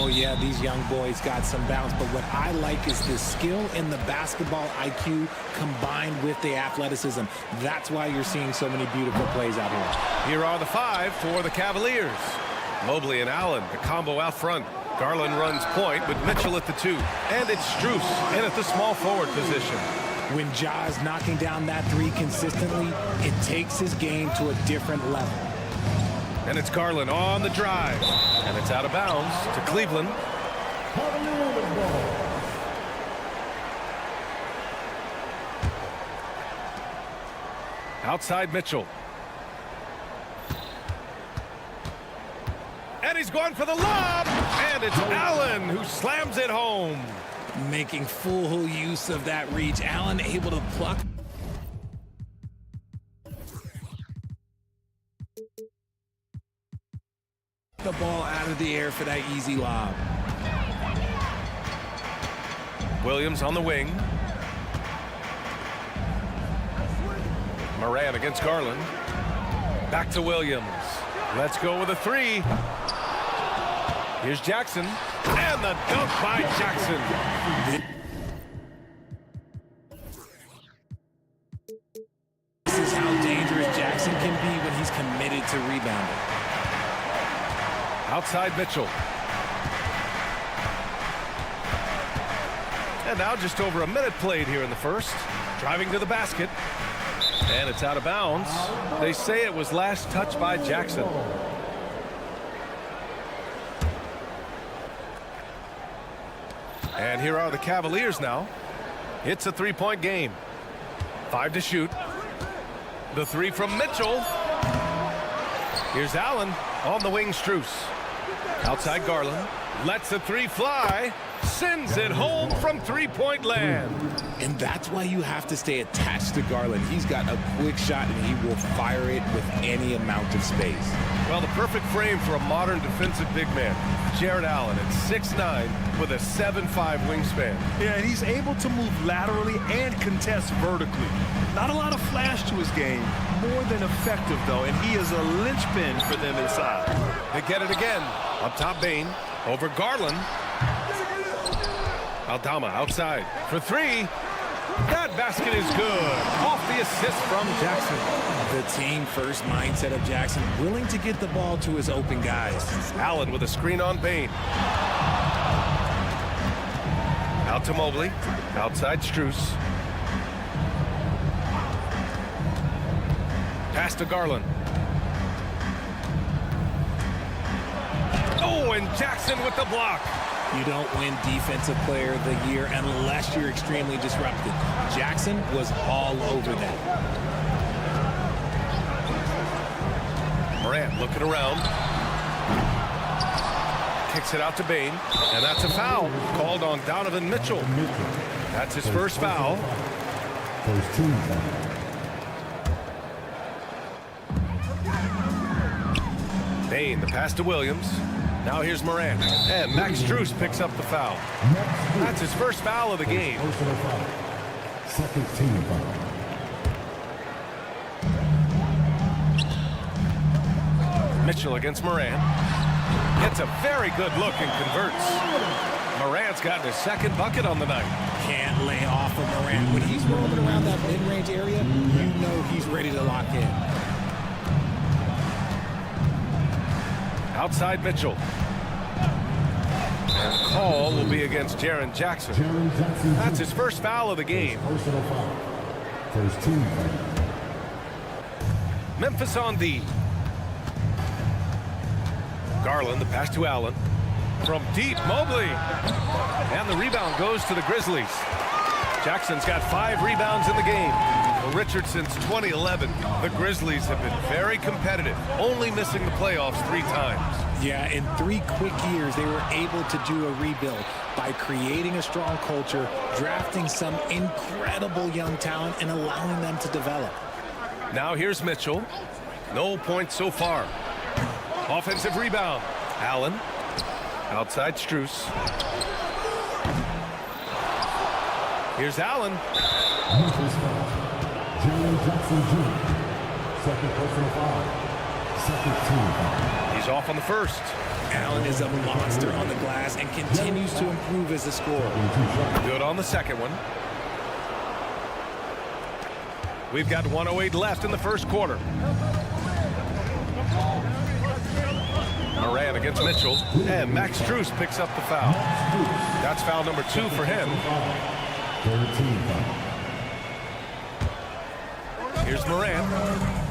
Oh, yeah, these young boys got some bounce. But what I like is the skill and the basketball IQ combined with the athleticism. That's why you're seeing so many beautiful plays out here. Here are the 5 for the Cavaliers. Mobley and Allen, the combo out front. Garland runs point with Mitchell at the 2. And it's Strus in at the small forward position. When Ja's knocking down that 3 consistently, it takes his game to a different level. And it's Garland on the drive. And it's out of bounds to Cleveland. Outside Mitchell. And he's going for the lob. And it's Allen who slams it home. Making full use of that reach. Allen able to pluck the ball out of the air for that easy lob. Williams on the wing. Moran against Garland. Back to Williams. Let's go with a 3. Here's Jackson. And the dunk by Jackson. This is how dangerous Jackson can be when he's committed to rebounding. Outside Mitchell. And now just over a minute played here in the first. Driving to the basket. And it's out of bounds. They say it was last touched by Jackson. And here are the Cavaliers now. It's a 3-point game. 5 to shoot. The 3 from Mitchell. Here's Allen on the wing. Strus. Outside Garland. Lets the 3 fly. Sends it home from 3-point land. And that's why you have to stay attached to Garland. He's got a quick shot and he will fire it with any amount of space. Well, the perfect frame for a modern defensive big man. Jared Allen at 6'9" with a 7'5" wingspan. Yeah, and he's able to move laterally and contest vertically. Not a lot of flash to his game. More than effective, though, and he is a linchpin for them inside. They get it again. Up top, Bain. Over Garland. Aldama outside for 3. That basket is good. Off the assist from Jackson. The team first mindset of Jackson, willing to get the ball to his open guys. Allen with a screen on Bain. Out to Mobley. Outside Strus. Pass to Garland. Oh, and Jackson with the block. You don't win Defensive Player of the Year unless you're extremely disruptive. Jackson was all over that. Morant looking around. Kicks it out to Bain. And that's a foul called on Donovan Mitchell. That's his first foul. First team foul. Bain, the pass to Williams. Now here's Morant. And Max Strus picks up the foul. That's his first foul of the game. Second team foul. Mitchell against Morant. Gets a very good look and converts. Morant's gotten his second bucket on the night. Can't lay off of Morant. When he's rolling around that mid-range area, you know he's ready to lock in. Outside Mitchell. And the call will be against Jaren Jackson. That's his first foul of the game. Personal foul. First team foul. Memphis on D. Garland, the pass to Allen. From deep, Mobley. And the rebound goes to the Grizzlies. Jackson's got 5 rebounds in the game. For Richards since 2011, the Grizzlies have been very competitive, only missing the playoffs 3 times. Yeah, in 3 quick years, they were able to do a rebuild by creating a strong culture, drafting some incredible young talent, and allowing them to develop. Now here's Mitchell. No points so far. Offensive rebound. Allen. Outside Strus. Here's Allen. Jaren Jackson Jr. Second personal foul. Second team foul. He's off on the first. Allen is a monster on the glass and continues to improve as a scorer. Good on the second one. We've got 1:08 left in the first quarter. Moran against Mitchell, and Max Strus picks up the foul. That's foul number 2 for him. Here's Moran.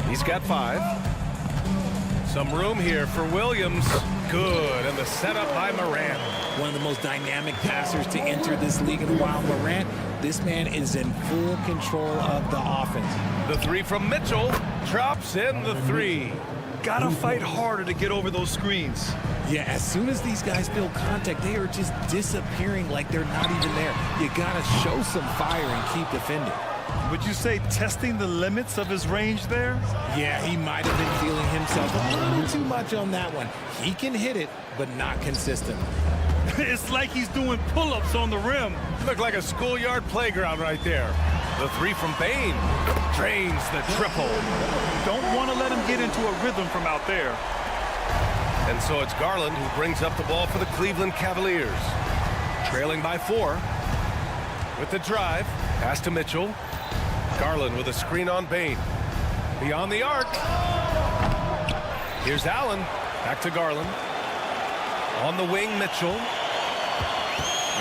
He's got 5. Some room here for Williams. Good, and the setup by Moran. One of the most dynamic passers to enter this league in a while. Morant, this man is in full control of the offense. The 3 from Mitchell drops in the 3. Gotta fight harder to get over those screens. Yeah, as soon as these guys feel contact, they are just disappearing like they're not even there. You gotta show some fire and keep defending. Would you say testing the limits of his range there? Yeah, he might have been feeling himself a little too much on that one. He can hit it, but not consistent. It's like he's doing pull-ups on the rim. Looked like a schoolyard playground right there. The 3 from Bain drains the triple. Don't want to let him get into a rhythm from out there. And so it's Garland who brings up the ball for the Cleveland Cavaliers. Trailing by 4. With the drive, pass to Mitchell. Garland with a screen on Bain. Beyond the arc. Here's Allen. Back to Garland. On the wing, Mitchell.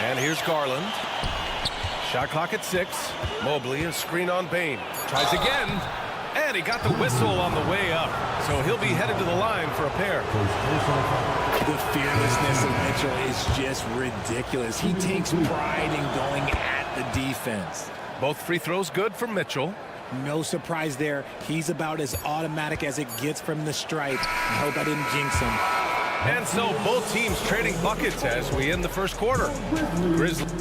And here's Garland. Shot clock at 6. Mobley, a screen on Bain. Tries again. And he got the whistle on the way up. So he'll be headed to the line for a pair. The fearlessness of Mitchell is just ridiculous. He takes pride in going at the defense. Both free throws good for Mitchell. No surprise there. He's about as automatic as it gets from the stripe. I hope I didn't jinx him. And so both teams trading buckets as we end the first quarter. Grizzlies.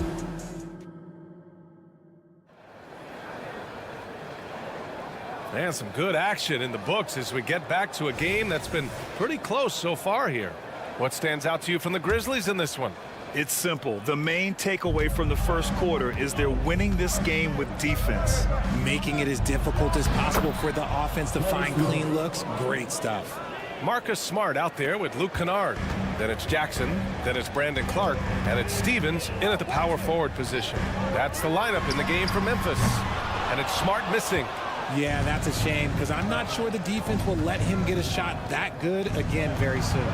And some good action in the books as we get back to a game that's been pretty close so far here. What stands out to you from the Grizzlies in this one? It's simple. The main takeaway from the first quarter is they're winning this game with defense. Making it as difficult as possible for the offense to find clean looks. Great stuff. Marcus Smart out there with Luke Kennard. Then it's Jackson. Then it's Brandon Clark. And it's Stevens in at the power forward position. That's the lineup in the game for Memphis. And it's Smart missing. Yeah, that's a shame because I'm not sure the defense will let him get a shot that good again very soon.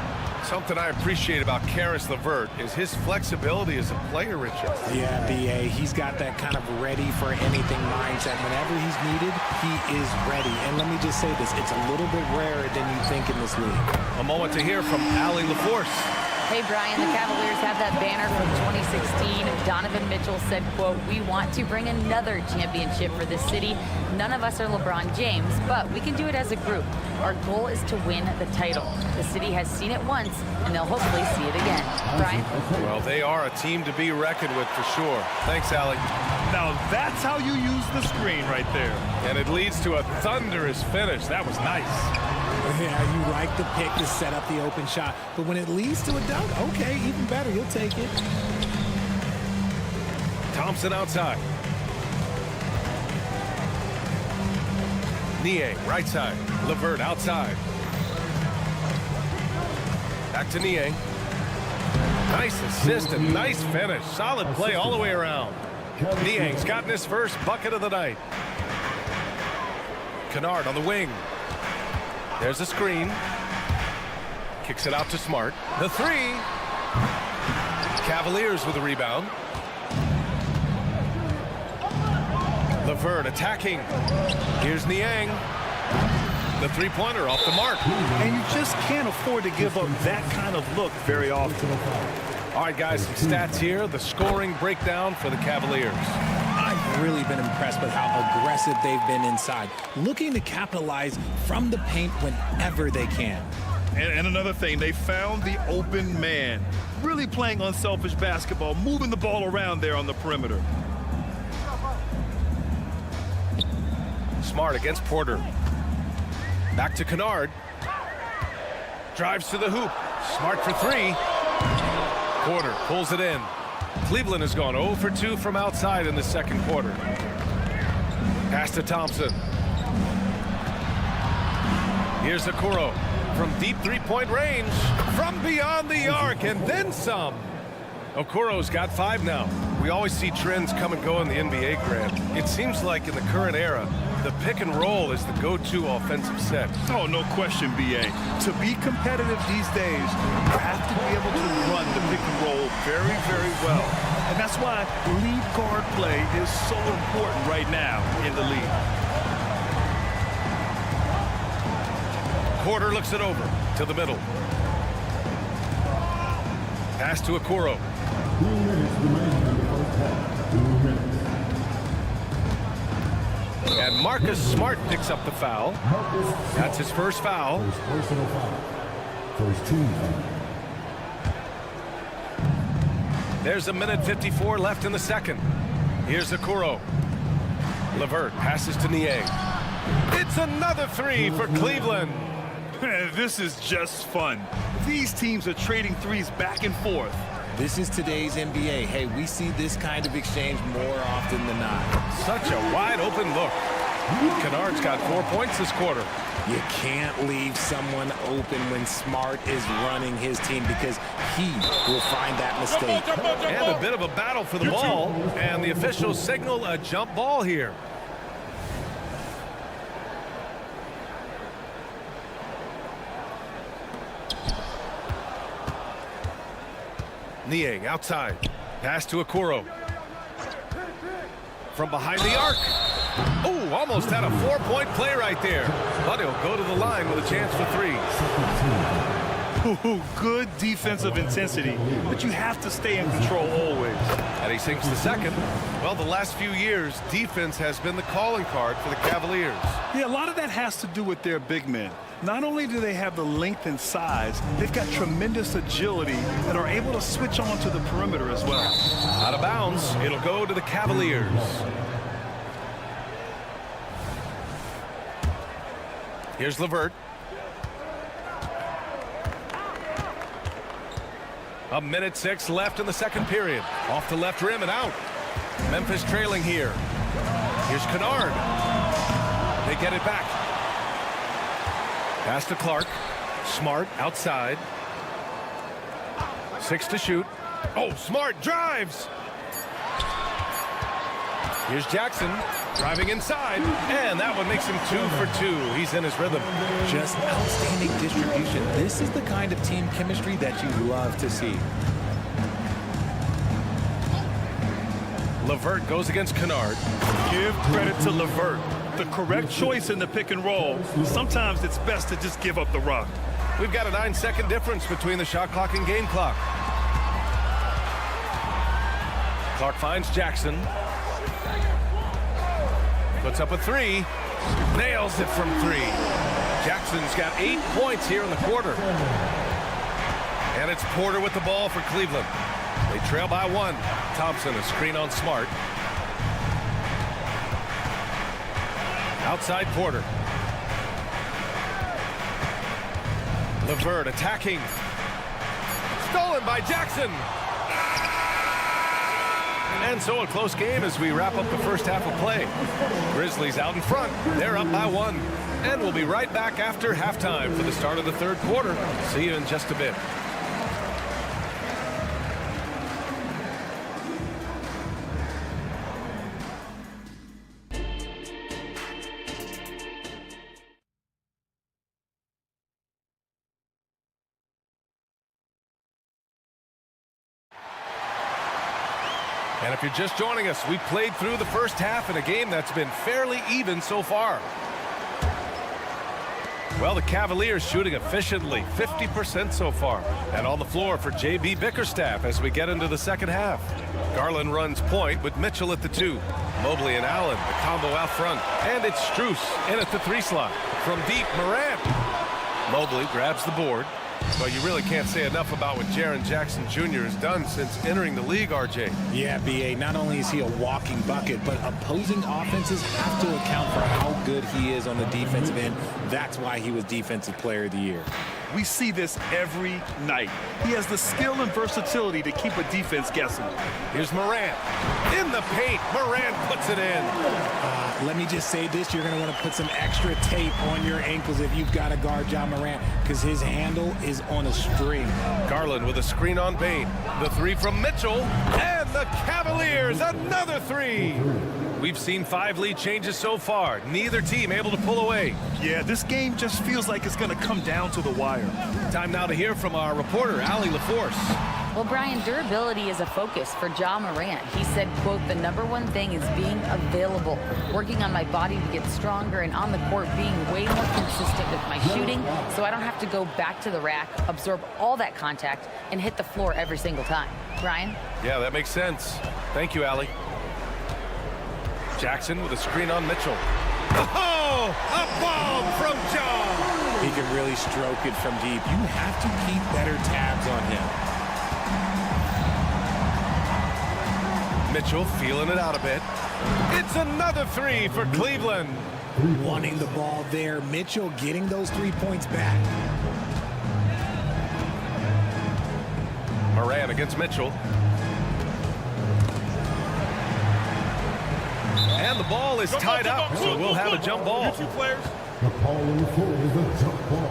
Something I appreciate about Karis LeVert is his flexibility as a player, Richard. Yeah, B.A., he's got that kind of ready-for-anything mindset. Whenever he's needed, he is ready. And let me just say this, it's a little bit rarer than you think in this league. A moment to hear from Allie LaForce. Hey, Brian, the Cavaliers have that banner from 2016. Donovan Mitchell said, quote, "We want to bring another championship for this city. None of us are LeBron James, but we can do it as a group. Our goal is to win the title. The city has seen it once, and they'll hopefully see it again." Brian? Well, they are a team to be reckoned with for sure. Thanks, Allie. Now that's how you use the screen right there. And it leads to a thunderous finish. That was nice. Yeah, you like the pick to set up the open shot. But when it leads to a dunk, okay, even better. You'll take it. Thompson outside. Niang, right side. LeVert outside. Back to Niang. Nice assist and nice finish. Solid play all the way around. Niang's gotten his first bucket of the night. Kennard on the wing. There's a screen. Kicks it out to Smart. The 3. Cavaliers with a rebound. LeVert attacking. Here's Niang. The three-pointer off the mark. And you just can't afford to give up that kind of look very often. All right, guys, some stats here. The scoring breakdown for the Cavaliers. I've really been impressed with how aggressive they've been inside, looking to capitalize from the paint whenever they can. And another thing, they found the open man. Really playing unselfish basketball, moving the ball around there on the perimeter. Smart against Porter. Back to Kennard. Drives to the hoop. Smart for 3. Porter pulls it in. Cleveland has gone 0 for 2 from outside in the second quarter. Pass to Thompson. Here's Okoro. from deep three-point range, from beyond the arc, and then some. Okuro's got 5 now. We always see trends come and go in the NBA, Grant. It seems like in the current era, the pick and roll is the go-to offensive set. Oh, no question, B.A. To be competitive these days, you have to be able to run the pick and roll very, very well. And that's why lead guard play is so important right now in the league. Porter looks it over to the middle. Pass to Okuro. 2 minutes remaining in the first half. 2 minutes. And Marcus Smart picks up the foul. That's his first foul. First personal foul. First team foul. There's a minute 54 left in the second. Here's Okuro. LeVert passes to Niang. It's another 3 for Cleveland. This is just fun. These teams are trading threes back and forth. This is today's NBA. Hey, we see this kind of exchange more often than not. Such a wide open look. Kennard's got 4 points this quarter. You can't leave someone open when Smart is running his team because he will find that mistake. And a bit of a battle for the ball. And the officials signal a jump ball here. Niang outside. Pass to Okuro. From behind the arc. Oh, almost had a 4-point play right there. But he'll go to the line with a chance for 3. Ooh, good defensive intensity, but you have to stay in control always. And he sinks the second. Well, the last few years, defense has been the calling card for the Cavaliers. Yeah, a lot of that has to do with their big men. Not only do they have the length and size, they've got tremendous agility and are able to switch on to the perimeter as well. Out of bounds, it'll go to the Cavaliers. Here's LeVert. A minute 6 left in the second period. Off the left rim and out. Memphis trailing here. Here's Kennard. They get it back. Pass to Clark. Smart outside. 6 to shoot. Oh, Smart drives. Here's Jackson driving inside. And that one makes him 2 for 2. He's in his rhythm. Just outstanding distribution. This is the kind of team chemistry that you love to see. LeVert goes against Kennard. Give credit to LeVert. The correct choice in the pick and roll. Sometimes it's best to just give up the rock. We've got a 9-second difference between the shot clock and game clock. Clark finds Jackson. Puts up a 3. Nails it from 3. Jackson's got 8 points here in the quarter. And it's Porter with the ball for Cleveland. They trail by 1. Thompson, a screen on Smart. Outside Porter. LeVert attacking. Stolen by Jackson. And so a close game as we wrap up the first half of play. Grizzlies out in front. They're up by 1. And we'll be right back after halftime for the start of the third quarter. See you in just a bit. And if you're just joining us, we played through the first half in a game that's been fairly even so far. Well, the Cavaliers shooting efficiently, 50% so far. And on the floor for J.B. Bickerstaff as we get into the second half. Garland runs point with Mitchell at the 2. Mobley and Allen, the combo out front. And it's Strus in at the 3 slot. From deep, Morant. Mobley grabs the board. Well, you really can't say enough about what Jaren Jackson Jr. has done since entering the league, RJ. Yeah, B.A., not only is he a walking bucket, but opposing offenses have to account for how good he is on the defensive end. That's why he was Defensive Player of the Year. We see this every night. He has the skill and versatility to keep a defense guessing. Here's Morant. In the paint, Morant puts it in. Let me just say this, you're going to want to put some extra tape on your ankles if you've got to guard Ja Morant, because his handle is on a string. Garland with a screen on Bane. The three from Mitchell, and the Cavaliers, another three. We've seen 5 lead changes so far. Neither team able to pull away. Yeah, this game just feels like it's going to come down to the wire. Time now to hear from our reporter, Allie LaForce. Well, Brian, durability is a focus for Ja Morant. He said, quote, the #1 thing is being available, working on my body to get stronger, and on the court being way more consistent with my shooting so I don't have to go back to the rack, absorb all that contact, and hit the floor every single time. Brian? Yeah, that makes sense. Thank you, Allie. Jackson with a screen on Mitchell. Oh, a bomb from Ja. He can really stroke it from deep. You have to keep better tabs on him. Mitchell feeling it out a bit. It's another three for Cleveland. Wanting the ball there. Mitchell getting those 3 points back. Morant against Mitchell. And the ball is tied up, so we'll have a jump ball. The call on the floor is a jump ball.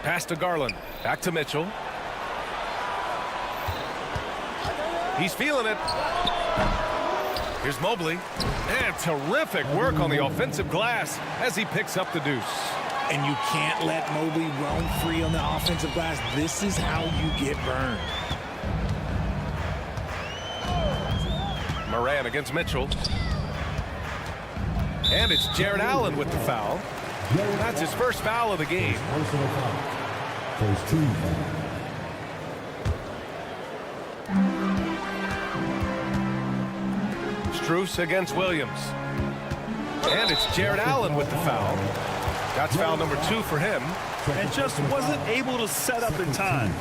Pass to Garland. Back to Mitchell. He's feeling it. Here's Mobley. And terrific work on the offensive glass as he picks up the deuce. And you can't let Mobley roam free on the offensive glass. This is how you get burned. Morant against Mitchell. And it's Jared Allen with the foul. That's his first foul of the game. Personal foul. First team foul. Strus against Williams. And it's Jared Allen with the foul. That's foul number 2 for him. And just wasn't able to set up in time.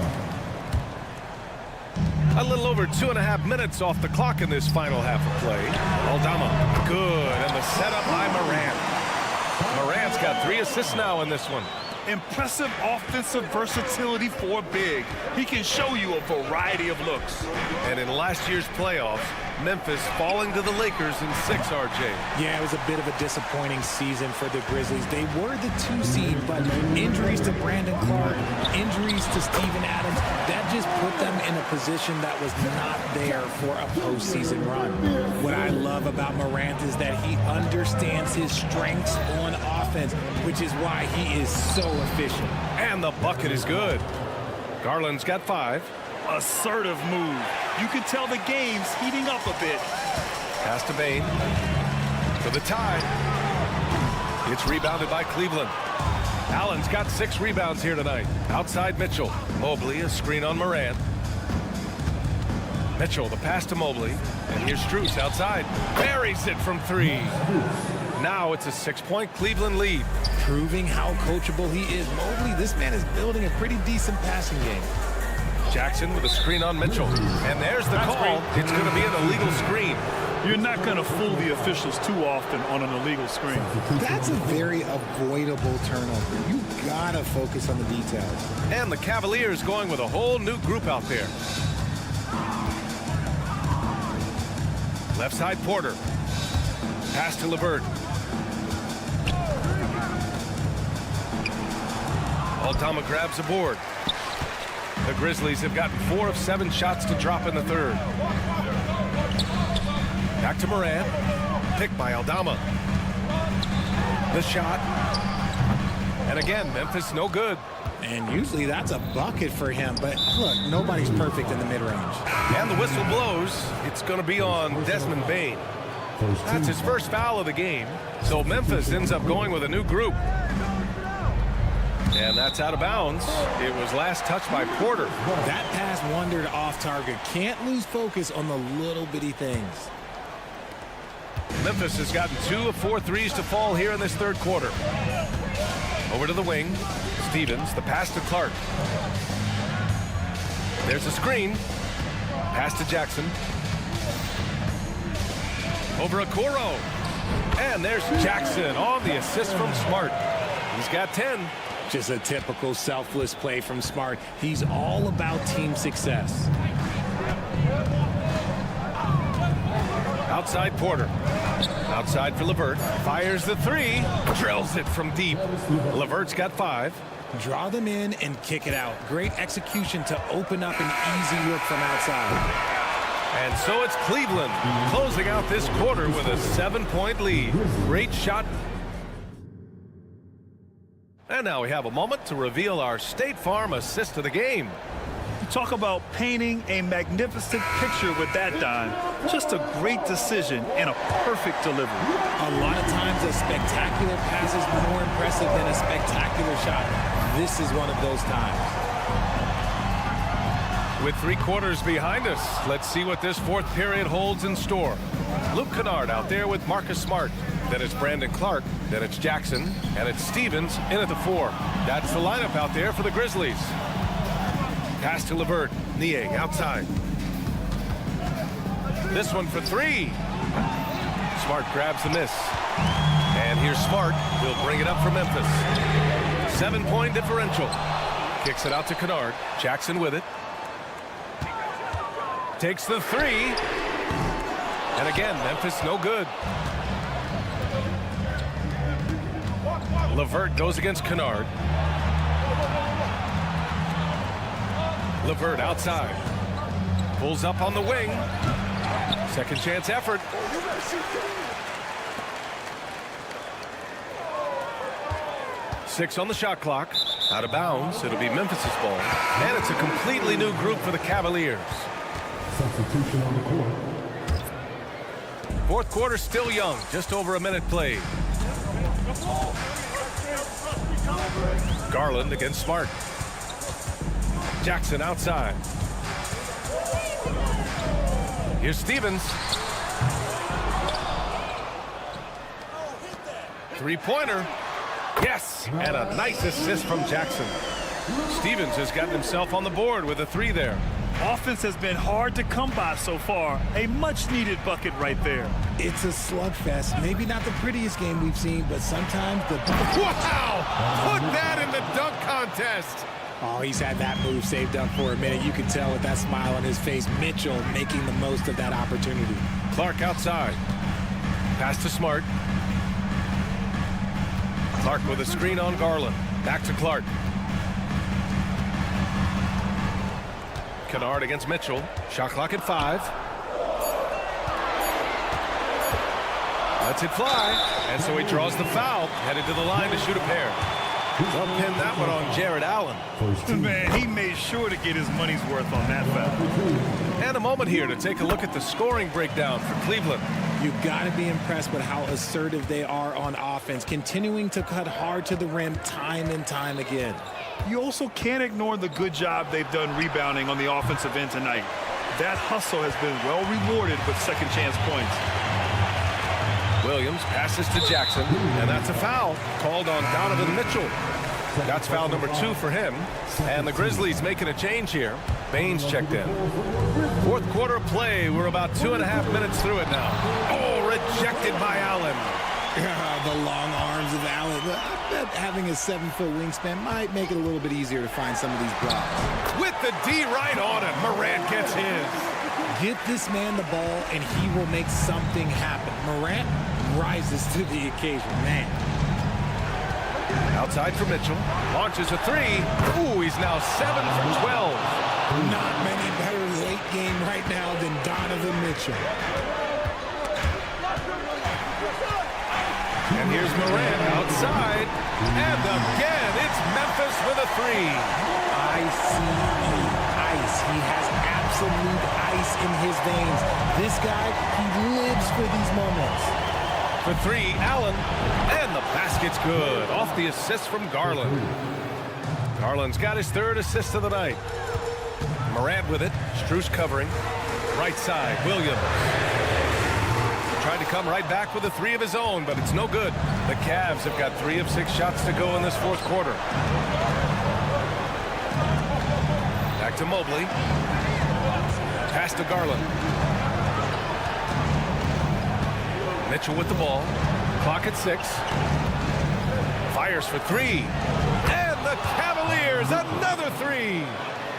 A little over 2.5 minutes off the clock in this final half of play. Aldama, good, and the setup by Morant. Morant's got 3 assists now in this one. Impressive offensive versatility for big. He can show you a variety of looks. And in last year's playoffs, Memphis falling to the Lakers in 6, RJ. Yeah, it was a bit of a disappointing season for the Grizzlies. They were the 2 seed, but injuries to Brandon Clark, injuries to Steven Adams, that just put them in a position that was not there for a postseason run. What I love about Morant is that he understands his strengths on offense, which is why he is so efficient. And the bucket is good. Garland's got 5. Assertive move. You can tell the game's heating up a bit. Pass to Bane. For the tie. It's rebounded by Cleveland. Allen's got 6 rebounds here tonight. Outside Mitchell. Mobley, a screen on Morant. Mitchell, the pass to Mobley. And here's Strus outside. Buries it from 3. Now it's a 6-point Cleveland lead. Proving how coachable he is. Mobley, this man is building a pretty decent passing game. Jackson with a screen on Mitchell. And there's the call. It's going to be an illegal screen. You're not going to fool the officials too often on an illegal screen. That's a very avoidable turnover. You gotta focus on the details. And the Cavaliers going with a whole new group out there. Left side Porter. Pass to LeVert. Aldama grabs the board. The Grizzlies have gotten 4 of 7 shots to drop in the third. Back to Morant. Picked by Aldama. The shot. And again, Memphis no good. And usually that's a bucket for him. But look, nobody's perfect in the mid-range. And the whistle blows. It's going to be on Desmond Bane. That's his first foul of the game. So Memphis ends up going with a new group. And that's out of bounds. It was last touched by Porter. That pass wandered off target. Can't lose focus on the little bitty things. Memphis has gotten 2 of 4 threes to fall here in this third quarter. Over to the wing. Stevens, the pass to Clark. There's a screen. Pass to Jackson. Over Okoro. And there's Jackson on the assist from Smart. He's got 10. Just a typical selfless play from Smart. He's all about team success. Outside Porter. Outside for LeVert. Fires the three. Drills it from deep. LeVert's got 5. Draw them in and kick it out. Great execution to open up an easy look from outside. And so it's Cleveland closing out this quarter with a 7-point lead. Great shot. And now we have a moment to reveal our State Farm assist of the game. You talk about painting a magnificent picture with that, Don. Just a great decision and a perfect delivery. A lot of times a spectacular pass is more impressive than a spectacular shot. This is one of those times. With 3 quarters behind us, let's see what this 4th period holds in store. Luke Kennard out there with Marcus Smart. Then it's Brandon Clark. Then it's Jackson. And it's Stevens in at the 4. That's the lineup out there for the Grizzlies. Pass to LeVert. Niang outside. This one for 3. Smart grabs the miss. And here's Smart. He'll bring it up for Memphis. 7-point differential. Kicks it out to Kennard. Jackson with it. Takes the 3. And again, Memphis no good. LeVert goes against Kennard. LeVert outside. Pulls up on the wing. Second chance effort. Six on the shot clock. Out of bounds. It'll be Memphis's ball. And it's a completely new group for the Cavaliers. Substitution on the court. 4th quarter still young. Just over a minute played. Garland against Smart. Jackson outside. Here's Stevens. 3-pointer. Yes, and a nice assist from Jackson. Stevens has gotten himself on the board with a 3 there. Offense has been hard to come by so far. A much-needed bucket right there. It's a slugfest. Maybe not the prettiest game we've seen, but sometimes the... Wow! Put that in the dunk contest! Oh, he's had that move saved up for a minute. You can tell with that smile on his face. Mitchell making the most of that opportunity. Clark outside. Pass to Smart. Clark with a screen on Garland. Back to Clark. Kennard against Mitchell. Shot clock at 5. Lets it fly. And so he draws the foul. Headed to the line to shoot a pair. They'll pin that one on Jared Allen. Man, he made sure to get his money's worth on that foul. And a moment here to take a look at the scoring breakdown for Cleveland. You've got to be impressed with how assertive they are on offense, continuing to cut hard to the rim time and time again. You also can't ignore the good job they've done rebounding on the offensive end tonight. That hustle has been well rewarded with second chance points. Williams passes to Jackson, and that's a foul called on Donovan Mitchell. That's foul number 2 for him. And the Grizzlies making a change here. Baines checked in. 4th quarter play. We're about 2.5 minutes through it now. Oh, rejected by Allen. The long arms of Allen. I bet having a 7-foot wingspan might make it a little bit easier to find some of these blocks. With the D right on it, Morant gets his. Get this man the ball, and he will make something happen. Morant rises to the occasion, man. Outside for Mitchell. Launches a 3. Ooh, he's now 7 for 12. Not many better late game right now than Donovan Mitchell. And here's Morant outside. And again, it's Memphis with a 3. Ice. He has absolute ice in his veins. This guy, he lives for these moments. For 3, Allen. And the basket's good. Off the assist from Garland. Garland's got his 3rd assist of the night. Morant with it. Strus covering. Right side, Williams. Tried to come right back with a 3 of his own, but it's no good. The Cavs have got 3 of 6 shots to go in this 4th quarter. to Mobley. Pass to Garland. Mitchell with the ball. Clock at 6. Fires for 3. And the Cavaliers, another 3.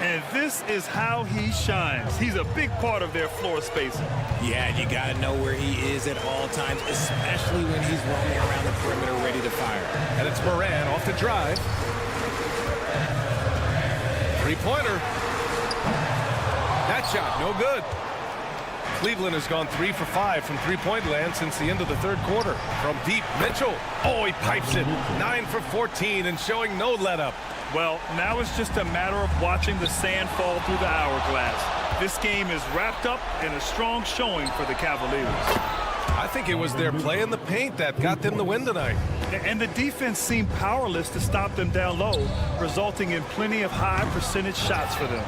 And this is how he shines. He's a big part of their floor spacing. Yeah, you got to know where he is at all times, especially when he's roaming around the perimeter ready to fire. And it's Moran off the drive. Three-pointer. That shot, no good. Cleveland has gone 3 for 5 from three-point land since the end of the third quarter. From deep, Mitchell. Oh, he pipes it. 9 for 14 and showing no let-up. Well, now it's just a matter of watching the sand fall through the hourglass. This game is wrapped up in a strong showing for the Cavaliers. I think it was their play in the paint that got them the win tonight. And the defense seemed powerless to stop them down low, resulting in plenty of high percentage shots for them.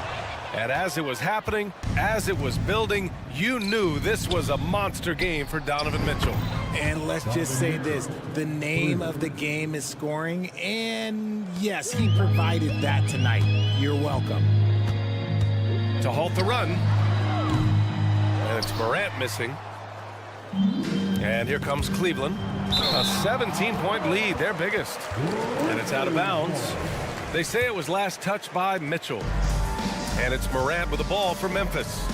And as it was happening, as it was building, you knew this was a monster game for Donovan Mitchell. And let's just say this, the name of the game is scoring, and yes, he provided that tonight. You're welcome. To halt the run. And it's Morant missing. And here comes Cleveland. A 17-point lead, their biggest. And it's out of bounds. They say it was last touched by Mitchell. And it's Morant with the ball for Memphis.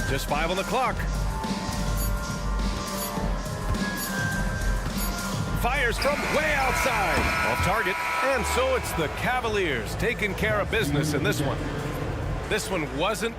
Just 5 on the clock. Fires from way outside. Off target. And so it's the Cavaliers taking care of business in this one. This one wasn't.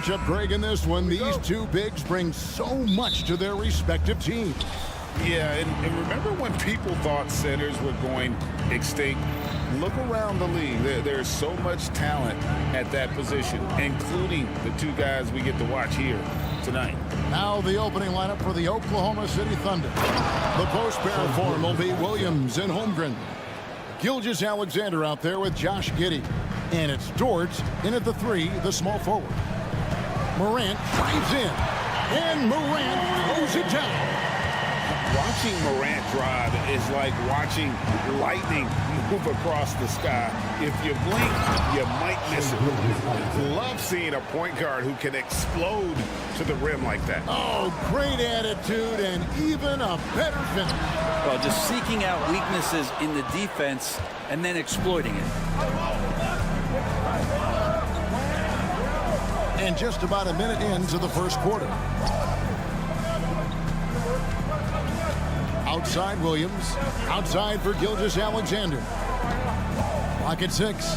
matchup, Greg, in this one. These two bigs bring so much to their respective teams. Yeah, and remember when people thought centers were going extinct? Look around the league. There's so much talent at that position, including the two guys we get to watch here tonight. Now the opening lineup for the Oklahoma City Thunder. The post pair form will be Williams and Holmgren. Gilgeous-Alexander out there with Josh Giddey. And it's Dort in at the 3, the small forward. Morant drives in. And Morant throws it down. Watching Morant drive is like watching lightning move across the sky. If you blink, you might miss it. Love seeing a point guard who can explode to the rim like that. Oh, great attitude and even a better finish. Well, just seeking out weaknesses in the defense and then exploiting it. And just about a minute into the first quarter. Outside Williams. Outside for Gilgeous-Alexander. Clock at 6.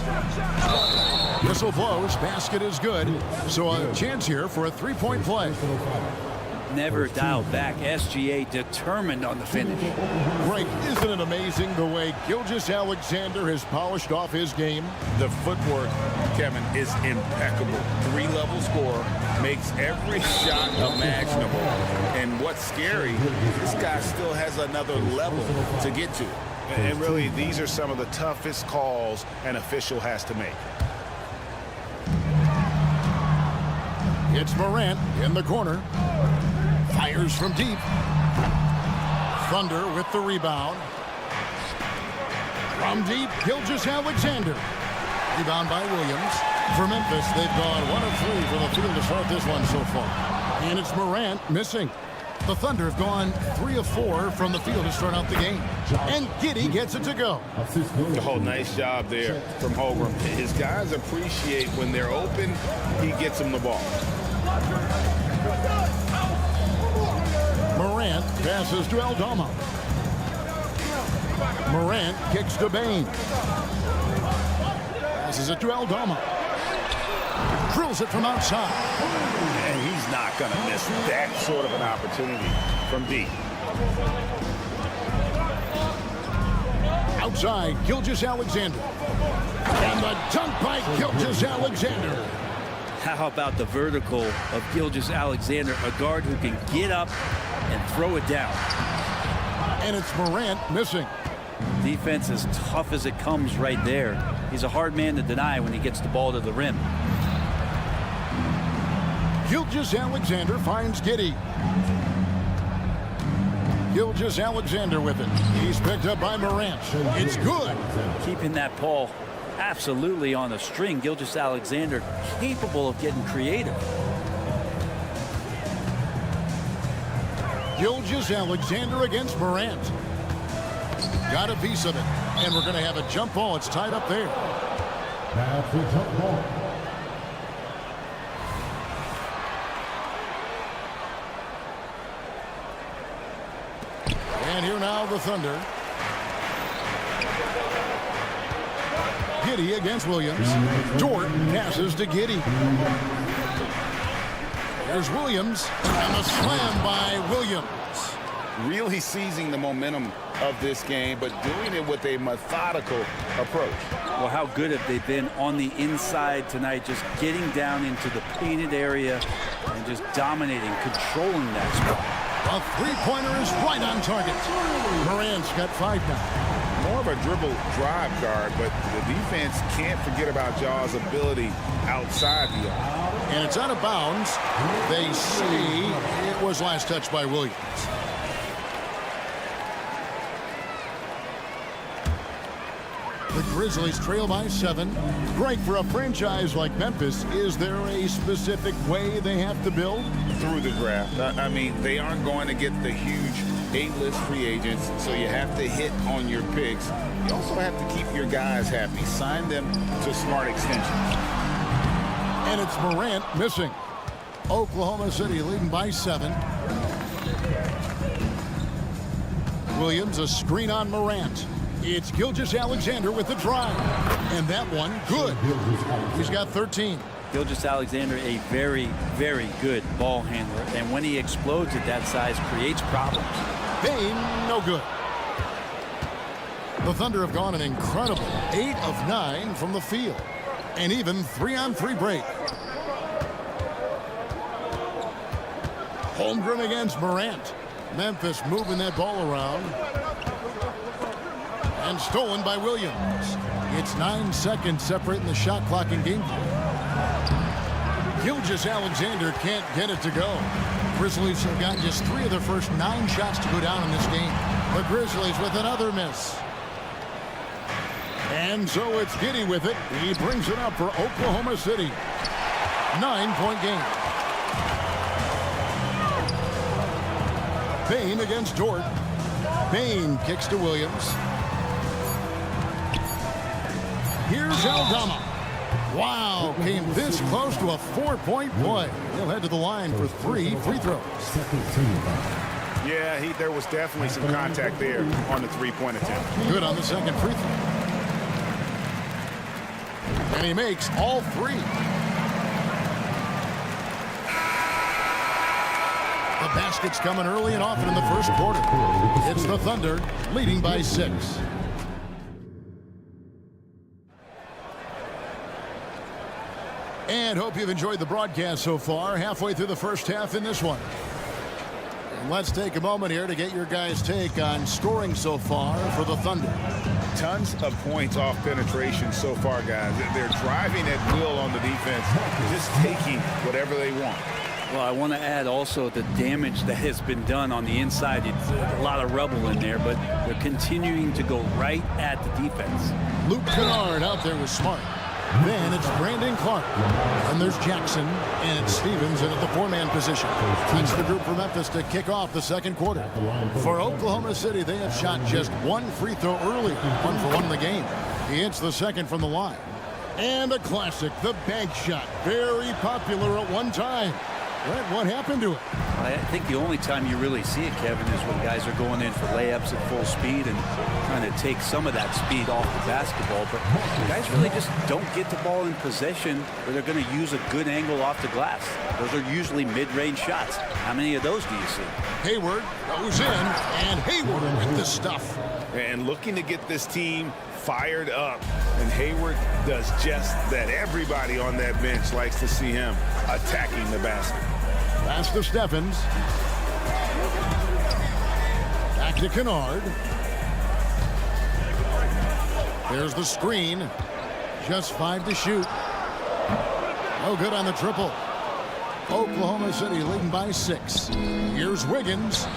Whistle blows. Basket is good. So a chance here for a three-point play. Never dialed back. SGA determined on the finish. Greg, isn't it amazing the way Gilgeous-Alexander has polished off his game? The footwork, Kevin, is impeccable. 3-level scorer, makes every shot imaginable. And what's scary, this guy still has another level to get to. And really, these are some of the toughest calls an official has to make. It's Morant in the corner. Fires from deep. Thunder with the rebound. From deep, Gilgeous-Alexander. Rebound by Williams. For Memphis, they've gone 1 of 3 from the field to start this one so far. And it's Morant missing. The Thunder have gone 3 of 4 from the field to start out the game. And Giddey gets it to go. Oh, nice job there from Holmgren. His guys appreciate when they're open, he gets them the ball. Morant passes to Aldama. Morant kicks to Bain. Passes it to Aldama. Drills it from outside. And he's not going to miss that sort of an opportunity from deep. Outside, Gilgeous-Alexander. And the dunk by Gilgeous-Alexander. How about the vertical of Gilgeous-Alexander, a guard who can get up and throw it down. And it's Morant missing. Defense as tough as it comes right there. He's a hard man to deny when he gets the ball to the rim. Gilgeous-Alexander finds Giddey. Gilgeous-Alexander with it. He's picked up by Morant. It's good. Keeping that ball absolutely on the string. Gilgeous-Alexander capable of getting creative. Gilgeous-Alexander against Morant. Got a piece of it. And we're going to have a jump ball. It's tied up there. That's a jump ball. And here now the Thunder. Giddey against Williams. Dort passes to Giddey. There's Williams. And the slam by Williams. Really seizing the momentum of this game, but doing it with a methodical approach. Well, how good have they been on the inside tonight, just getting down into the painted area and just dominating, controlling that spot. A three-pointer is right on target. Morant's got 5 now. More of a dribble drive guard, but the defense can't forget about Jaw's ability outside the arc. And it's out of bounds. They say it was last touched by Williams. The Grizzlies trail by 7. Great for a franchise like Memphis. Is there a specific way they have to build? Through the draft. I mean, they aren't going to get the huge A-list free agents, so you have to hit on your picks. You also have to keep your guys happy. Sign them to smart extensions. And it's Morant missing. Oklahoma City leading by 7. Williams, a screen on Morant. It's Gilgeous-Alexander with the drive. And that one, good. He's got 13. Gilgeous-Alexander, a very, very good ball handler. And when he explodes at that size, creates problems. Bain, no good. The Thunder have gone an incredible 8 of 9 from the field. And even 3-on-3 break. Holmgren against Morant. Memphis moving that ball around. And stolen by Williams. It's 9 seconds separating the shot clock and game play. Gilgeous-Alexander can't get it to go. Grizzlies have gotten just 3 of their first 9 shots to go down in this game. The Grizzlies with another miss. And so it's Giddey with it. He brings it up for Oklahoma City. 9-point game. Bain against Dort. Bain kicks to Williams. Here's Aldama. Wow, came this close to a 4-point play. He'll head to the line for 3 free throws. Yeah, there was definitely some contact there on the three-point attempt. Good on the second free throw. And he makes all 3. The basket's coming early and often in the first quarter. It's the Thunder leading by 6. And hope you've enjoyed the broadcast so far. Halfway through the first half in this one. And let's take a moment here to get your guys' take on scoring so far for the Thunder. Tons of points off penetration so far, guys. They're driving at will on the defense, just taking whatever they want. Well, I want to add also the damage that has been done on the inside. It's a lot of rubble in there, but they're continuing to go right at the defense. Luke Kennard out there with Smart. Then it's Brandon Clark. And there's Jackson. And it's Stevens in at the 4-man position. That's the group for Memphis to kick off the second quarter. For Oklahoma City, they have shot just 1 free throw early. 1 for 1 in the game. He hits the second from the line. And a classic, the bank shot. Very popular at one time. What happened to it? I think the only time you really see it, Kevin, is when guys are going in for layups at full speed and trying to take some of that speed off the basketball. But guys really just don't get the ball in possession where they're going to use a good angle off the glass. Those are usually mid-range shots. How many of those do you see? Hayward goes in, and Hayward with the stuff. And looking to get this team fired up. And Hayward does just that. Everybody on that bench likes to see him attacking the basket. Pass to Stephens. Back to Kennard. There's the screen. Just 5 to shoot. No good on the triple. Oklahoma City leading by 6. Here's Wiggins.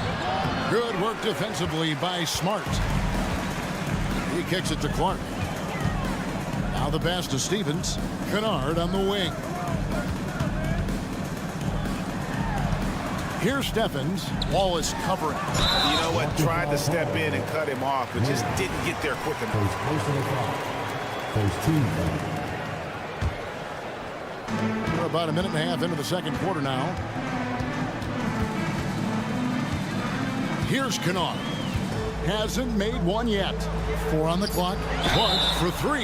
Good work defensively by Smart. He kicks it to Clark. Now the pass to Stevens. Kennard on the wing. Here's Stephens. Wallace covering. You know what? Tried to step in and cut him off, but just didn't get there quick enough. We're about a minute and a half into the second quarter now. Here's Kennard. Hasn't made one yet. 4 on the clock. Clark for 3.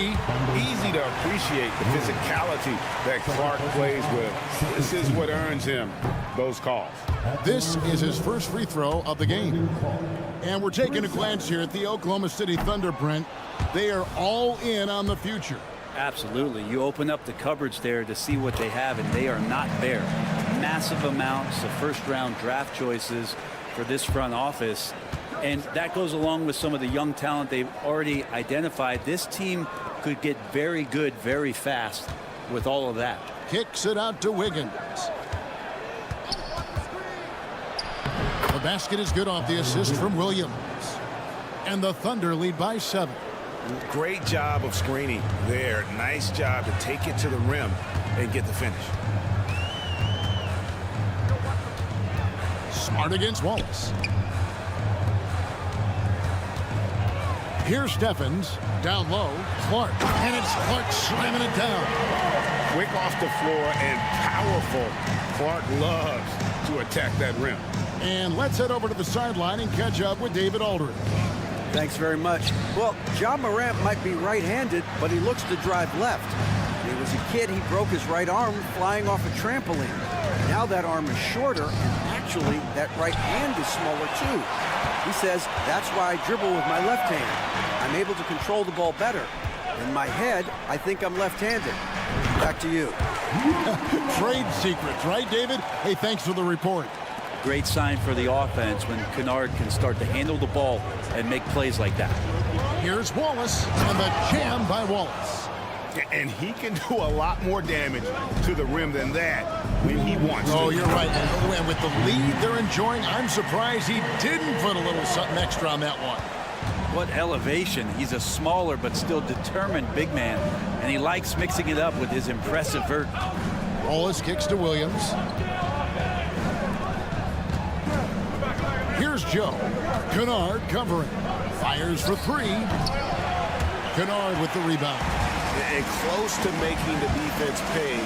Easy to appreciate the physicality that Clark plays with. This is what earns him those calls. This is his first free throw of the game. And we're taking a glance here at the Oklahoma City Thunder, Brent. They are all in on the future. Absolutely. You open up the cupboards there to see what they have, and they are not bare. Massive amounts of first-round draft choices for this front office. And that goes along with some of the young talent they've already identified. This team could get very good very fast with all of that. Kicks it out to Wiggins. The basket is good off the assist from Williams. And the Thunder lead by 7. Great job of screening there. Nice job to take it to the rim and get the finish. Smart against Wallace. Here's Stephens. Down low. Clark. And it's Clark slamming it down. Quick off the floor and powerful. Clark loves to attack that rim. And let's head over to the sideline and catch up with David Aldridge. Thanks very much. Well, Ja Morant might be right-handed, but he looks to drive left. When he was a kid, he broke his right arm flying off a trampoline. Now that arm is shorter, and actually, that right hand is smaller too. He says, that's why I dribble with my left hand. I'm able to control the ball better. In my head, I think I'm left-handed. Back to you. Trade secrets, right, David? Hey, thanks for the report. Great sign for the offense when Kennard can start to handle the ball and make plays like that. Here's Wallace, and the jam by Wallace. And he can do a lot more damage to the rim than that when he wants to. Oh, you're right. And with the lead they're enjoying, I'm surprised he didn't put a little something extra on that one. What elevation. He's a smaller but still determined big man, and he likes mixing it up with his impressive vert. Wallace kicks to Williams. Here's Joe. Kennard covering. Fires for three. Kennard with the rebound. And close to making the defense pay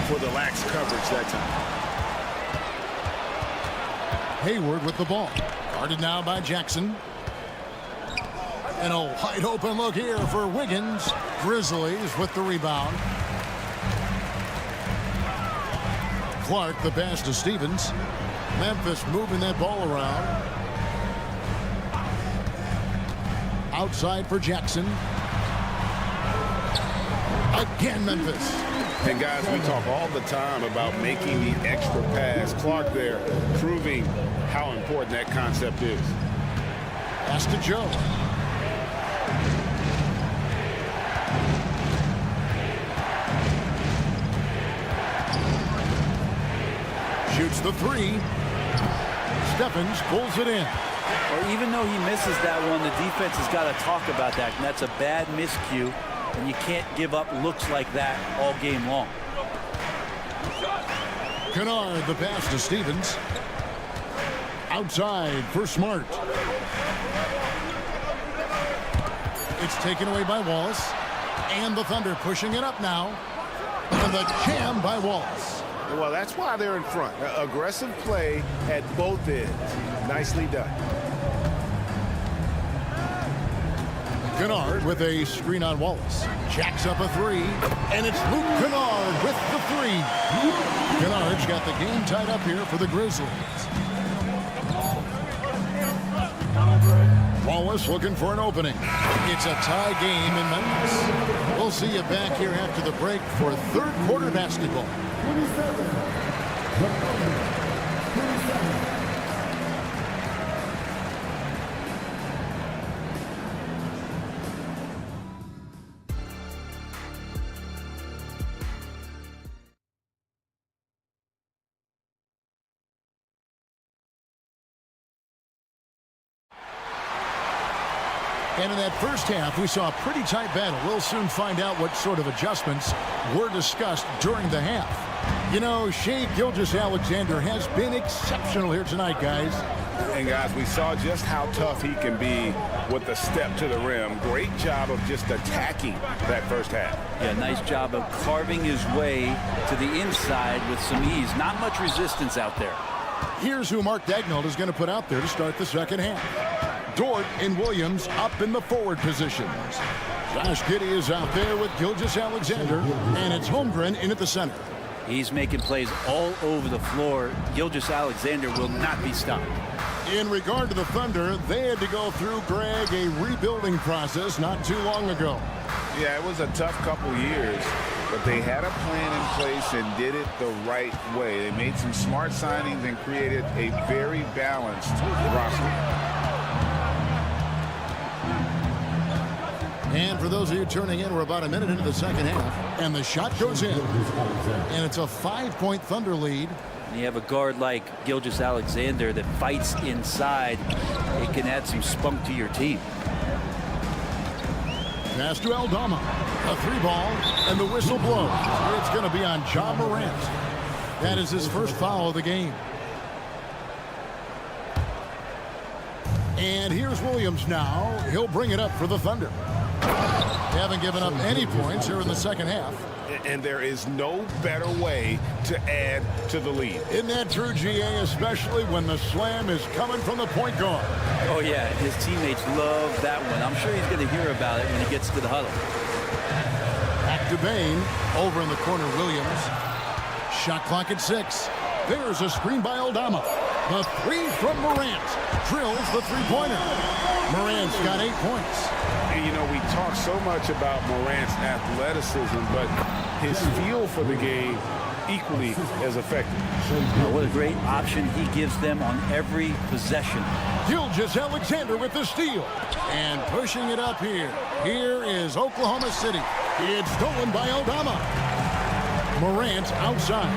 for the lax coverage that time. Hayward with the ball. Guarded now by Jackson. And a wide open look here for Wiggins. Grizzlies with the rebound. Clark the pass to Stevens. Memphis moving that ball around. Outside for Jackson. Again Memphis. And guys, we talk all the time about making the extra pass. Clark there proving how important that concept is. Pass to Joe. Shoots the three. Stephens pulls it in. Or even though he misses that one, the defense has got to talk about that, and that's a bad miscue, and you can't give up looks like that all game long. Kennard the pass to Stevens. Outside for Smart. It's taken away by Wallace. And the Thunder pushing it up now. And the jam by Wallace. Well, that's why they're in front. Aggressive play at both ends. Nicely done. Kennard with a screen on Wallace. Jacks up a three. And it's Luke Kennard with the three. Kennard's got the game tied up here for the Grizzlies. Wallace looking for an opening. It's a tie game in Memphis. We'll see you back here after the break for third quarter basketball. 27. And in that first half, we saw a pretty tight battle. We'll soon find out what sort of adjustments were discussed during the half. You know, Shai Gilgeous-Alexander has been exceptional here tonight, guys. And guys, we saw just how tough he can be with the step to the rim. Great job of just attacking that first half. Yeah, nice job of carving his way to the inside with some ease. Not much resistance out there. Here's who Mark Daigneault is going to put out there to start the second half. Dort and Williams up in the forward positions. Josh Giddey is out there with Gilgeous-Alexander, and it's Holmgren in at the center. He's making plays all over the floor. Gilgeous-Alexander will not be stopped. In regard to the Thunder, they had to go through, Greg, a rebuilding process not too long ago. Yeah, it was a tough couple years, but they had a plan in place and did it the right way. They made some smart signings and created a very balanced roster. And for those of you turning in, we're about a minute into the second half, and the shot goes in. And it's a 5-point Thunder lead. And you have a guard like Gilgeous-Alexander that fights inside. It can add some spunk to your team. Pass to Aldama. A three ball, and the whistle blows. It's going to be on Ja Morant. That is his first foul of the game. And here's Williams now. He'll bring it up for the Thunder. They haven't given up any points here in the second half. And there is no better way to add to the lead. Isn't that true, GA, especially when the slam is coming from the point guard? Oh, yeah, his teammates love that one. I'm sure he's going to hear about it when he gets to the huddle. Back to Bain. Over in the corner, Williams. Shot clock at 6. There's a screen by Aldama. The three from Morant. Drills the three-pointer. Morant's got 8 points. And, you know, we talk so much about Morant's athleticism, but his feel for the game equally as effective. What a great option he gives them on every possession. Gilgeous-Alexander with the steal. And pushing it up here. Here is Oklahoma City. It's stolen by Aldama. Morant outside.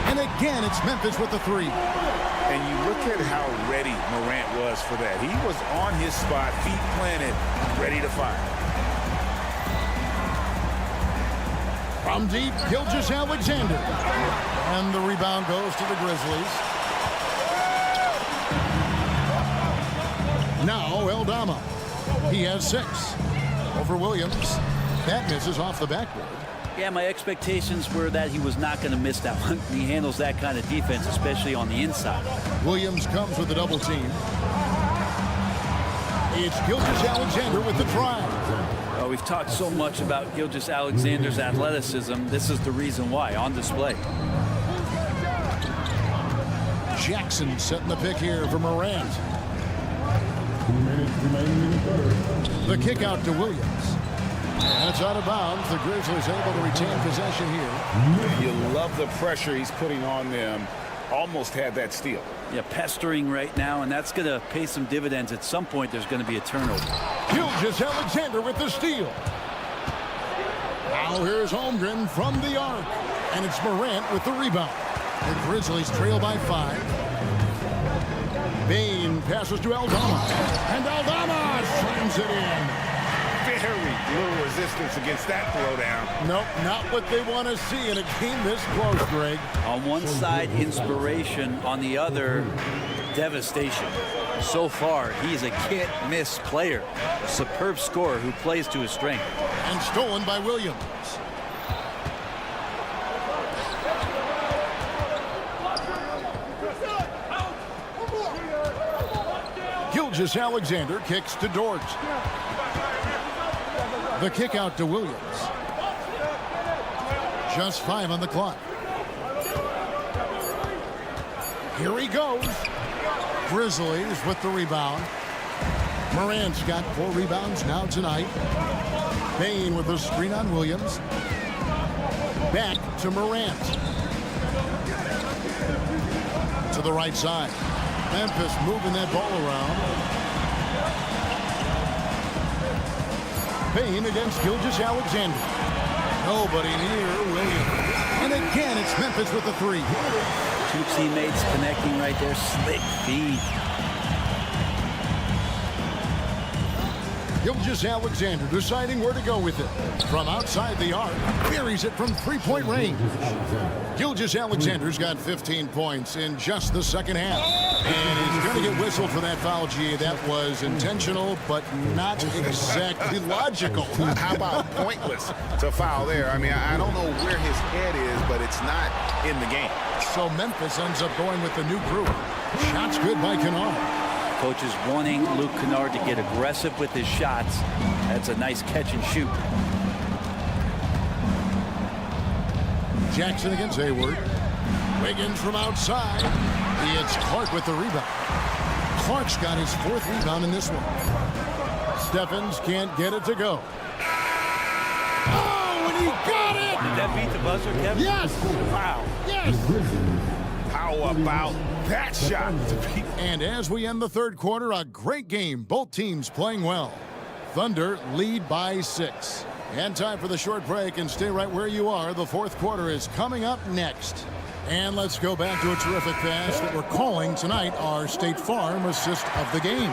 And again, it's Memphis with the three. And you look at how ready Morant was for that. He was on his spot, feet planted, ready to fire. From deep, Gilgeous-Alexander. And the rebound goes to the Grizzlies. Now Aldama. He has 6. Over Williams. That misses off the backboard. Yeah, my expectations were that he was not going to miss that one. He handles that kind of defense, especially on the inside. Williams comes with a double team. It's Gilgeous-Alexander with the try. We've talked so much about Gilgeous-Alexander's athleticism. This is the reason why, on display. Jackson setting the pick here for Morant. 2 minutes remaining in the third. The kick out to Williams. That's out of bounds. The Grizzlies able to retain possession here. You love the pressure he's putting on them. Almost had that steal. Yeah, pestering right now, and that's going to pay some dividends. At some point, there's going to be a turnover. Gilgeous-Alexander with the steal. Now here's Holmgren from the arc. And it's Morant with the rebound. The Grizzlies trail by 5. Bain passes to Aldama. And Aldama slams it in. Very little resistance against that throwdown. Nope, not what they want to see in a game this close, Greg. On one side, inspiration. On the other, devastation. So far, he's a can't-miss player. A superb scorer who plays to his strength. And stolen by Williams. Gilgeous-Alexander kicks to Dort. The kick out to Williams. Just 5 on the clock. Here he goes. Grizzlies with the rebound. Morant's got 4 rebounds now tonight. Bain with the screen on Williams. Back to Morant. To the right side. Memphis moving that ball around. Bain against Gilgeous-Alexander. Nobody near Williams. And again, it's Memphis with the 3. 2 teammates connecting right there. Slick feed. Gilgeous-Alexander deciding where to go with it. From outside the arc, buries it from 3-point range. Gilgeous-Alexander's got 15 points in just the second half. And he's going to get whistled for that foul, G. That was intentional, but not exactly logical. How about pointless to foul there? I mean, I don't know where his head is, but it's not in the game. So Memphis ends up going with the new group. Shots good by Kennard. Coach is wanting Luke Kennard to get aggressive with his shots. That's a nice catch and shoot. Jackson against Hayward. Wiggins from outside. It's Clark with the rebound. Clark's got his 4th rebound in this one. Stephens can't get it to go. Oh, and he got it! Did that beat the buzzer, Kevin? Yes! Wow. Yes! How about that shot? And as we end the third quarter, a great game. Both teams playing well. Thunder lead by 6. And time for the short break, and stay right where you are. The fourth quarter is coming up next. And let's go back to a terrific pass that we're calling tonight our State Farm assist of the game.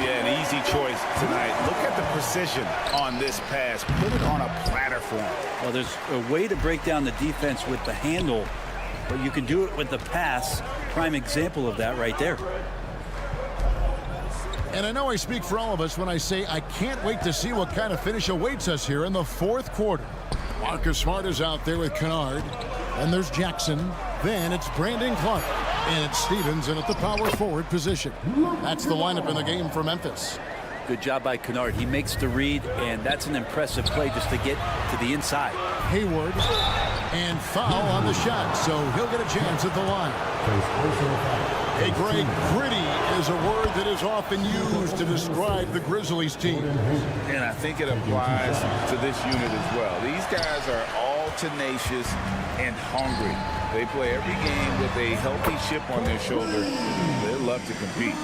Yeah, an easy choice tonight. Look at the precision on this pass. Put it on a platter for him. Well, there's a way to break down the defense with the handle, but you can do it with the pass. Prime example of that right there. And I know I speak for all of us when I say I can't wait to see what kind of finish awaits us here in the fourth quarter. Marcus Smart is out there with Kennard. And there's Jackson. Then it's Brandon Clark. And it's Stevens in at the power forward position. That's the lineup in the game for Memphis. Good job by Kennard. He makes the read, and that's an impressive play just to get to the inside. Hayward, and foul on the shot, so he'll get a chance at the line. Hey, Greg, gritty is a word that is often used to describe the Grizzlies team. And I think it applies to this unit as well. These guys are all tenacious and hungry. They play every game with a healthy chip on their shoulder. They love to compete.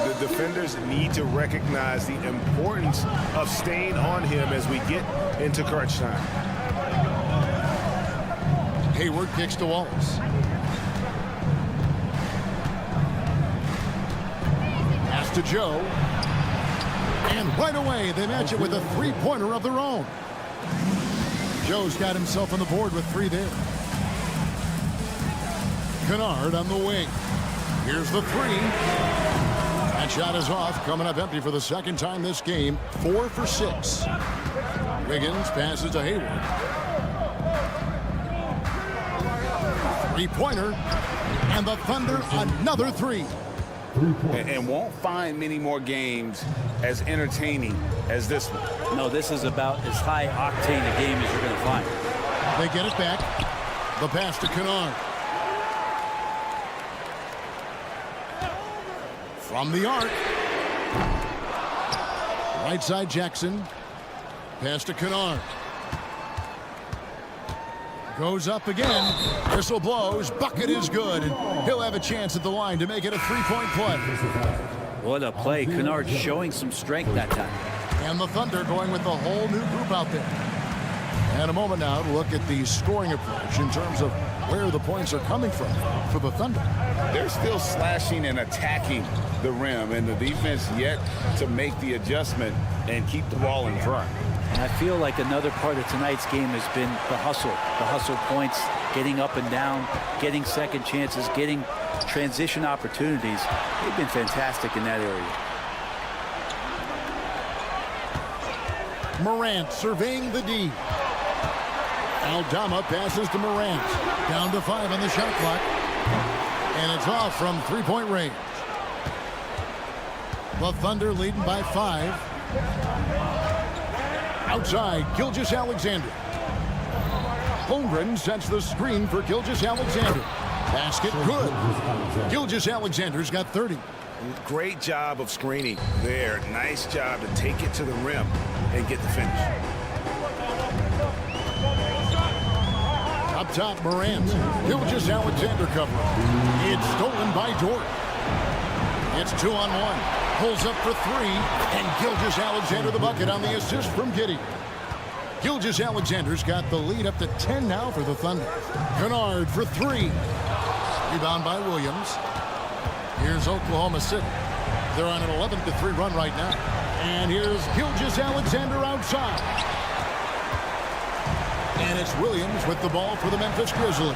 The defenders need to recognize the importance of staying on him as we get into crunch time. Hayward kicks to Wallace. Pass to Joe. And right away, they match it with a three-pointer of their own. Joe's got himself on the board with 3 there. Kennard on the wing. Here's the 3. That shot is off, coming up empty for the second time this game. 4 for 6. Wiggins passes to Hayward. Three-pointer, and the Thunder another 3. And won't find many more games as entertaining as this one. No, this is about as high octane a game as you're going to find. They get it back. The pass to Kennard. From the arc. Right side Jackson. Pass to Kennard. Goes up again. Whistle blows. Bucket is good. And he'll have a chance at the line to make it a 3-point play. What a play. Kennard showing some strength that time. And the Thunder going with the whole new group out there. And a moment now to look at the scoring approach in terms of where the points are coming from for the Thunder. They're still slashing and attacking the rim, and the defense yet to make the adjustment and keep the ball in front. And I feel like another part of tonight's game has been the hustle points, getting up and down, getting second chances, getting transition opportunities. They've been fantastic in that area. Morant surveying the D. Aldama passes to Morant. Down to 5 on the shot clock. And it's off from 3-point range. The Thunder leading by 5. Outside, Gilgeous-Alexander. Holmgren sets the screen for Gilgeous-Alexander. Basket good. Gilgeous-Alexander's got 30. Great job of screening there. Nice job to take it to the rim and get the finish. Up top, Morant. Gilgeous-Alexander cover. It's stolen by Dort. It's 2-on-1. Pulls up for 3. And Gilgeous-Alexander the bucket on the assist from Giddey. Gilgeous-Alexander's got the lead up to 10 now for the Thunder. Kennard for 3. Rebound by Williams. Here's Oklahoma City. They're on an 11-3 run right now. And here's Gilgeous-Alexander outside. And it's Williams with the ball for the Memphis Grizzlies.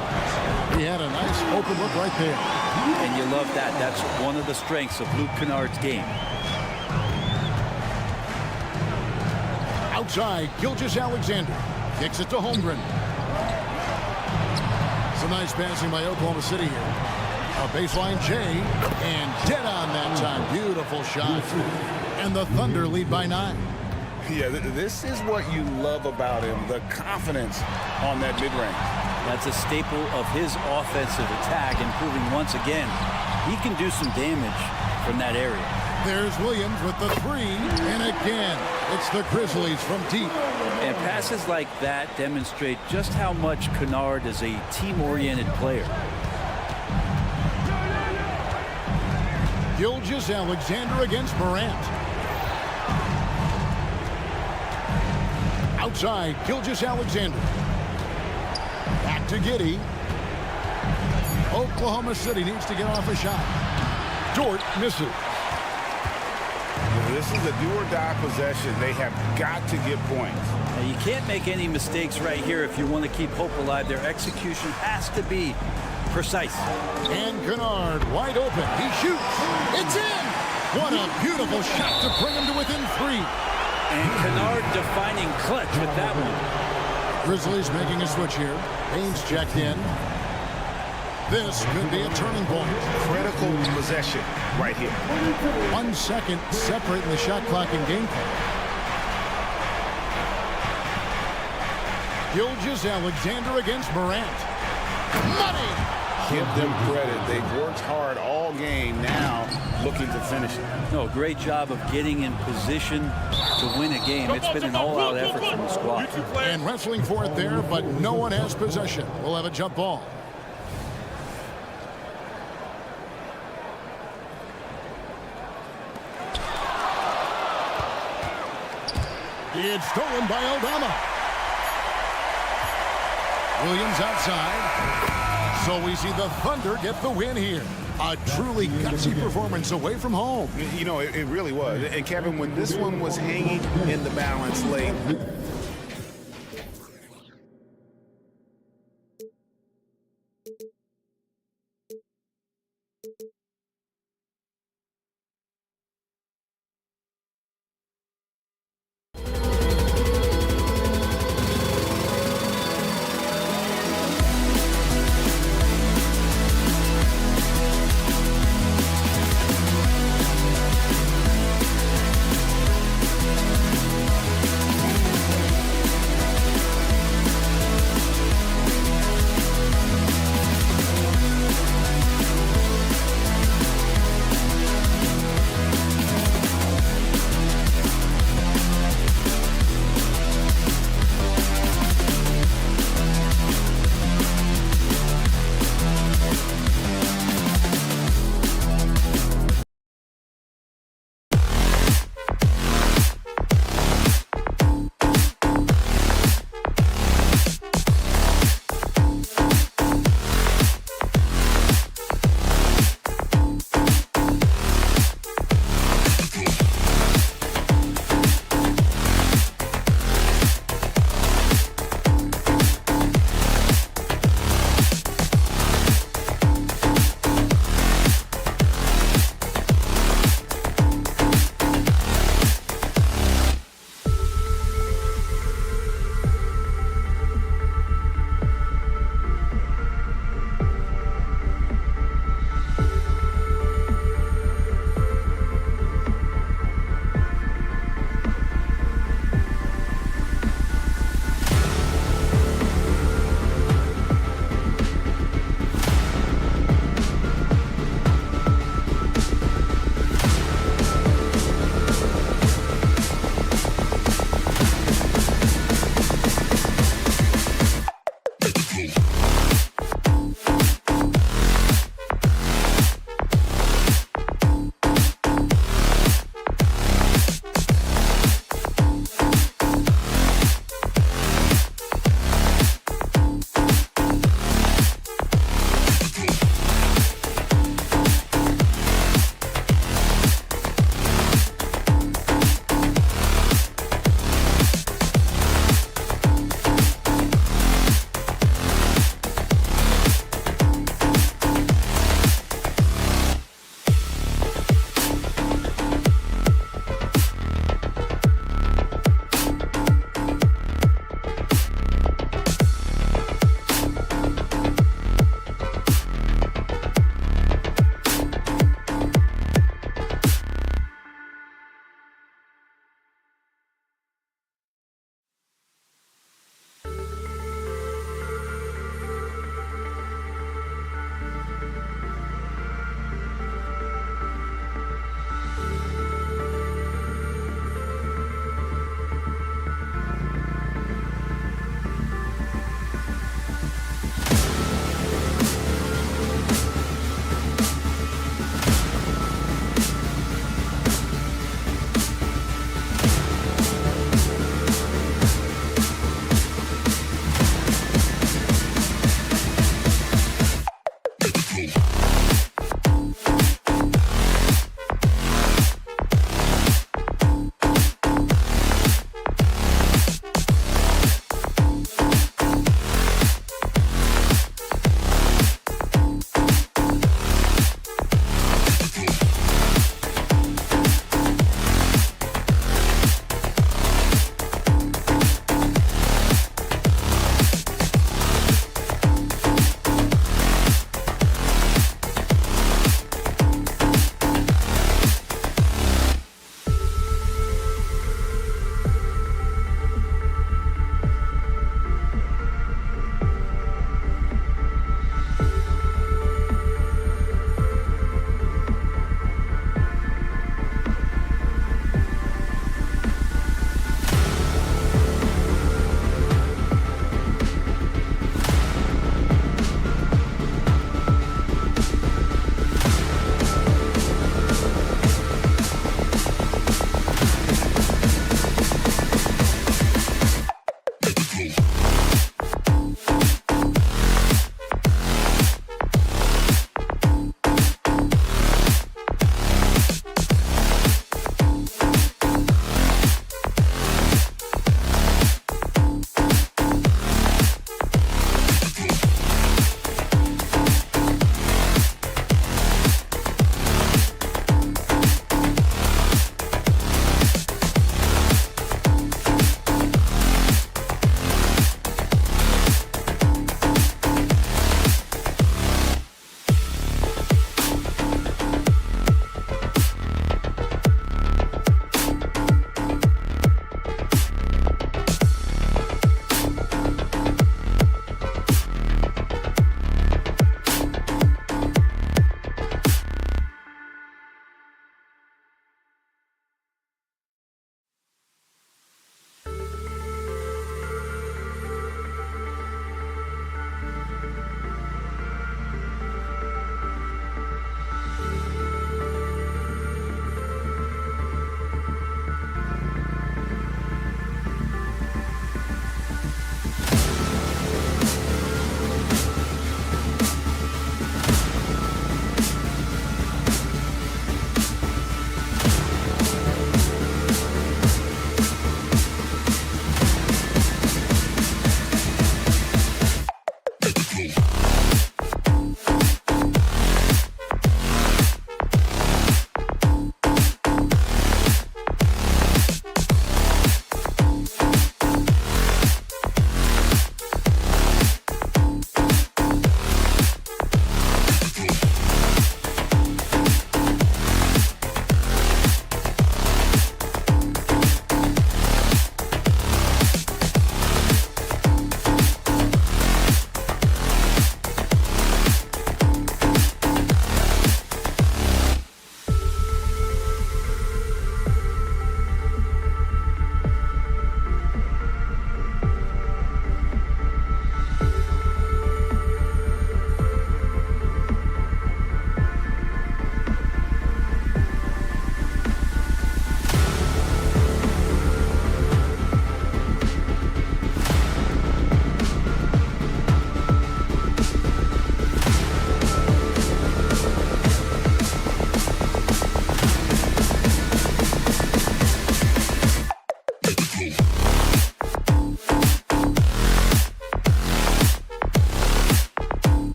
He had a nice open look right there. And you love that. That's one of the strengths of Luke Kennard's game. Outside, Gilgeous-Alexander kicks it to Holmgren. Some nice passing by Oklahoma City here. A baseline J, and dead on that time. Beautiful shot. And the Thunder lead by 9. Yeah, this is what you love about him, the confidence on that mid-range. That's a staple of his offensive attack, and proving once again he can do some damage from that area. There's Williams with the 3, and again, it's the Grizzlies from deep. And passes like that demonstrate just how much Kennard is a team-oriented player. Gilgeous-Alexander against Morant. Outside, Gilgeous-Alexander. Back to Giddey. Oklahoma City needs to get off a shot. Dort misses. This is a do-or-die possession. They have got to get points. Now, you can't make any mistakes right here if you want to keep hope alive. Their execution has to be precise. And Kennard wide open. He shoots. It's in. What a beautiful shot to bring him to within 3. And Kennard defining clutch with that one. Grizzlies making a switch here. Haynes checked in. This could be a turning point. Critical possession right here. 1 second separating the shot clock and game clock. Gilgeous-Alexander against Morant. Money! Give them credit. They've worked hard all game, now looking to finish it. No, great job of getting in position to win a game. It's been an all-out effort from the squad. And wrestling for it there, but no one has possession. We'll have a jump ball. It's stolen by Aldama. Williams outside. So we see the Thunder get the win here. A truly gutsy performance away from home. You know, it really was. And Kevin, when this one was hanging in the balance late,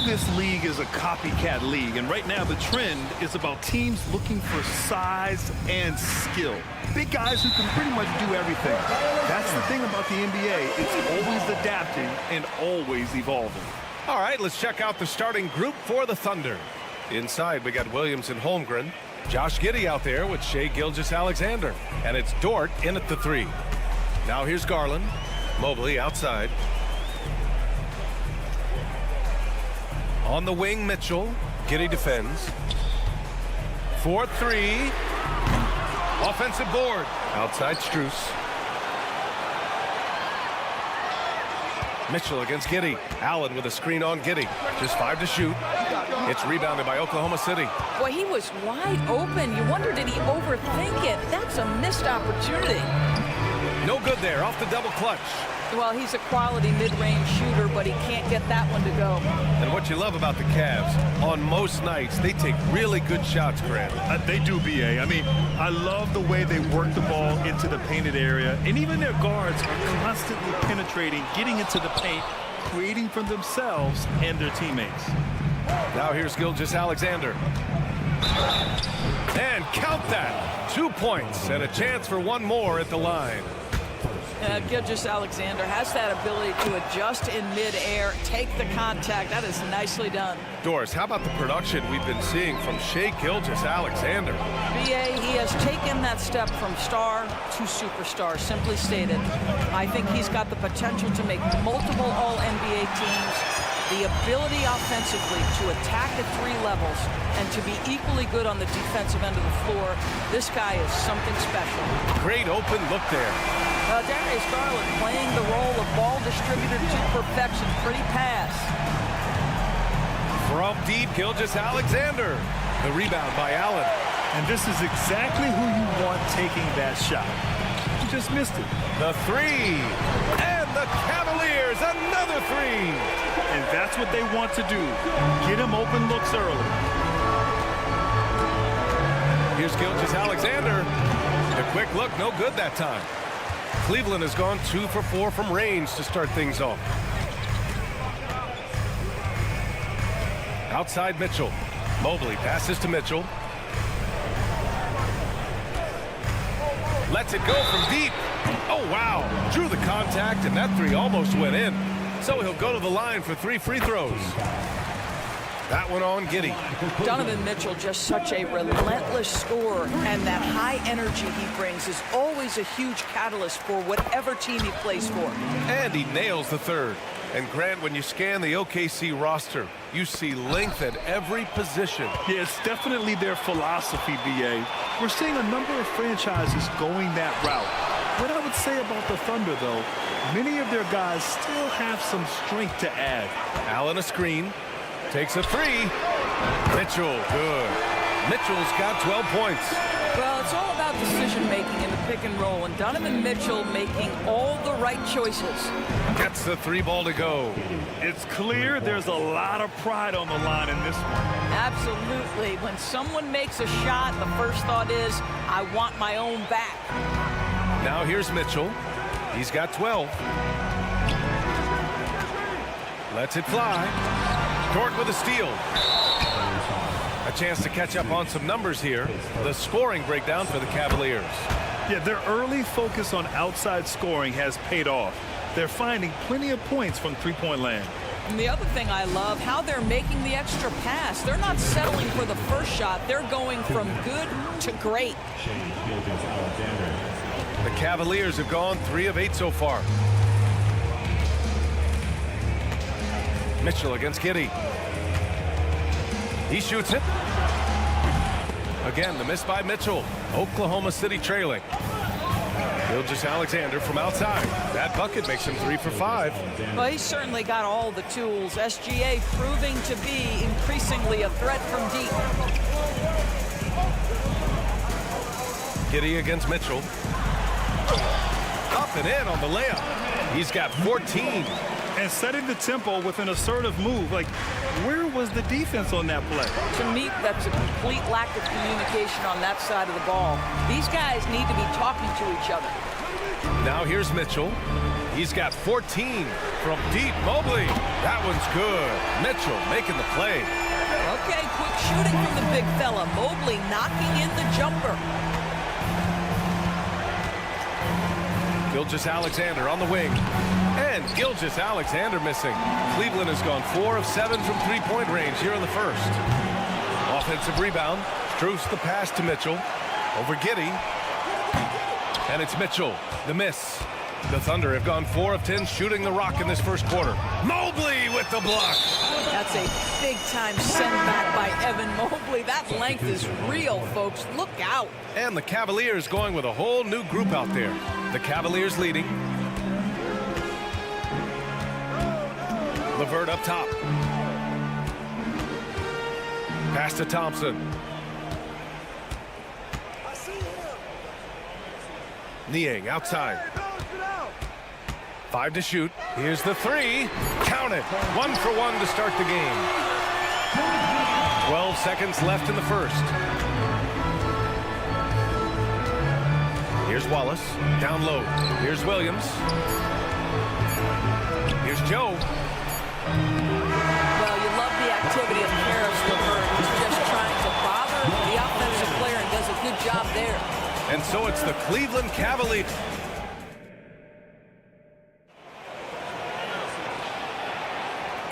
This league is a copycat league, and right now the trend is about teams looking for size and skill. Big guys who can pretty much do everything. That's the thing about the NBA. It's always adapting and always evolving. All right, let's check out the starting group for the Thunder. Inside, we got Williams and Holmgren. Josh Giddey out there with Shai Gilgeous-Alexander. And it's Dort in at the 3. Now here's Garland. Mobley outside. On the wing, Mitchell. Giddey defends. 4-3. Offensive board. Outside, Strus. Mitchell against Giddey. Allen with a screen on Giddey. Just 5 to shoot. It's rebounded by Oklahoma City. Boy, he was wide open. You wonder, did he overthink it? That's a missed opportunity. No good there. Off the double clutch. Well, he's a quality mid-range shooter, but he can't get that one to go. And what you love about the Cavs, on most nights, they take really good shots, Grant. They do, B.A. I mean, I love the way they work the ball into the painted area, and even their guards are constantly penetrating, getting into the paint, creating for themselves and their teammates. Now here's Gilgeous-Alexander. And count that. 2 points and a chance for one more at the line. Gilgeous-Alexander has that ability to adjust in midair, take the contact. That is nicely done. Doris, how about the production we've been seeing from Shai Gilgeous-Alexander? BA, he has taken that step from star to superstar, simply stated. I think he's got the potential to make multiple All-NBA teams, the ability offensively to attack at 3 levels, and to be equally good on the defensive end of the floor. This guy is something special. Great open look there. Darius Garland playing the role of ball distributor to perfection. Pretty pass. From deep, Gilgeous-Alexander. The rebound by Allen. And this is exactly who you want taking that shot. You just missed it. The 3. And the Cavaliers, another 3. And that's what they want to do. Get him open looks early. Here's Gilgeous-Alexander. The quick look, no good that time. Cleveland has gone 2 for 4 from range to start things off. Outside Mitchell. Mobley passes to Mitchell. Lets it go from deep. Oh, wow. Drew the contact, and that 3 almost went in. So he'll go to the line for 3 free throws. That one on Giddey. Donovan Mitchell, just such a relentless scorer, and that high energy he brings is always a huge catalyst for whatever team he plays for. And he nails the 3rd. And Grant, when you scan the OKC roster, you see length at every position. Yeah, it's definitely their philosophy, B.A. We're seeing a number of franchises going that route. What I would say about the Thunder, though, many of their guys still have some strength to add. Allen a screen. Takes a 3. Mitchell, good. Mitchell's got 12 points. Well, it's all about decision-making in the pick and roll, and Donovan Mitchell making all the right choices. Gets the 3 ball to go. It's clear there's a lot of pride on the line in this one. Absolutely. When someone makes a shot, the first thought is, I want my own back. Now here's Mitchell. He's got 12. Lets it fly. Dort with a steal. A chance to catch up on some numbers here. The scoring breakdown for the Cavaliers. Yeah, their early focus on outside scoring has paid off. They're finding plenty of points from three-point land. And the other thing I love, how they're making the extra pass. They're not settling for the first shot. They're going from good to great. The Cavaliers have gone 3 of 8 so far. Mitchell against Giddey. He shoots it. Again, the miss by Mitchell. Oklahoma City trailing. Gilgeous-Alexander from outside. That bucket makes him 3 for 5. Well, he's certainly got all the tools. SGA proving to be increasingly a threat from deep. Giddey against Mitchell. Up and in on the layup. He's got 14. And setting the tempo with an assertive move. Like, where was the defense on that play? To me, that's a complete lack of communication on that side of the ball. These guys need to be talking to each other. Now here's Mitchell. He's got 14 from deep. Mobley. That one's good. Mitchell making the play. Okay, quick shooting from the big fella. Mobley knocking in the jumper. Gilgeous-Alexander on the wing. And Gilgeous-Alexander missing. Cleveland has gone 4 of 7 from three-point range here in the first. Offensive rebound. Strus the pass to Mitchell. Over Giddey. And it's Mitchell. The miss. The Thunder have gone 4 of 10 shooting the rock in this first quarter. Mobley with the block. That's a big-time send back by Evan Mobley. That length is real, folks. Look out. And the Cavaliers going with a whole new group out there. The Cavaliers leading. LeVert up top. Pass to Thompson. Niang outside. 5 to shoot. Here's the 3. Count it. 1 for 1 to start the game. 12 seconds left in the first. Here's Wallace. Down low. Here's Williams. Here's Joe. Well, you love the activity of Karis LeVert. He's just trying to bother the offensive player and does a good job there. And so it's the Cleveland Cavaliers.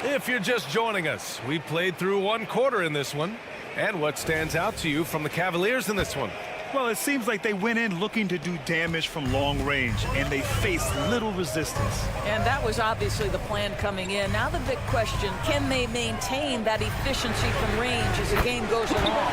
If you're just joining us, we played through 1 quarter in this one. And what stands out to you from the Cavaliers in this one? Well, it seems like they went in looking to do damage from long range, and they faced little resistance. And that was obviously the plan coming in. Now the big question, can they maintain that efficiency from range as the game goes along?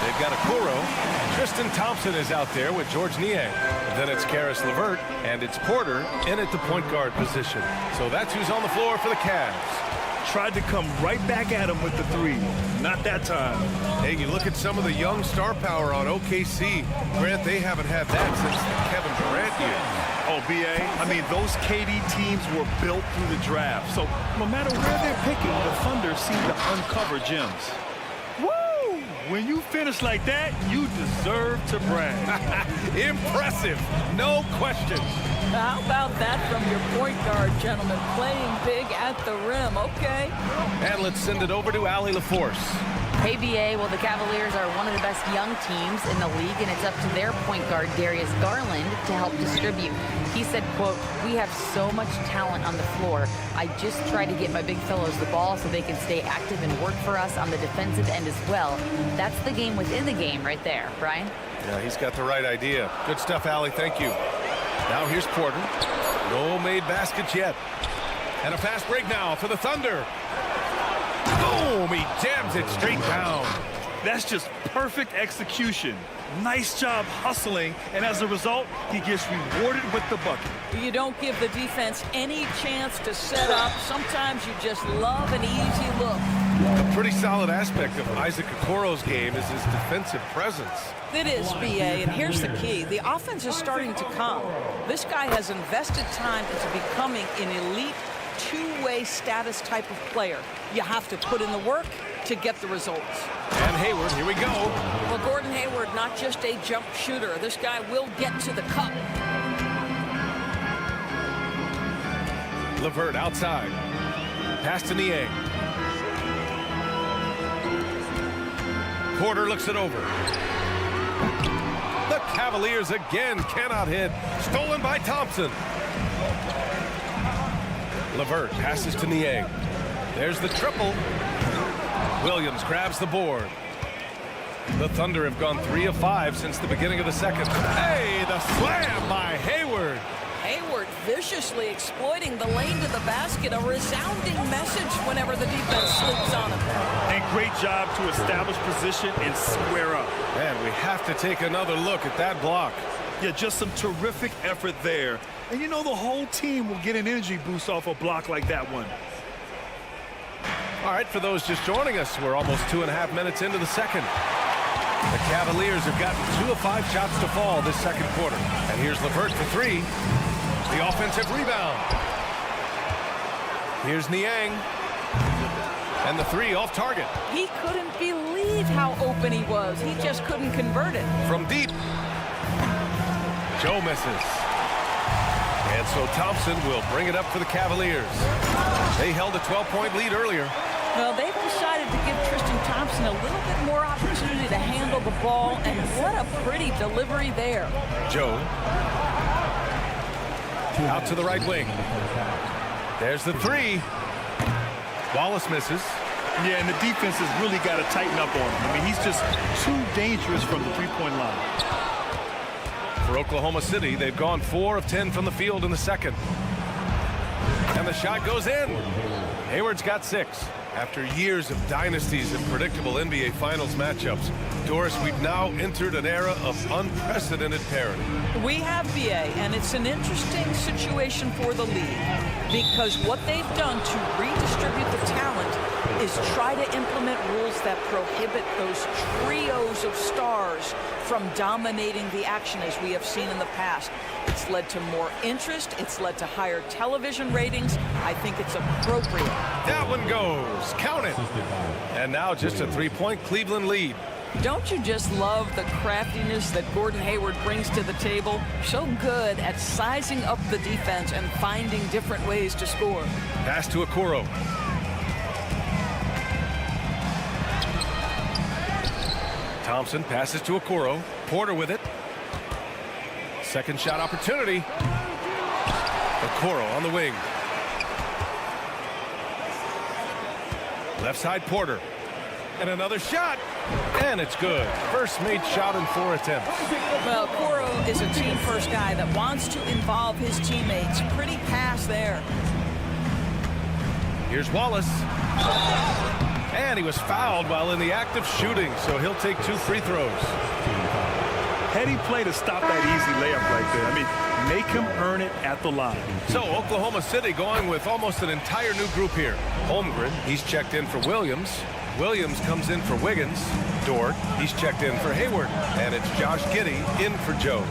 They've got Okoro. Tristan Thompson is out there with George Niang. Then it's Karis LeVert, and it's Porter in at the point guard position. So that's who's on the floor for the Cavs. Tried to come right back at him with the 3. Not that time. Hey, you look at some of the young star power on OKC. Grant, they haven't had that since the Kevin Durant years. Oh, B.A., I mean, those KD teams were built through the draft. So no matter where they're picking, the Thunder seem to uncover gems. Woo! When you finish like that, you deserve to brag. Impressive. No question. How about that from your point guard, gentlemen? Playing big at the rim, okay. And let's send it over to Allie LaForce. Hey, BA, well, the Cavaliers are one of the best young teams in the league, and it's up to their point guard, Darius Garland, to help distribute. He said, quote, "We have so much talent on the floor. I just try to get my big fellows the ball so they can stay active and work for us on the defensive end as well." That's the game within the game right there, Brian. Yeah, he's got the right idea. Good stuff, Allie. Thank you. Now here's Porter. No made baskets yet. And a fast break now for the Thunder. Boom! He jams it straight down. That's just perfect execution. Nice job hustling, and as a result, he gets rewarded with the bucket. You don't give the defense any chance to set up. Sometimes you just love an easy look. A pretty solid aspect of Isaac Okoro's game is his defensive presence. It is, BA, and here's the key. The offense is starting to come. This guy has invested time into becoming an elite two-way status type of player. You have to put in the work to get the results. And Hayward, here we go. Well, Gordon Hayward, not just a jump shooter. This guy will get to the cup. LeVert outside. Pass to Niang. Porter looks it over. The Cavaliers again cannot hit. Stolen by Thompson. LeVert passes to Niang. There's the triple. Williams grabs the board. The Thunder have gone 3 of 5 since the beginning of the second. Hey, the slam by Hayward. Hayward viciously exploiting the lane to the basket. A resounding message whenever the defense sleeps on him. And great job to establish position and square up. Man, we have to take another look at that block. Yeah, just some terrific effort there. And you know the whole team will get an energy boost off a block like that one. All right, for those just joining us, we're almost 2.5 minutes into the second. The Cavaliers have gotten 2 of 5 shots to fall this second quarter. And here's LeVert for 3. The offensive rebound. Here's Niang. And the 3 off target. He couldn't believe how open he was. He just couldn't convert it. From deep. Joe misses. And so Thompson will bring it up for the Cavaliers. They held a 12-point lead earlier. Well, they've decided to give Tristan Thompson a little bit more opportunity to handle the ball, and what a pretty delivery there. Joe. Out to the right wing. There's the 3. Wallace misses. Yeah, and the defense has really got to tighten up on him. I mean, he's just too dangerous from the three-point line. For Oklahoma City, they've gone 4 of 10 from the field in the second. And the shot goes in. Hayward's got 6. After years of dynasties and predictable NBA Finals matchups, Doris, we've now entered an era of unprecedented parity. We have, BA, and it's an interesting situation for the league because what they've done to redistribute the talent is try to implement rules that prohibit those trios of stars from dominating the action as we have seen in the past. It's led to more interest. It's led to higher television ratings. I think it's appropriate. That one goes. Count it. And now just a 3-point Cleveland lead. Don't you just love the craftiness that Gordon Hayward brings to the table? So good at sizing up the defense and finding different ways to score. Pass to Okoro. Thompson passes to Okoro. Porter with it. Second shot opportunity. Okoro on the wing. Left side Porter. And another shot. And it's good. First made shot in 4 attempts. Well, Okoro is a team-first guy that wants to involve his teammates. Pretty pass there. Here's Wallace. And he was fouled while in the act of shooting, so he'll take 2 free throws. Heady play to stop that easy layup right there. I mean, make him earn it at the line. So Oklahoma City going with almost an entire new group here. Holmgren, he's checked in for Williams. Williams comes in for Wiggins. Dort, he's checked in for Hayward. And it's Josh Giddey in for Joe.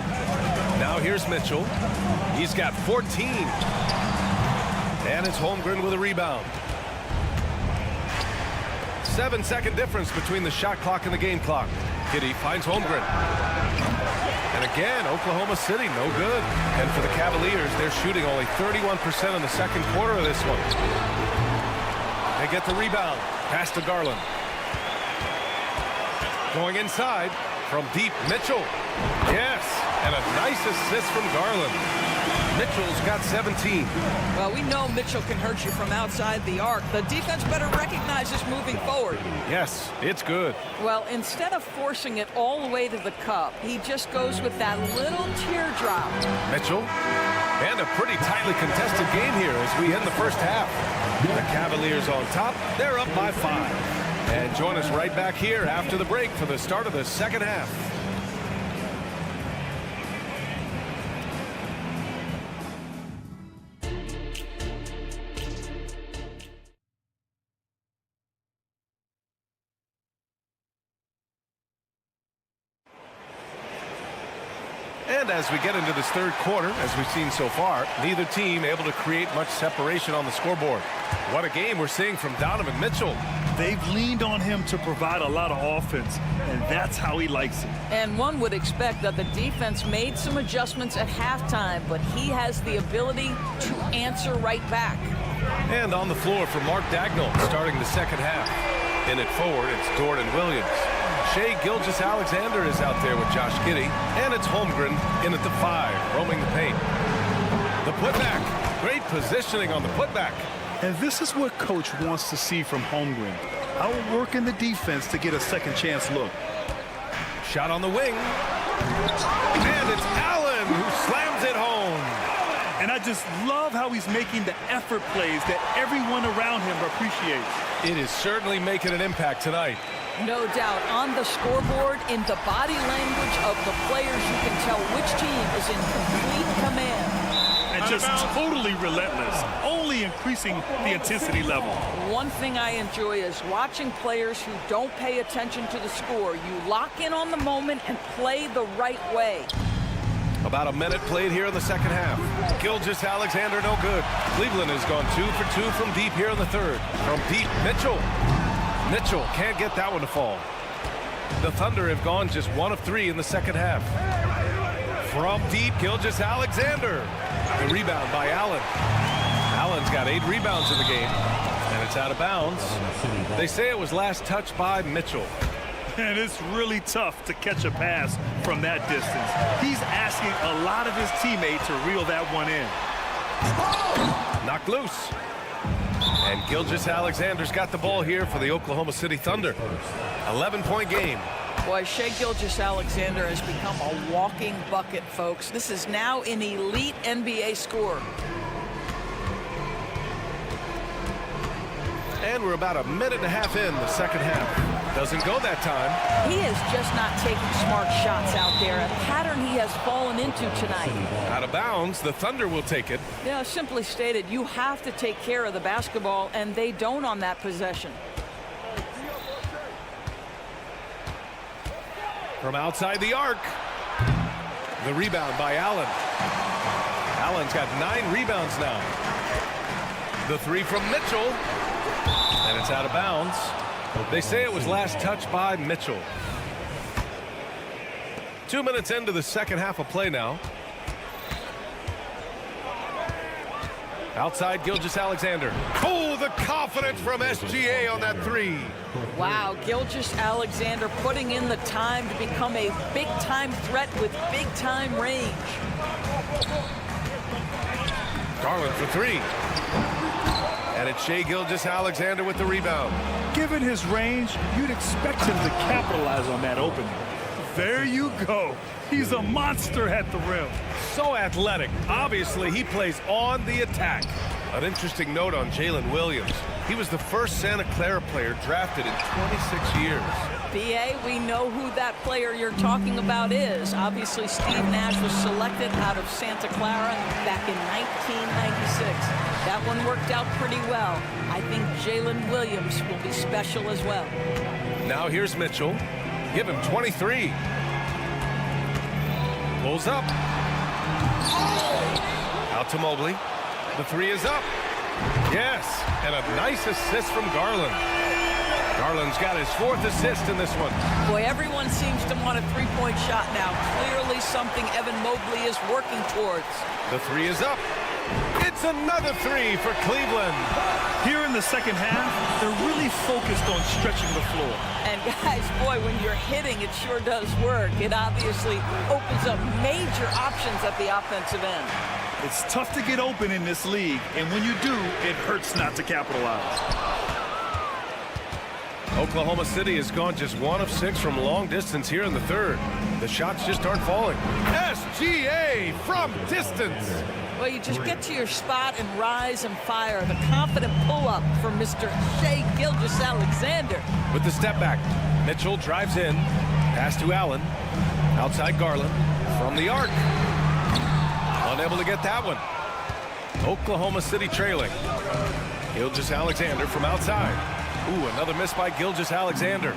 Now here's Mitchell. He's got 14. And it's Holmgren with a rebound. 7-second difference between the shot clock and the game clock. Giddey finds Holmgren. And again, Oklahoma City, no good. And for the Cavaliers, they're shooting only 31% in the second quarter of this one. They get the rebound. Pass to Garland. Going inside from deep, Mitchell. Yes, and a nice assist from Garland. Mitchell's got 17. Well, we know Mitchell can hurt you from outside the arc. The defense better recognize this moving forward. Yes, it's good. Well, instead of forcing it all the way to the cup, he just goes with that little teardrop. Mitchell, and a pretty tightly contested game here as we end the first half. The Cavaliers on top. They're up by 5. And join us right back here after the break for the start of the second half. And as we get into this third quarter, as we've seen so far, neither team able to create much separation on the scoreboard. What a game we're seeing from Donovan Mitchell. They've leaned on him to provide a lot of offense, and that's how he likes it. And one would expect that the defense made some adjustments at halftime, but he has the ability to answer right back. And on the floor for Mark Dagnall, starting the second half. In it forward, it's Dort and Williams. Shai Gilgeous-Alexander is out there with Josh Giddey, and it's Holmgren in at the 5, roaming the paint. The putback, great positioning on the putback. And this is what Coach wants to see from Holmgren. Outworking the defense to get a second chance look. Shot on the wing. And it's Allen who slams it home. And I just love how he's making the effort plays that everyone around him appreciates. It is certainly making an impact tonight. No doubt. On the scoreboard, in the body language of the players, you can tell which team is in complete command. And just totally relentless, only increasing the intensity level. One thing I enjoy is watching players who don't pay attention to the score. You lock in on the moment and play the right way. About a minute played here in the second half. Gilgeous-Alexander no good. Cleveland has gone 2 for 2 from deep here in the third. From deep, Mitchell. Mitchell can't get that one to fall. The Thunder have gone just 1 of 3 in the second half. From deep, Gilgeous-Alexander. The rebound by Allen. Allen's got 8 rebounds in the game, and it's out of bounds. They say it was last touched by Mitchell. And it's really tough to catch a pass from that distance. He's asking a lot of his teammates to reel that one in. Knocked loose. And Gilgeous-Alexander's got the ball here for the Oklahoma City Thunder. 11-point game. Boy, Shai Gilgeous-Alexander has become a walking bucket, folks. This is now an elite NBA scorer. And we're about a minute and a half in the second half. Doesn't go that time. He is just not taking smart shots out there, a pattern he has fallen into tonight. Out of bounds, the Thunder will take it. Yeah, simply stated, you have to take care of the basketball, and they don't on that possession. From outside the arc. The rebound by Allen. Allen's got 9 rebounds now. The three from Mitchell. And it's out of bounds. They say it was last touched by Mitchell. 2 minutes into the second half of play now. Outside Gilgeous-Alexander. Oh, the confidence from SGA on that three. Wow, Gilgeous-Alexander putting in the time to become a big-time threat with big-time range. Garland for three. And it's Shai Gilgeous-Alexander with the rebound. Given his range, you'd expect him to capitalize on that opening. There you go. He's a monster at the rim. So athletic. Obviously, he plays on the attack. An interesting note on Jalen Williams. He was the first Santa Clara player drafted in 26 years. B.A., we know who that player you're talking about is. Obviously, Steve Nash was selected out of Santa Clara back in 1996. That one worked out pretty well. I think Jalen Williams will be special as well. Now here's Mitchell. Give him 23. Pulls up. Out to Mobley. The three is up. Yes, and a nice assist from Garland. Garland's got his 4th assist in this one. Boy, everyone seems to want a three-point shot now. Clearly something Evan Mobley is working towards. The three is up. It's another three for Cleveland. Here in the second half, they're really focused on stretching the floor. And guys, boy, when you're hitting, it sure does work. It obviously opens up major options at the offensive end. It's tough to get open in this league, and when you do, it hurts not to capitalize. Oklahoma City has gone just 1 of 6 from long distance here in the third. The shots just aren't falling. SGA from distance. Well, you just get to your spot and rise and fire. The confident pull-up from Mr. Shai Gilgeous-Alexander. With the step back, Mitchell drives in. Pass to Allen. Outside Garland. From the arc. Unable to get that one. Oklahoma City trailing. Gilgeous-Alexander from outside. Ooh, another miss by Gilgeous-Alexander.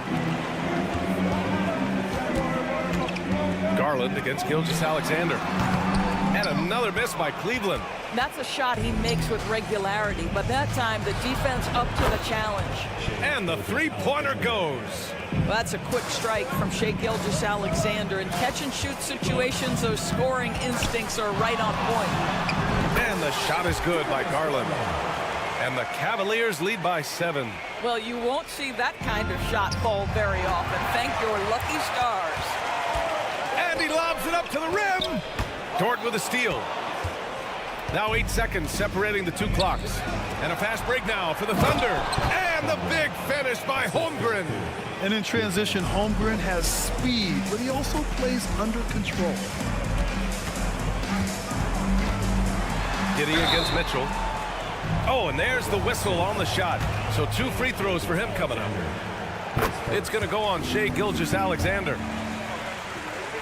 Garland against Gilgeous-Alexander. And another miss by Cleveland. That's a shot he makes with regularity, but that time the defense up to the challenge. And the three-pointer goes. Well, that's a quick strike from Shai Gilgeous-Alexander. In catch-and-shoot situations, those scoring instincts are right on point. And the shot is good by Garland. And the Cavaliers lead by 7. Well, you won't see that kind of shot fall very often. Thank your lucky stars. And he lobs it up to the rim. Dort with a steal. Now 8 seconds separating the two clocks. And a fast break now for the Thunder. And the big finish by Holmgren. And in transition, Holmgren has speed, but he also plays under control. Giddey against Mitchell. Oh, and there's the whistle on the shot. So 2 free throws for him coming up. It's going to go on Shai Gilgeous-Alexander.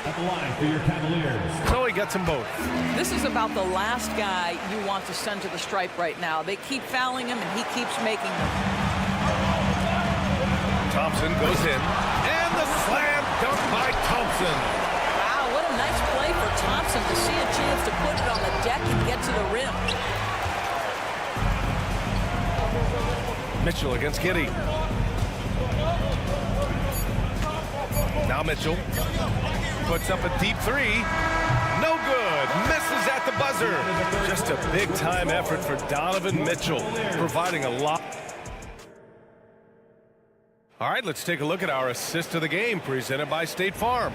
At the line for your Cavaliers. So he gets them both. This is about the last guy you want to send to the stripe right now. They keep fouling him, and he keeps making them. Thompson goes in. And the slam dunk by Thompson. Wow, what a nice play for Thompson to see a chance to put it on the deck and get to the rim. Mitchell against Giddey. Now Mitchell puts up a deep three. No good. Misses at the buzzer. Just a big-time effort for Donovan Mitchell, providing a lot. All right, let's take a look at our assist of the game presented by State Farm.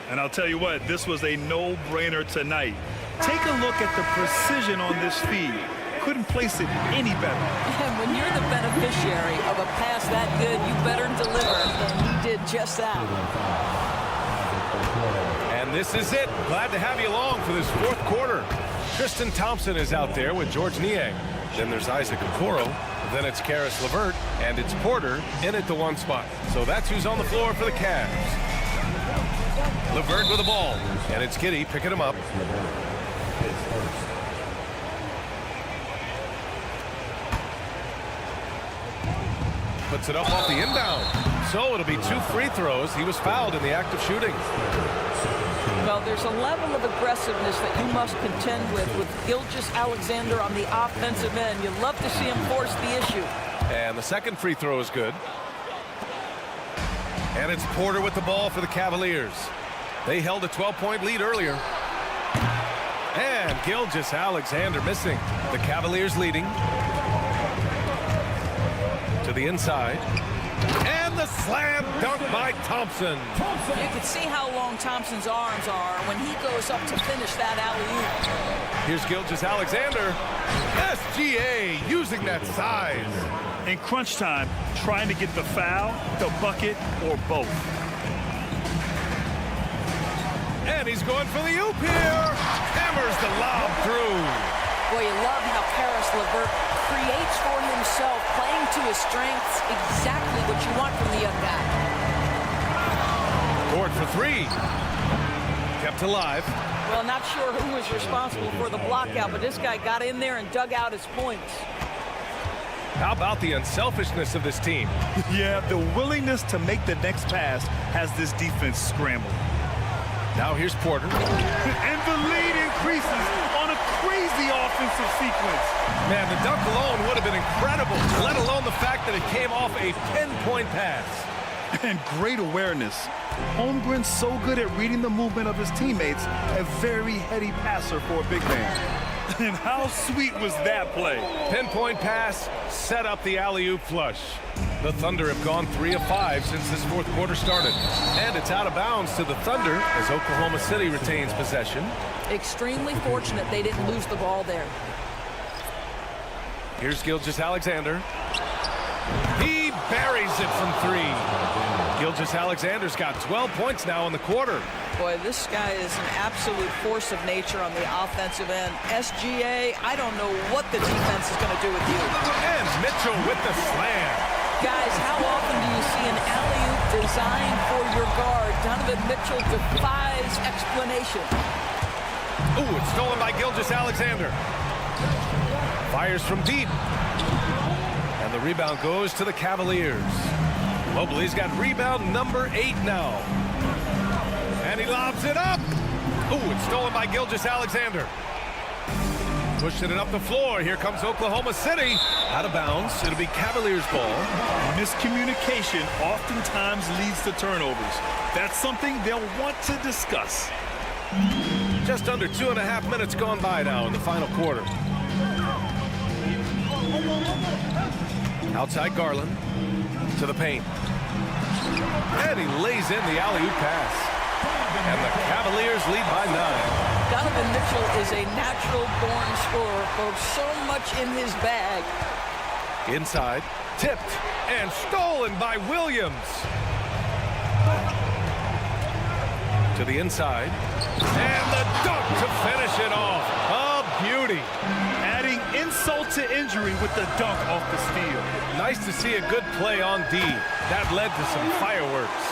And I'll tell you what, this was a no-brainer tonight. Take a look at the precision on this feed. Couldn't place it any better. And when you're the beneficiary of a pass that good, you better deliver, and he did just that. And this is it. Glad to have you along for this fourth quarter. Tristan Thompson is out there with George Niang. Then there's Isaac Okoro. Then it's Karis LeVert. And it's Porter in at the 1 spot. So that's who's on the floor for the Cavs. LeVert with the ball. And it's Giddey picking him up. Puts it up off the inbound. So it'll be 2 free throws. He was fouled in the act of shooting. Well, there's a level of aggressiveness that you must contend with Gilgeous-Alexander on the offensive end. You'd love to see him force the issue. And the second free throw is good. And it's Porter with the ball for the Cavaliers. They held a 12-point lead earlier. And Gilgeous-Alexander missing. The Cavaliers leading. To the inside. And the slam dunk by Thompson. You can see how long Thompson's arms are when he goes up to finish that alley-oop. Here's Gilgeous-Alexander. SGA using that size. In crunch time, trying to get the foul, the bucket, or both. And he's going for the oop here. Hammers the lob through. Boy, you love how Karis LeVert creates for himself, playing to his strengths, exactly what you want from the young guy. Gord for three. Kept alive. Well, not sure who was responsible for the block out, but this guy got in there and dug out his points. How about the unselfishness of this team? Yeah, the willingness to make the next pass has this defense scrambled. Now here's Porter. And the lead increases on a crazy offensive sequence. Man, the dunk alone would have been incredible, let alone the fact that it came off a 10-point pass. And great awareness. Holmgren's so good at reading the movement of his teammates, a very heady passer for a big man. And how sweet was that play? Pinpoint pass, set up the alley-oop flush. The Thunder have gone 3 of 5 since this fourth quarter started. And it's out of bounds to the Thunder as Oklahoma City retains possession. Extremely fortunate they didn't lose the ball there. Here's Gilgeous-Alexander. He buries it from 3. Gilgeous-Alexander's got 12 points now in the quarter. Boy, this guy is an absolute force of nature on the offensive end. SGA, I don't know what the defense is going to do with you. And Mitchell with the slam. Guys, how often do you see an alley-oop designed for your guard? Donovan Mitchell defies explanation. Ooh, it's stolen by Gilgeous-Alexander. Fires from deep. And the rebound goes to the Cavaliers. Mobley's got rebound number 8 now. And he lobs it up. Ooh, it's stolen by Gilgeous-Alexander. Pushing it up the floor. Here comes Oklahoma City. Out of bounds. It'll be Cavaliers ball. Miscommunication oftentimes leads to turnovers. That's something they'll want to discuss. Just under 2.5 minutes gone by now in the final quarter. Outside Garland to the paint. And he lays in the alley-oop pass. And the Cavaliers lead by 9. Donovan Mitchell is a natural-born scorer, folks. So much in his bag. Inside, tipped, and stolen by Williams. To the inside. And the dunk to finish it off. A beauty. Adding insult to injury with the dunk off the steal. Nice to see a good play on D. That led to some fireworks.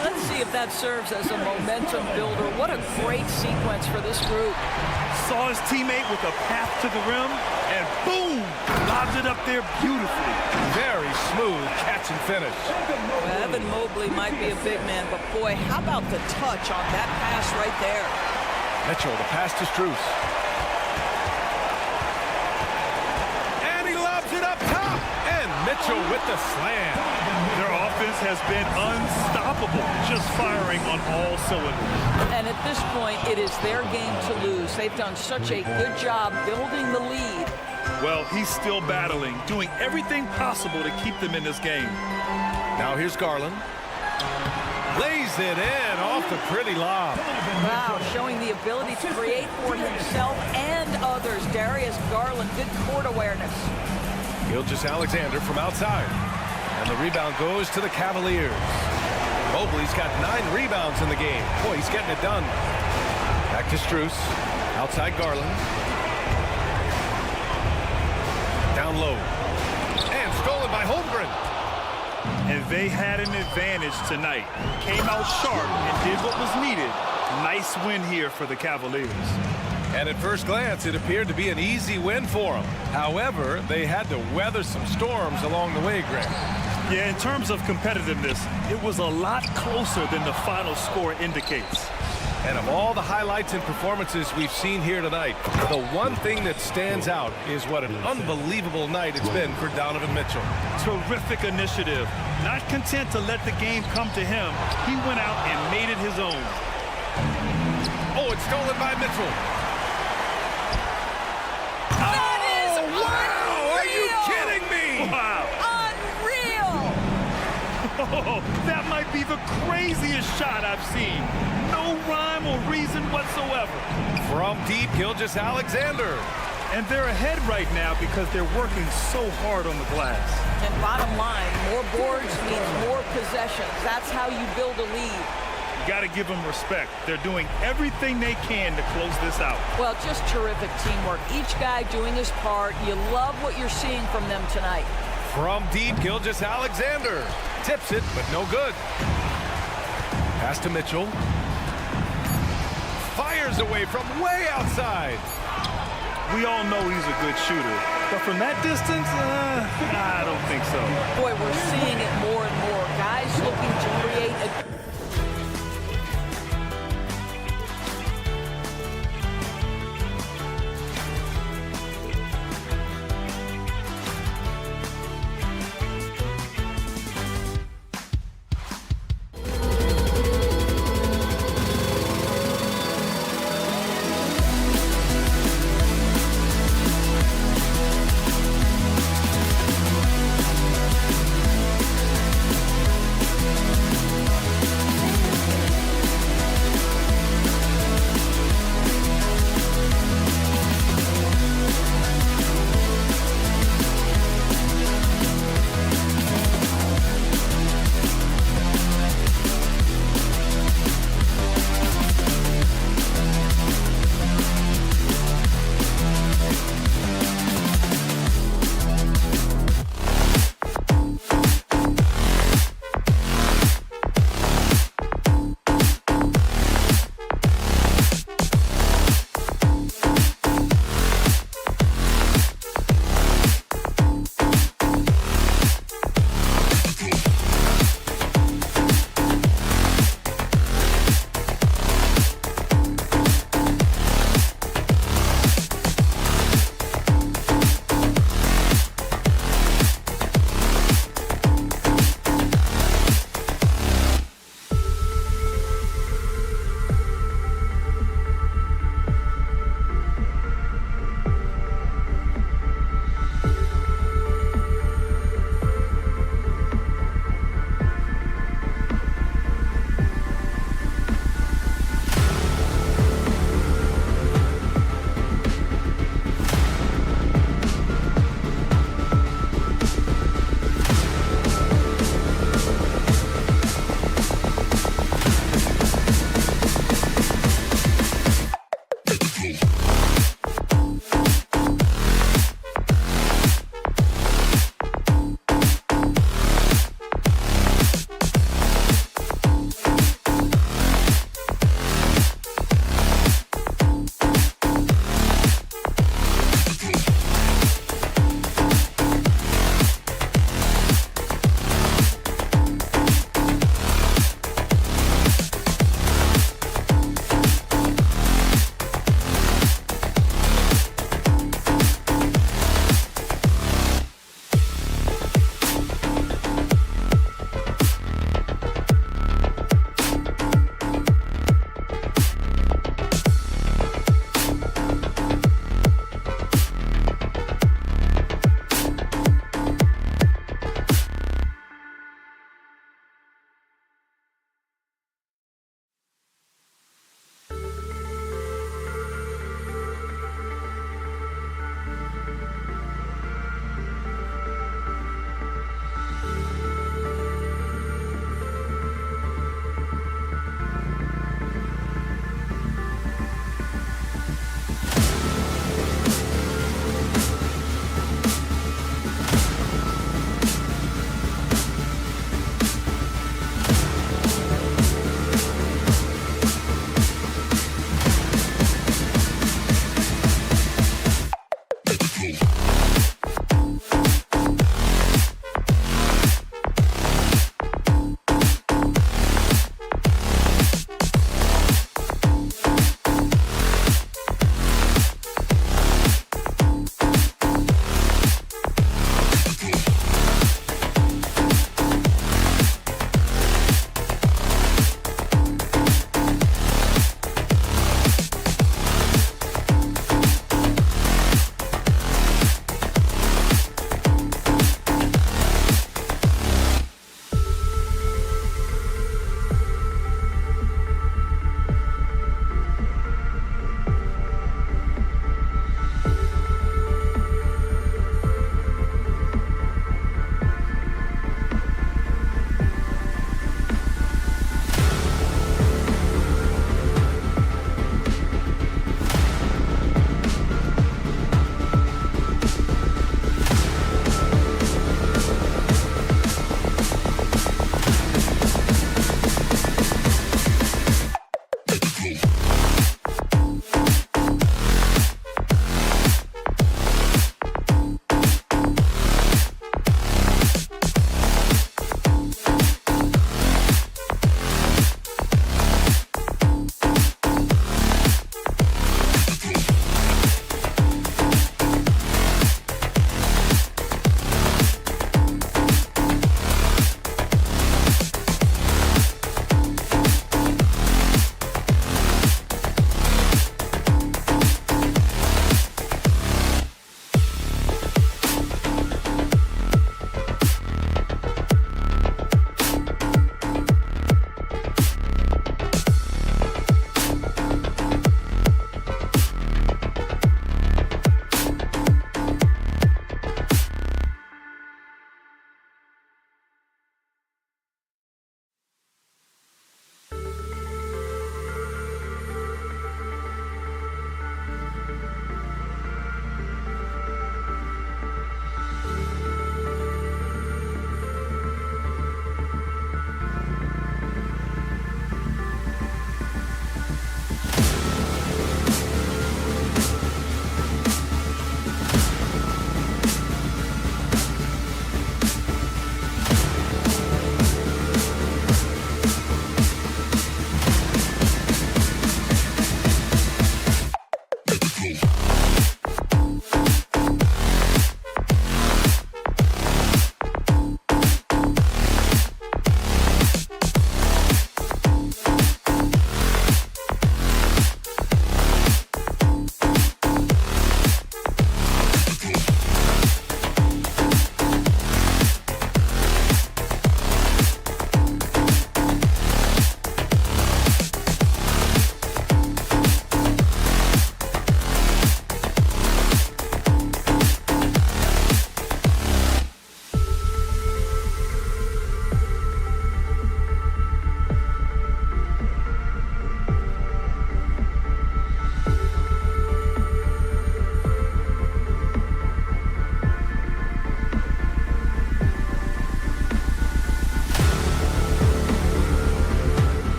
Let's see if that serves as a momentum builder. What a great sequence for this group. Saw his teammate with a path to the rim, and boom! Lobbed it up there beautifully. Very smooth catch and finish. Well, Evan Mobley might be a big man, but boy, how about the touch on that pass right there? Mitchell, the pass to Strus. And he lobs it up top. And Mitchell with the slam. Their offense has been unstoppable, just firing on all cylinders. And at this point, it is their game to lose. They've done such a good job building the lead. Well, he's still battling, doing everything possible to keep them in this game. Now here's Garland. Lays it in off the pretty lob. Wow, showing the ability to create for himself and others. Darius Garland, good court awareness. Gilgeous-Alexander from outside. And the rebound goes to the Cavaliers. Mobley's got 9 rebounds in the game. Boy, he's getting it done. Back to Strus. Outside Garland. Down low. And stolen by Holmgren. And they had an advantage tonight. Came out sharp and did what was needed. Nice win here for the Cavaliers. And at first glance, it appeared to be an easy win for them. However, they had to weather some storms along the way, Greg. Yeah, in terms of competitiveness, it was a lot closer than the final score indicates. And of all the highlights and performances we've seen here tonight, the one thing that stands out is what an unbelievable night it's been for Donovan Mitchell. Terrific initiative. Not content to let the game come to him, he went out and made it his own. Oh, it's stolen by Mitchell. That is Wow! Are you kidding me? Wow. unreal! Oh, that might be the craziest shot I've seen. No rhyme or reason whatsoever. From deep, Gilgeous-Alexander. And they're ahead right now because they're working so hard on the glass. And bottom line, more boards means more possessions. That's how you build a lead. You got to give them respect. They're doing everything they can to close this out. Well, just terrific teamwork. Each guy doing his part. You love what you're seeing from them tonight. From deep, Gilgeous-Alexander. Tips it, but no good. Pass to Mitchell. Fires away from way outside. We all know he's a good shooter, but from that distance, I don't think so. Boy, we're seeing it more and more. Guys looking to create a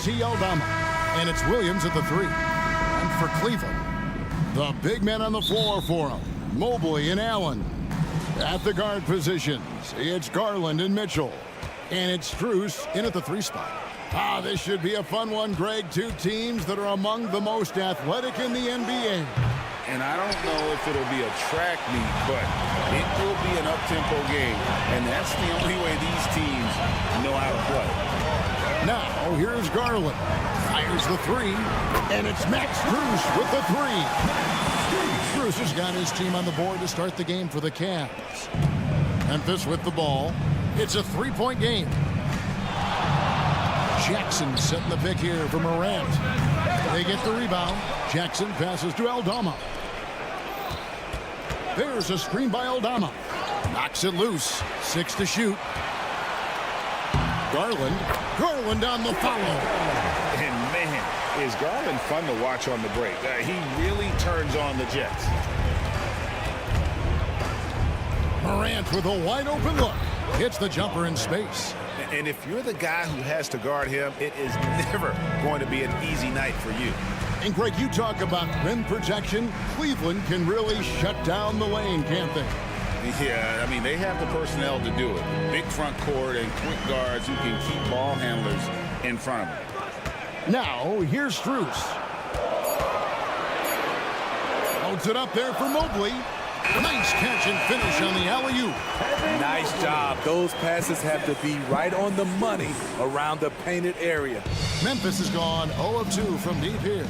JT Aldama. And it's Williams at the 3. And for Cleveland, the big men on the floor for him, Mobley and Allen. At the guard positions, it's Garland and Mitchell. And it's Strus in at the 3 spot. This should be a fun one, Greg. Two teams that are among the most athletic in the NBA. And I don't know if it'll be a track meet, but it will be an up-tempo game. And that's the only way these teams know how to play. Now, here's Garland. Fires the 3, and it's Max Strus with the 3. Strus has got his team on the board to start the game for the Cavs. Memphis with the ball. It's a 3-point game. Jackson setting the pick here for Morant. They get the rebound. Jackson passes to Aldama. There's a screen by Aldama. Knocks it loose. 6 to shoot. Garland on the follow. And man, is Garland fun to watch on the break. He really turns on the Jets. Morant with a wide open look. Hits the jumper in space. And if you're the guy who has to guard him, it is never going to be an easy night for you. And Greg, you talk about rim protection. Cleveland can really shut down the lane, can't they? Yeah, I mean, they have the personnel to do it. Big front court and quick guards who can keep ball handlers in front of them. Now, here's Strus. Holds it up there for Mobley. Nice catch and finish on the alley-oop. Nice job. Those passes have to be right on the money around the painted area. Memphis has gone 0 of 2 from deep here.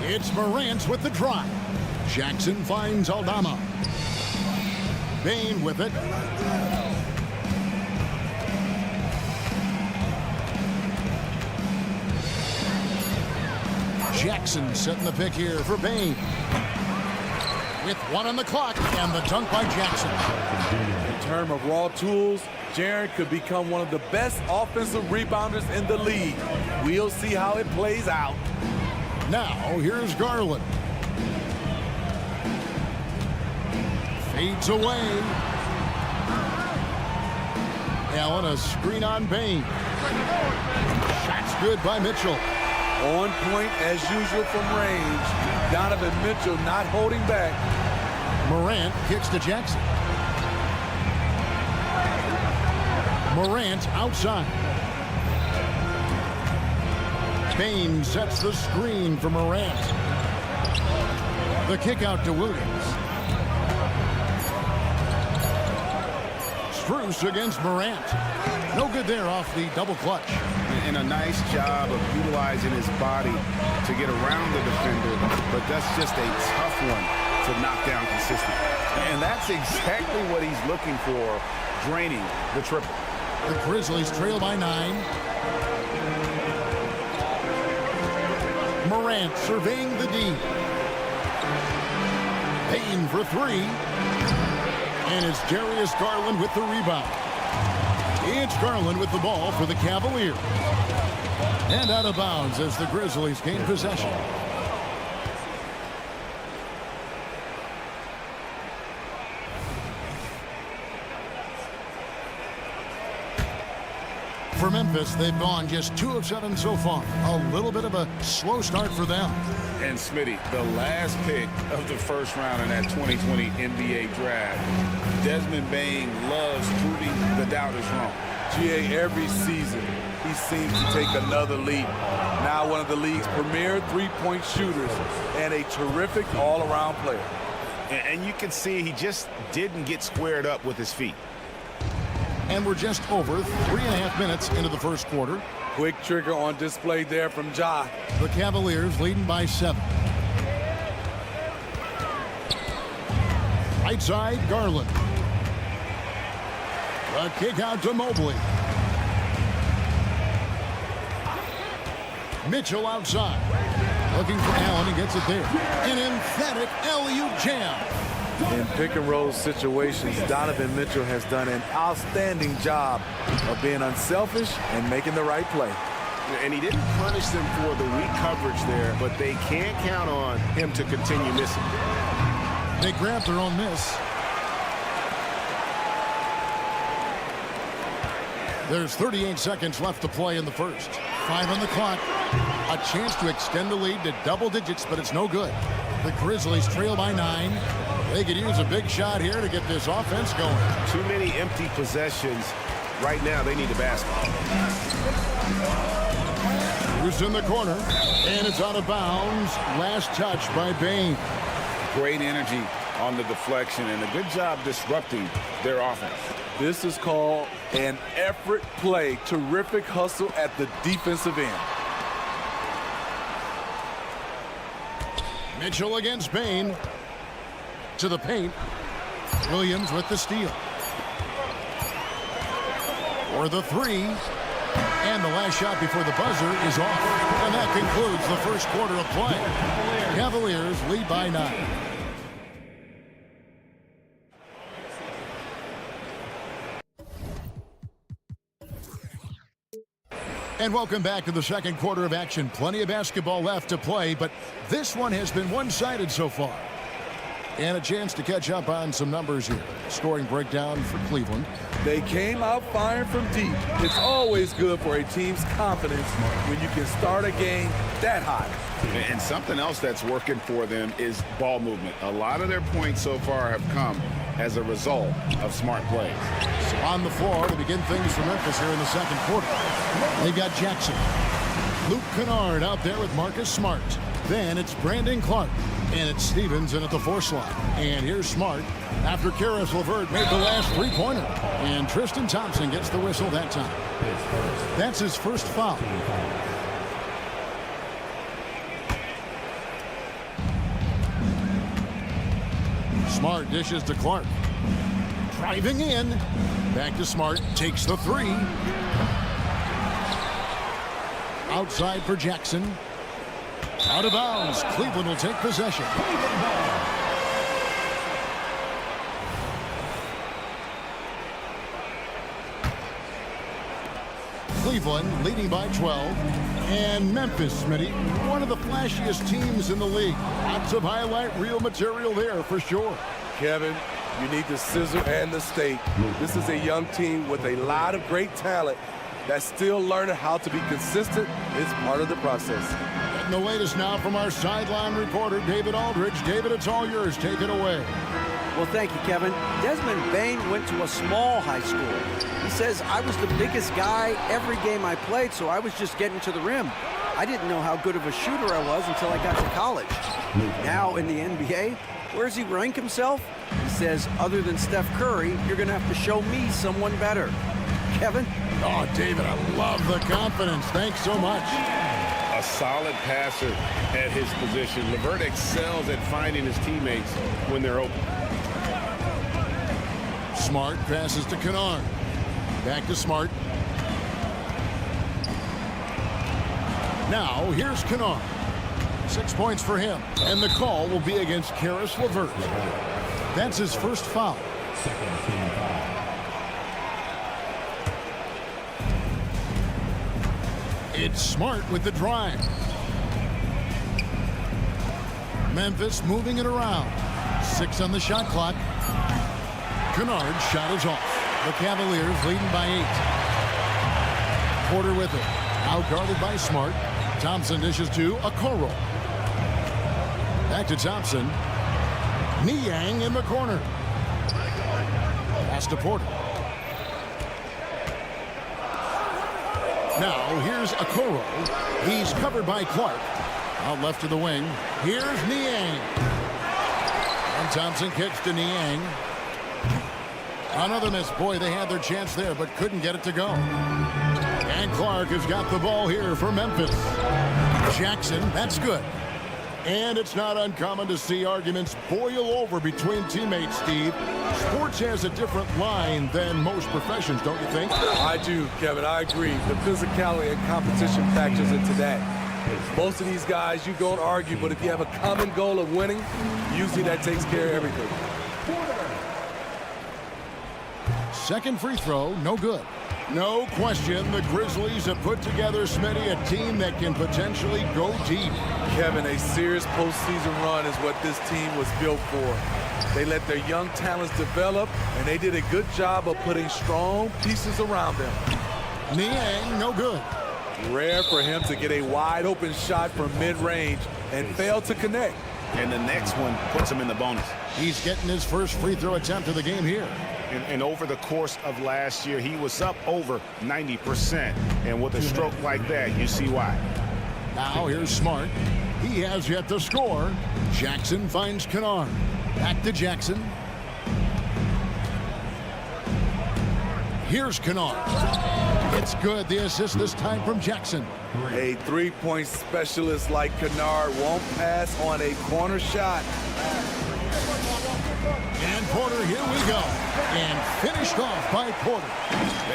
It's Morant with the drive. Jackson finds Aldama. Bain with it. Jackson setting the pick here for Bain. With 1 on the clock, and the dunk by Jackson. In terms of raw tools, Jaren could become one of the best offensive rebounders in the league. We'll see how it plays out. Now, here's Garland. Fades away. Allen, a screen on Bain. Shot's good by Mitchell. On point as usual from range. Donovan Mitchell not holding back. Morant kicks to Jackson. Morant outside. Bain sets the screen for Morant. The kick out to Williams. Strus against Morant. No good there off the double clutch. And a nice job of utilizing his body to get around the defender, but that's just a tough one to knock down consistently. And that's exactly what he's looking for, draining the triple. The Grizzlies trail by 9. Morant surveying the D. Bain for 3. And it's Darius Garland with the rebound. It's Garland with the ball for the Cavaliers. And out of bounds as the Grizzlies gain possession. For Memphis, they've gone just 2 of 7 so far. A little bit of a slow start for them. And Smitty, the last pick of the first round in that 2020 NBA draft, Desmond Bain loves proving the doubters wrong. GA, every season, he seems to take another leap. Now one of the league's premier three-point shooters and a terrific all-around player. And you can see he just didn't get squared up with his feet. And we're just over 3.5 minutes into the first quarter. Quick trigger on display there from Ja. The Cavaliers leading by 7. Right side, Garland. The kick out to Mobley. Mitchell outside. Looking for Allen, he gets it there. An emphatic alley-oop jam. In pick-and-roll situations, Donovan Mitchell has done an outstanding job of being unselfish and making the right play. And he didn't punish them for the weak coverage there, but they can't count on him to continue missing. They grabbed their own miss. There's 38 seconds left to play in the first. 5 on the clock. A chance to extend the lead to double digits, but it's no good. The Grizzlies trail by 9. They could use a big shot here to get this offense going. Too many empty possessions. Right now, they need a basket. Who's in the corner, and it's out of bounds. Last touch by Bane. Great energy on the deflection and a good job disrupting their offense. This is called an effort play. Terrific hustle at the defensive end. Mitchell against Bane. To the paint. Williams with the steal. For the 3. And the last shot before the buzzer is off. And that concludes the first quarter of play. Cavaliers lead by 9. And welcome back to the second quarter of action. Plenty of basketball left to play, but this one has been one-sided so far. And a chance to catch up on some numbers here. Scoring breakdown for Cleveland. They came out firing from deep. It's always good for a team's confidence when you can start a game that high. And something else that's working for them is ball movement. A lot of their points so far have come as a result of smart plays. So on the floor to begin things for Memphis here in the second quarter. They've got Jackson. Luke Kennard out there with Marcus Smart. Then it's Brandon Clark. And it's Stevens in at the 4 slot. And here's Smart after Karis LeVert made the last three-pointer. And Tristan Thompson gets the whistle that time. That's his first foul. Smart dishes to Clark. Driving in. Back to Smart. Takes the 3. Outside for Jackson. Out of bounds. Cleveland will take possession. Cleveland leading by 12. And Memphis, Smitty, one of the flashiest teams in the league. Lots of highlight reel material there for sure. Kevin, you need the scissor and the stake. This is a young team with a lot of great talent that's still learning how to be consistent. It's part of the process. And the latest now from our sideline reporter, David Aldridge. David, it's all yours. Take it away. Well, thank you, Kevin. Desmond Bane went to a small high school. He says, I was the biggest guy every game I played, so I was just getting to the rim. I didn't know how good of a shooter I was until I got to college. Now in the NBA, where does he rank himself? He says, other than Steph Curry, you're going to have to show me someone better. Kevin? Oh, David, I love the confidence. Thanks so much. A solid passer at his position. LeVert excels at finding his teammates when they're open. Smart passes to Kennard. Back to Smart. Now, here's Kennard. 6 points for him. And the call will be against Karis LeVert. That's his first foul. Second team foul. It's Smart with the drive. Memphis moving it around. 6 on the shot clock. Kennard's shot is off. The Cavaliers leading by 8. Porter with it. Out guarded by Smart. Thompson dishes to Okoro. Back to Thompson. Niang in the corner. Pass to Porter. Now here's Okoro. He's covered by Clark. Out left to the wing. Here's Niang. And Thompson kicks to Niang. Another miss. Boy, they had their chance there, but couldn't get it to go. And Clark has got the ball here for Memphis. Jackson, that's good. And it's not uncommon to see arguments boil over between teammates, Steve. Sports has a different line than most professions, don't you think? I do, Kevin. I agree. The physicality and competition factors into that. Most of these guys, you don't argue, but if you have a common goal of winning, usually that takes care of everything. Second free throw, no good. No question, the Grizzlies have put together, Smitty, a team that can potentially go deep. Kevin, a serious postseason run is what this team was built for. They let their young talents develop, and they did a good job of putting strong pieces around them. Niang, no good. Rare for him to get a wide open shot from mid-range and fail to connect. And the next one puts him in the bonus. He's getting his first free throw attempt of the game here. And over the course of last year, he was up over 90%. And with a stroke like that, you see why. Now here's Smart. He has yet to score. Jackson finds Kennard. Back to Jackson. Here's Kennard. It's good. The assist this time from Jackson. A three-point specialist like Kennard won't pass on a corner shot. And Porter, here we go. And finished off by Porter.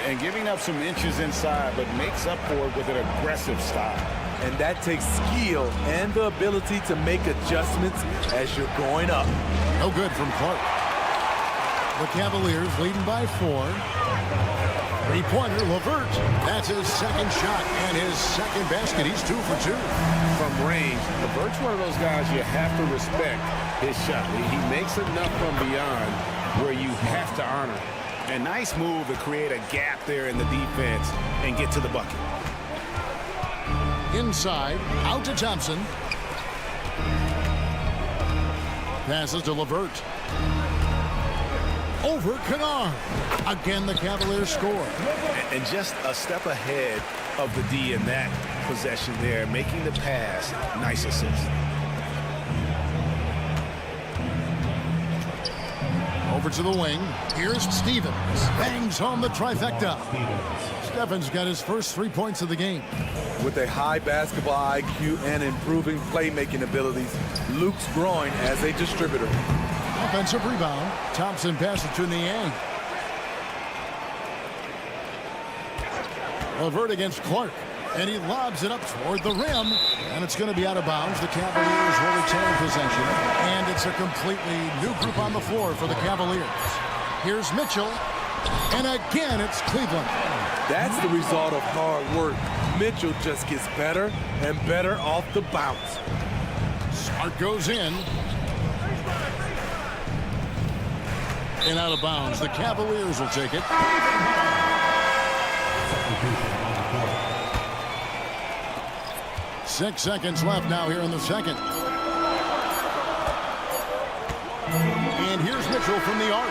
And giving up some inches inside, but makes up for it with an aggressive style. And that takes skill and the ability to make adjustments as you're going up. No good from Clark. The Cavaliers leading by 4. Three-pointer, LeVert. That's his second shot and his second basket. He's 2 for 2. From range, LeVert's one of those guys you have to respect his shot. He makes enough from beyond where you have to honor. A nice move to create a gap there in the defense and get to the bucket. Inside, out to Thompson. Passes to LeVert. Over Kennard. Again, the Cavaliers score. And just a step ahead of the D in that possession there, making the pass. Nice assist. Over to the wing. Here's Stevens. Bangs home the trifecta. Stevens got his first 3 points of the game. With a high basketball IQ and improving playmaking abilities, Luke's growing as a distributor. Offensive rebound. Thompson passes to Niang. LeVert against Clark. And he lobs it up toward the rim. And it's going to be out of bounds. The Cavaliers will retain possession. And it's a completely new group on the floor for the Cavaliers. Here's Mitchell. And again, it's Cleveland. That's the result of hard work. Mitchell just gets better and better off the bounce. Smart goes in. And out of bounds. The Cavaliers will take it. 6 seconds left now here in the second. And here's Mitchell from the arc.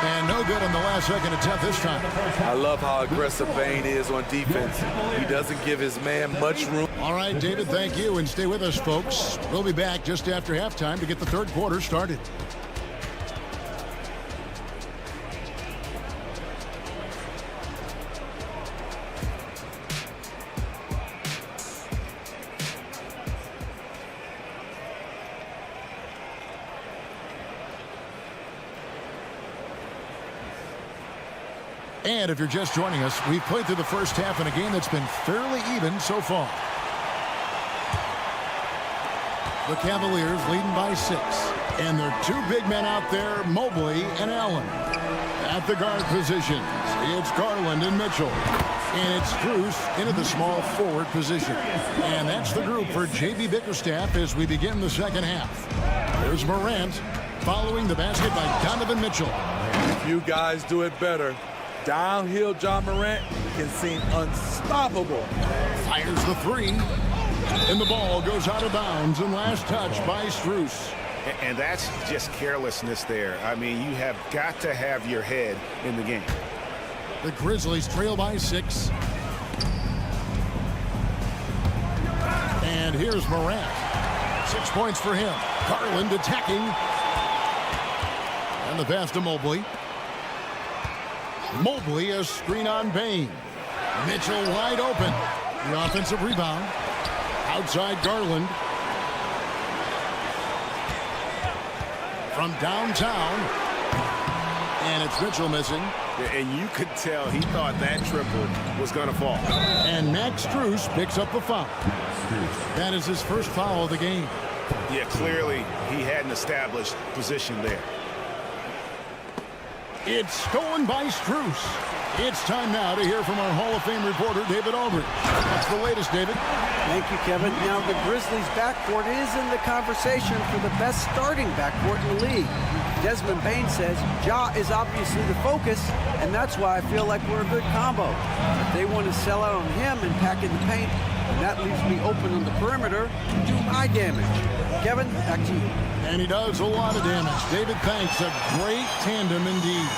And no good on the last second attempt this time. I love how aggressive Bane is on defense. He doesn't give his man much room. All right, David, thank you. And stay with us, folks. We'll be back just after halftime to get the third quarter started. And if you're just joining us, we've played through the first half in a game that's been fairly even so far. The Cavaliers leading by 6. And there are 2 big men out there, Mobley and Allen. At the guard positions, it's Garland and Mitchell. And it's Strus into the small forward position. And that's the group for J.B. Bickerstaff as we begin the second half. There's Morant following the basket by Donovan Mitchell. If you guys do it better, downhill John Morant can seem unstoppable. Fires the 3. And the ball goes out of bounds and last touch by Strus. And that's just carelessness there. I mean, you have got to have your head in the game. The Grizzlies trail by 6. And here's Morant. 6 points for him. Garland attacking. And the pass to Mobley. Mobley a screen on Bane. Mitchell wide open. The offensive rebound. Outside Garland. From downtown. And it's Mitchell missing. And you could tell he thought that triple was going to fall. And Max Strus picks up the foul. That is his first foul of the game. Yeah, clearly he had an established position there. It's stolen by Strus. It's time now to hear from our Hall of Fame reporter, David Aldridge. What's the latest, David? Thank you, Kevin. Now, the Grizzlies' backcourt is in the conversation for the best starting backcourt in the league. Desmond Bane says Ja is obviously the focus, and that's why I feel like we're a good combo. If they want to sell out on him and pack in the paint, and that leaves me open on the perimeter to do my damage. Kevin, back to you. And he does a lot of damage. David, thanks. A great tandem indeed.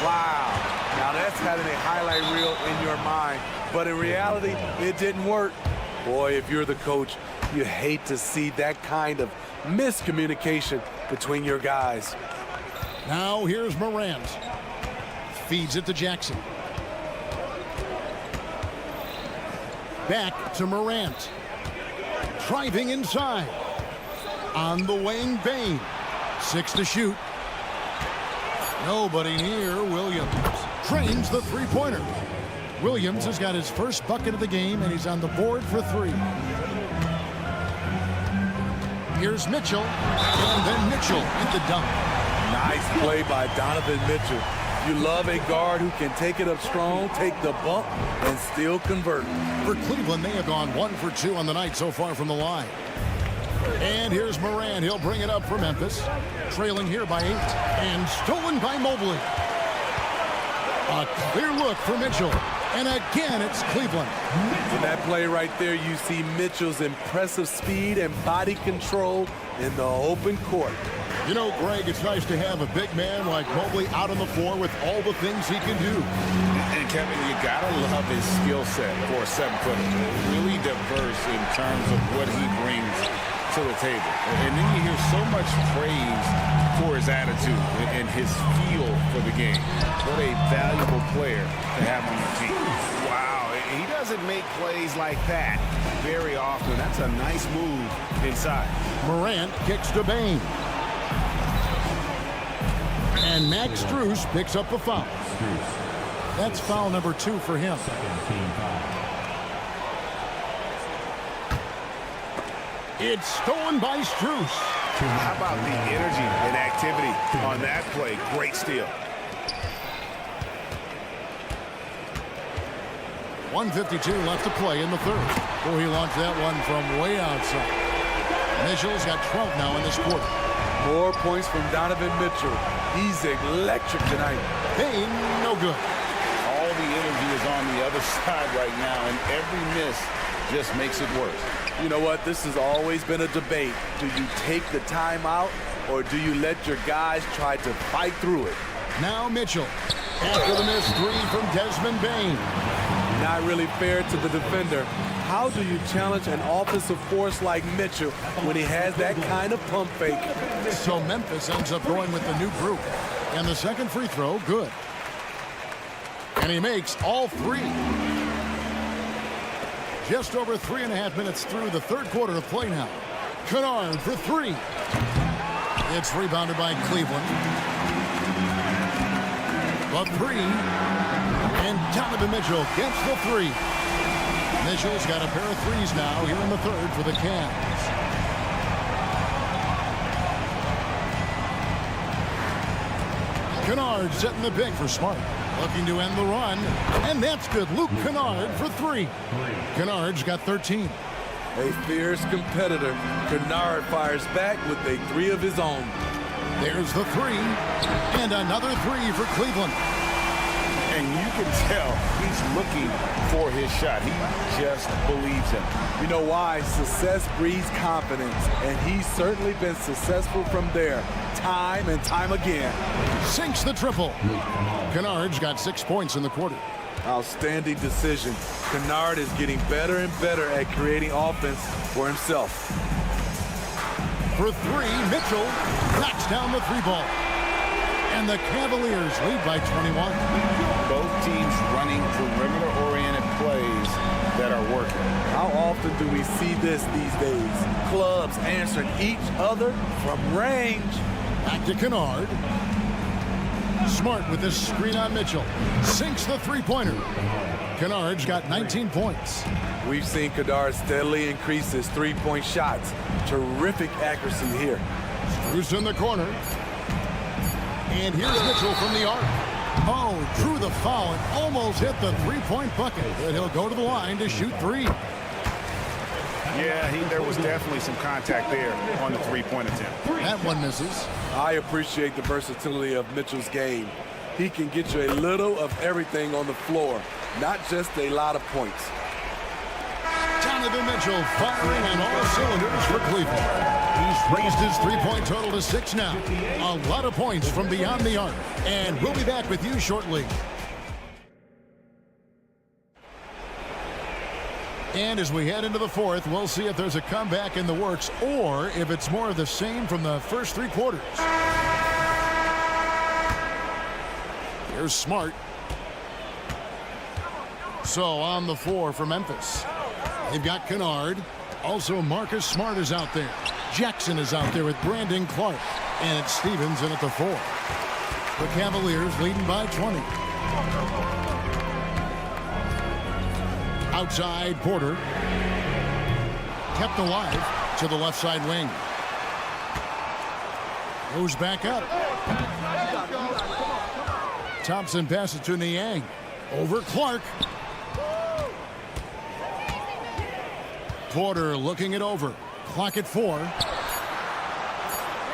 Wow. Now that's having a highlight reel in your mind. But in reality, it didn't work. Boy, if you're the coach, you hate to see that kind of miscommunication between your guys. Now here's Morant. Feeds it to Jackson. Back to Morant. Driving inside. On the wing, Bane. 6 to shoot. Nobody near Williams. Trains the three-pointer. Williams has got his first bucket of the game, and he's on the board for 3. Here's Mitchell, and then Mitchell at the dunk. Nice play by Donovan Mitchell. You love a guard who can take it up strong, take the bump, and still convert. For Cleveland, they have gone 1 for 2 on the night so far from the line. And here's Morant. He'll bring it up for Memphis. Trailing here by 8. And stolen by Mobley. A clear look for Mitchell. And again, it's Cleveland. In that play right there, you see Mitchell's impressive speed and body control in the open court. You know, Greg, it's nice to have a big man like Mobley out on the floor with all the things he can do. And Kevin, you gotta love his skill set for a 7-footer. Really diverse in terms of what he brings to the table. And then you hear so much praise for his attitude and his feel for the game. What a valuable player to have on the team. Wow, he doesn't make plays like that very often. That's a nice move inside. Morant kicks to Bane. And Max Strus picks up a foul. That's foul number 2 for him. It's stolen by Strus. How about the energy and activity on that play? Great steal. 1:52 left to play in the third. Oh, he launched that one from way outside. Mitchell's got 12 now in this quarter. More points from Donovan Mitchell. He's electric tonight. Bane, no good. All the energy is on the other side right now, and every miss just makes it worse. You know what? This has always been a debate. Do you take the timeout, or do you let your guys try to fight through it? Now Mitchell. After the missed 3 from Desmond Bane. Not really fair to the defender. How do you challenge an offensive force like Mitchell when he has that kind of pump fake? So Memphis ends up going with the new group. And the second free throw, good. And he makes all 3. Just over 3.5 minutes through the third quarter of play now. Kennard for 3. It's rebounded by Cleveland. The 3. And Donovan Mitchell gets the 3. Mitchell's got a pair of 3s now here in the third for the Cavs. Kennard setting the pick for Smart. Looking to end the run. And that's good. Luke Kennard for 3. Kennard's got 13. A fierce competitor. Kennard fires back with a 3 of his own. There's the 3. And another 3 for Cleveland. And you can tell he's looking for his shot. He just believes him. You know why? Success breeds confidence, and he's certainly been successful from there, time and time again. Sinks the triple. Kennard's got 6 points in the quarter. Outstanding decision. Kennard is getting better and better at creating offense for himself. For 3, Mitchell knocks down the 3 ball. And the Cavaliers lead by 21. Both teams running perimeter-oriented plays that are working. How often do we see this these days? Clubs answering each other from range. Back to Kennard. Smart with this screen on Mitchell. Sinks the 3-pointer. Kennard's got 19 points. We've seen Kennard steadily increase his 3-point shots. Terrific accuracy here. Strus in the corner. And here's Mitchell from the arc. Oh, drew the foul and almost hit the three-point bucket. But he'll go to the line to shoot three. Yeah, there was definitely some contact there on the three-point attempt. That one misses. I appreciate the versatility of Mitchell's game. He can get you a little of everything on the floor, not just a lot of points. Donovan Mitchell firing on all cylinders for Cleveland. He's raised his three-point total to 6 now. A lot of points from beyond the arc. And we'll be back with you shortly. And as we head into the fourth, we'll see if there's a comeback in the works or if it's more of the same from the first 3 quarters. Here's Smart. So on the floor for Memphis. They've got Kennard. Also, Marcus Smart is out there. Jackson is out there with Brandon Clark. And it's Stevens in at the 4. The Cavaliers leading by 20. Outside, Porter. Kept alive to the left side wing. Goes back up. Thompson passes to Niang. Over Clark. Porter looking it over. Clock at 4.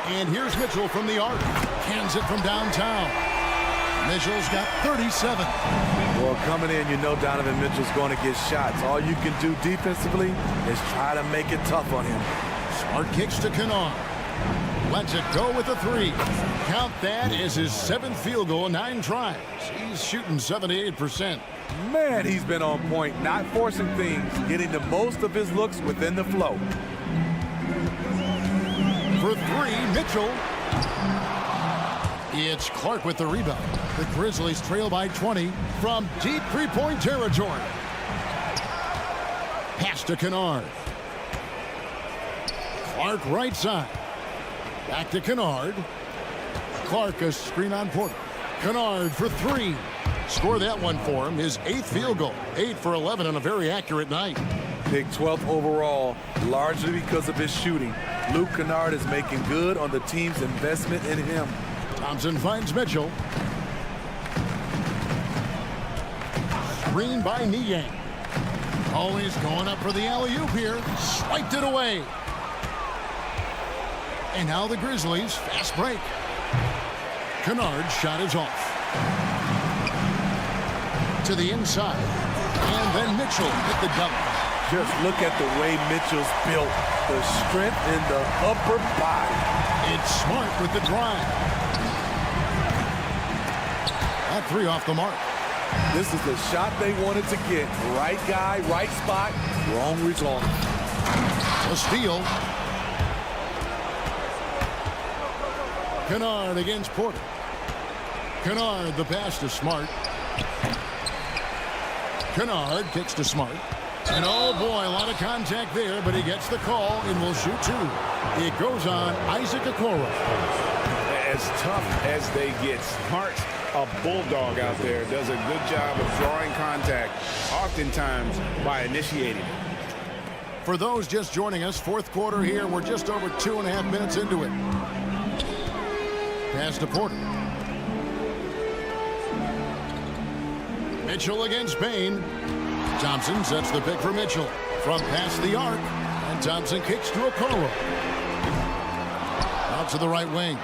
And here's Mitchell from the arc. Cans it from downtown. Mitchell's got 37. Well, coming in, you know Donovan Mitchell's going to get shots. All you can do defensively is try to make it tough on him. Smart kicks to Kennard. Lets it go with a 3. Count that as his 7th field goal in 9 tries. He's shooting 78%. Man, he's been on point, not forcing things, getting the most of his looks within the flow. For 3, Mitchell. It's Clark with the rebound. The Grizzlies trail by 20 from deep three-point territory. Pass to Kennard. Clark right side. Back to Kennard. Clark a screen on Porter. Kennard for 3. Score that one for him. His 8th field goal. 8 for 11 on a very accurate night. Picked 12th overall, largely because of his shooting. Luke Kennard is making good on the team's investment in him. Thompson finds Mitchell. Screen by Niang. Always going up for the alley-oop here. Swiped it away. And now the Grizzlies fast break. Kennard's shot is off. To the inside. And then Mitchell hit the double. Just look at the way Mitchell's built. The strength in the upper body. It's Smart with the drive. That 3 off the mark. This is the shot they wanted to get. Right guy, right spot, wrong result. A steal. Kennard against Porter. Kennard, the pass to Smart. Kennard kicks to Smart. And oh boy, a lot of contact there, but he gets the call and will shoot 2. It goes on Isaac Okoro. As tough as they get, Smart's a bulldog out there, does a good job of drawing contact, oftentimes by initiating it. For those just joining us, 4th quarter here, we're just over 2.5 minutes into it. Pass to Porter. Mitchell against Bain. Thompson sets the pick for Mitchell from past the arc, and Thompson kicks to Okoro. Out to the right wing.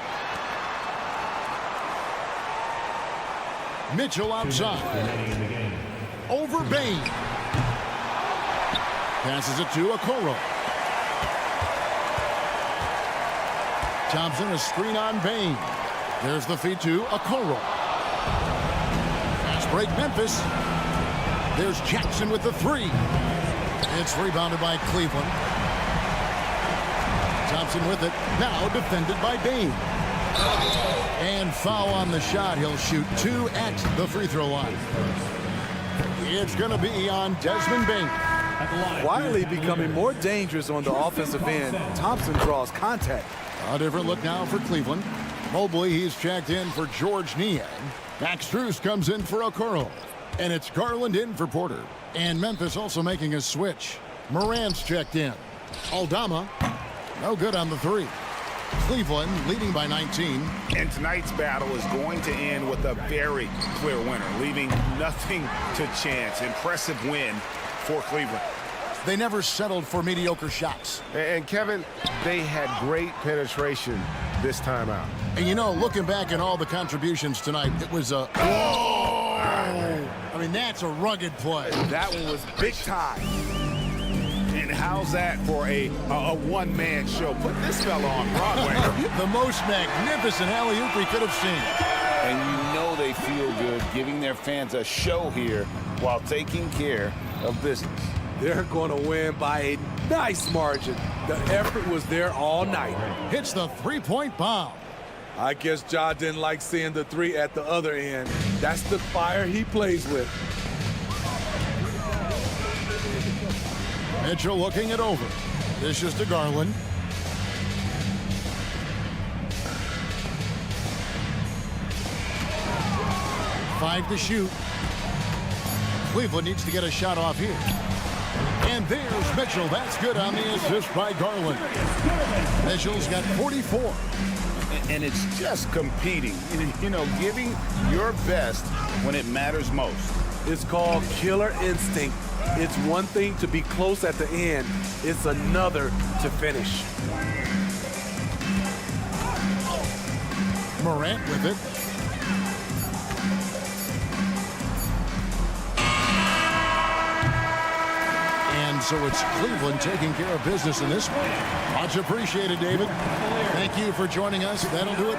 Mitchell outside. Over Bain. Passes it to Okoro. Thompson a screen on Bain. There's the feed to Okoro. Fast break Memphis. There's Jackson with the 3. It's rebounded by Cleveland. Thompson with it. Now defended by Bain. And foul on the shot. He'll shoot 2 at the free throw line. It's going to be on Desmond Bain. Quietly becoming more dangerous on the offensive end. Thompson draws contact. A different look now for Cleveland. Mobley, he's checked in for George Niang. Max Strus comes in for Okoro. And it's Garland in for Porter. And Memphis also making a switch. Morant's checked in. Aldama, no good on the 3. Cleveland leading by 19. And tonight's battle is going to end with a very clear winner, leaving nothing to chance. Impressive win for Cleveland. They never settled for mediocre shots. And Kevin, they had great penetration this time out. And you know, looking back at all the contributions tonight, it was a... Oh! I mean, that's a rugged play. That one was big time. And how's that for a one-man show? Put this fella on Broadway. The most magnificent alley-oop we could have seen. And you know they feel good giving their fans a show here while taking care of business. They're going to win by a nice margin. The effort was there all night. Hits the three-point bomb. I guess Ja didn't like seeing the three at the other end. That's the fire he plays with. Mitchell looking it over. This is to Garland. Five to shoot. Cleveland needs to get a shot off here. And there's Mitchell. That's good on the assist by Garland. Mitchell's got 44. And it's just competing, you know, giving your best when it matters most. It's called killer instinct. It's one thing to be close at the end. It's another to finish. Morant with it. And so it's Cleveland taking care of business in this one. Much appreciated, David. Thank you for joining us. That'll do it.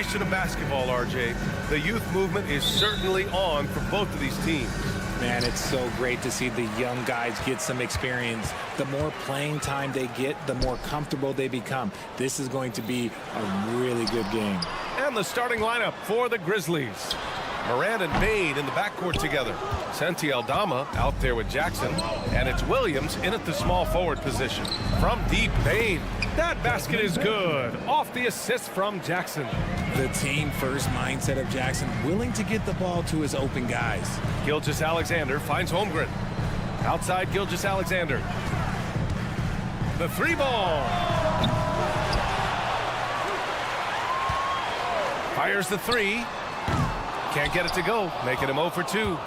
generation of basketball, RJ. The youth movement is certainly on for both of these teams. Man, it's so great to see the young guys get some experience. The more playing time they get, the more comfortable they become. This is going to be a really good game. And the starting lineup for the Grizzlies. Morant and Bane in the backcourt together. Santi Aldama out there with Jackson. And it's Williams in at the small forward position. From deep, Bane. That basket is good. Off the assist from Jackson. The team-first mindset of Jackson, willing to get the ball to his open guys. Gilgeous-Alexander finds Holmgren. Outside Gilgeous-Alexander. The three ball. Fires the three. Can't get it to go, making him 0 for 2.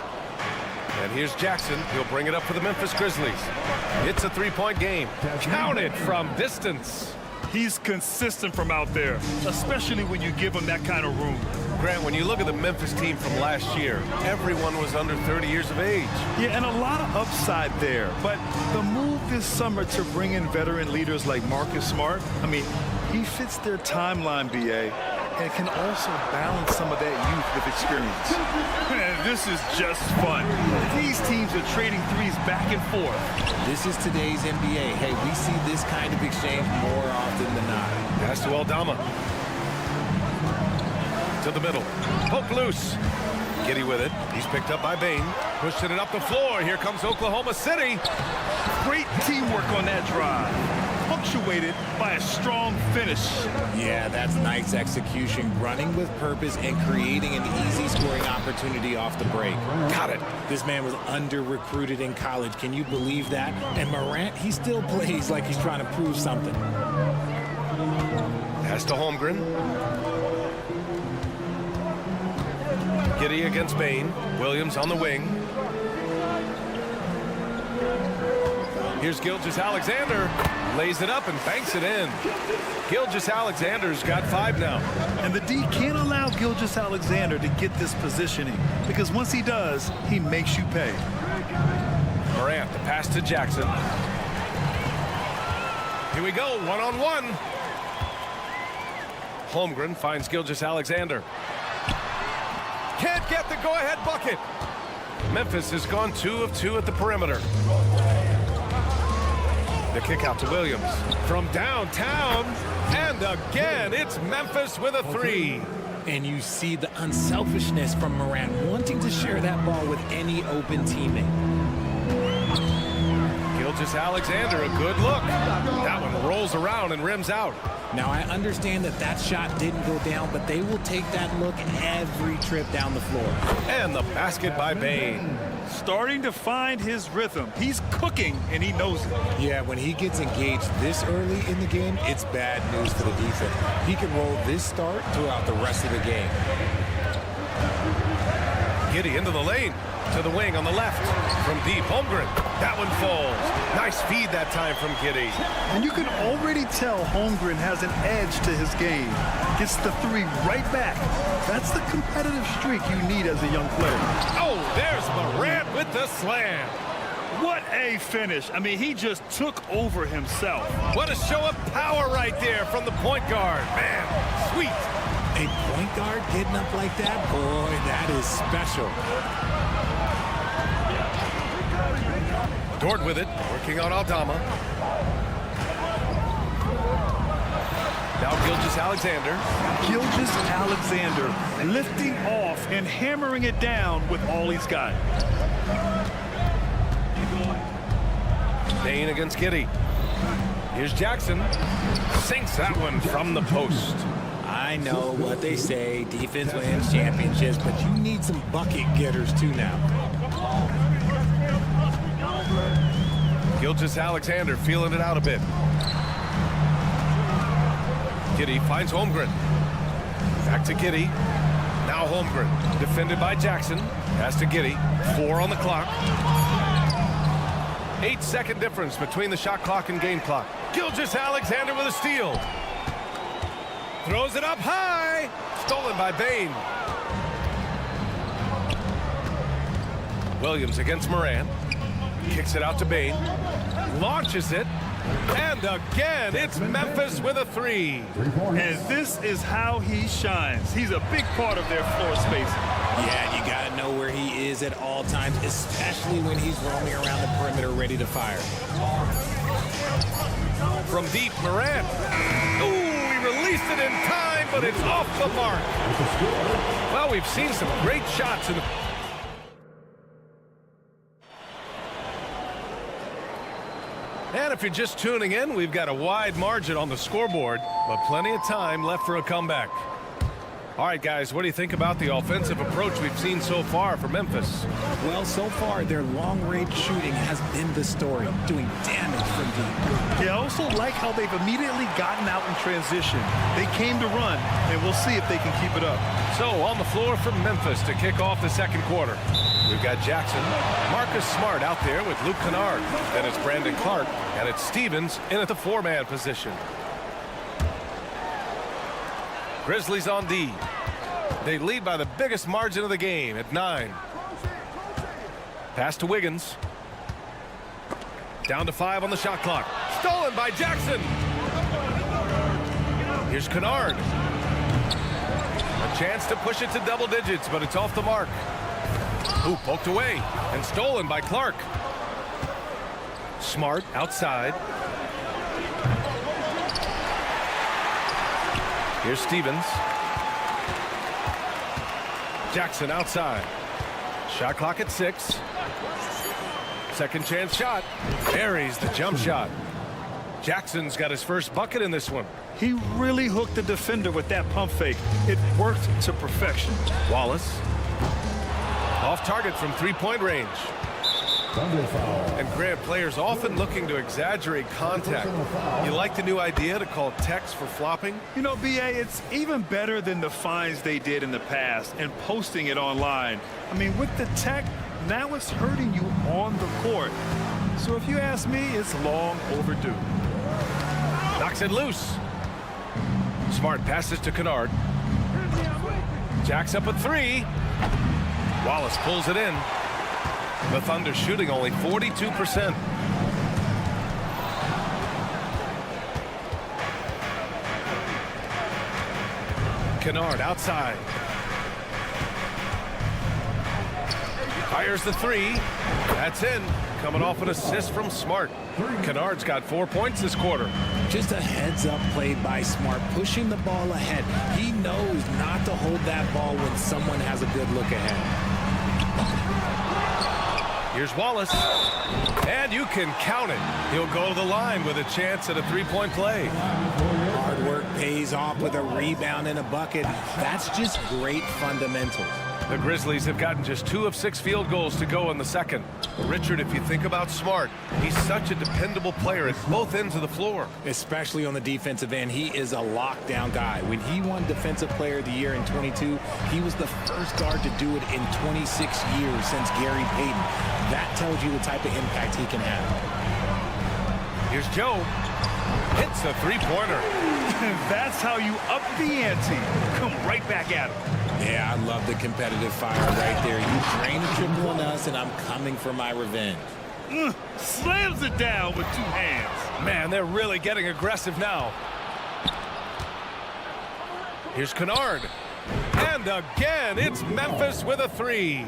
And here's Jackson. He'll bring it up for the Memphis Grizzlies. It's a three-point game. Counted from distance. He's consistent from out there, especially when you give him that kind of room. Grant, when you look at the Memphis team from last year, everyone was under 30 years of age. Yeah, and a lot of upside there. But the move this summer to bring in veteran leaders like Marcus Smart, I mean, he fits their timeline, BA, and can also balance some of that youth with experience. Man, this is just fun. These teams are trading threes back and forth. This is today's NBA. Hey, we see this kind of exchange more often than not. Pass to Aldama. To the middle. Poke loose. Giddy with it. He's picked up by Bane. Pushing it up the floor. Here comes Oklahoma City. Great teamwork on that drive. Punctuated by a strong finish. Yeah, that's nice execution, running with purpose and creating an easy scoring opportunity off the break. Got it. This man was under-recruited in college. Can you believe that? And Morant, he still plays like he's trying to prove something. Pass to Holmgren. Giddy against Bane. Williams on the wing. Here's Gilgeous-Alexander. Lays it up and banks it in. Gilgeous-Alexander's got 5 now. And the D can't allow Gilgeous-Alexander to get this positioning, because once he does, he makes you pay. Morant, the pass to Jackson. Here we go, one-on-one. Holmgren finds Gilgeous-Alexander. Can't get the go-ahead bucket. Memphis has gone 2 of 2 at the perimeter. The kick out to Williams from downtown, and again it's Memphis with a 3. And you see the unselfishness from Morant, wanting to share that ball with any open teammate. Gilgeous-Alexander, a good look. That one rolls around and rims out. Now I understand that that shot didn't go down, but they will take that look every trip down the floor. And the basket by Bane. Starting to find his rhythm. He's cooking, and he knows it. Yeah, when he gets engaged this early in the game, it's bad news for the defense. He can roll this start throughout the rest of the game. Giddy into the lane. To the wing on the left. From deep, Holmgren. That one falls. Nice feed that time from Giddy. And you can already tell Holmgren has an edge to his game. Gets the 3 right back. That's the competitive streak you need as a young player. Oh, there's Morant with the slam. What a finish. I mean, he just took over himself. What a show of power right there from the point guard. Man, sweet. A point guard getting up like that? Boy, that is special. Dort with it, working on Aldama. Now Gilgeous-Alexander. Gilgeous-Alexander lifting off and hammering it down with all he's got. Bane against Giddy. Here's Jackson. Sinks that one from the post. I know what they say, defense wins championships, but you need some bucket getters too now. Gilgeous-Alexander feeling it out a bit. Giddy finds Holmgren. Back to Giddy. Now Holmgren, defended by Jackson. Pass to Giddy. 4 on the clock. 8-second difference between the shot clock and game clock. Gilgeous-Alexander with a steal. Throws it up high. Stolen by Bane. Williams against Morant. Kicks it out to Bane. Launches it. And again, it's Memphis with a 3. And this is how he shines. He's a big part of their floor space. Yeah, and you got to know where he is at all times, especially when he's roaming around the perimeter ready to fire. From deep, Morant. Ooh, he released it in time, but it's off the mark. Well, we've seen some great shots in the... And if you're just tuning in, we've got a wide margin on the scoreboard, but plenty of time left for a comeback. All right, guys, what do you think about the offensive approach we've seen so far for Memphis? Well, so far, their long-range shooting has been the story, doing damage from deep. Yeah, I also like how they've immediately gotten out in transition. They came to run, and we'll see if they can keep it up. So, on the floor for Memphis to kick off the second quarter. We've got Jackson, Marcus Smart out there with Luke Kennard. Then it's Brandon Clark, and it's Stevens in at the 4-man position. Grizzlies on D. They lead by the biggest margin of the game at 9. Pass to Wiggins. Down to 5 on the shot clock. Stolen by Jackson. Here's Kennard. A chance to push it to double digits, but it's off the mark. Ooh, poked away and stolen by Clark. Smart outside. Here's Stevens. Jackson outside. Shot clock at 6. Second chance shot. Buries the jump shot. Jackson's got his first bucket in this one. He really hooked the defender with that pump fake. It worked to perfection. Wallace. Off target from three-point range. And Grant, players often looking to exaggerate contact. You like the new idea to call techs for flopping? You know, B.A., it's even better than the fines they did in the past and posting it online. I mean, with the tech, now it's hurting you on the court. So if you ask me, it's long overdue. Knocks it loose. Smart passes to Kennard. Jacks up a 3. Wallace pulls it in. The Thunder shooting only 42%. Kennard outside. Fires the 3. That's in. Coming off an assist from Smart. Kennard's got 4 points this quarter. Just a heads-up play by Smart, pushing the ball ahead. He knows not to hold that ball when someone has a good look ahead. Here's Wallace, and you can count it. He'll go to the line with a chance at a 3-point play. Hard work pays off with a rebound and a bucket. That's just great fundamentals. The Grizzlies have gotten just 2 of 6 field goals to go in the second. Richard, if you think about Smart, he's such a dependable player at both ends of the floor. Especially on the defensive end, he is a lockdown guy. When he won Defensive Player of the Year in 22, he was the first guard to do it in 26 years since Gary Payton. That tells you the type of impact he can have. Here's Joe. Hits a 3-pointer. That's how you up the ante. Come right back at him. Yeah, I love the competitive fire right there. You drain a triple on us, and I'm coming for my revenge. Slams it down with 2 hands. Man, they're really getting aggressive now. Here's Kennard. And again, it's Memphis with a 3.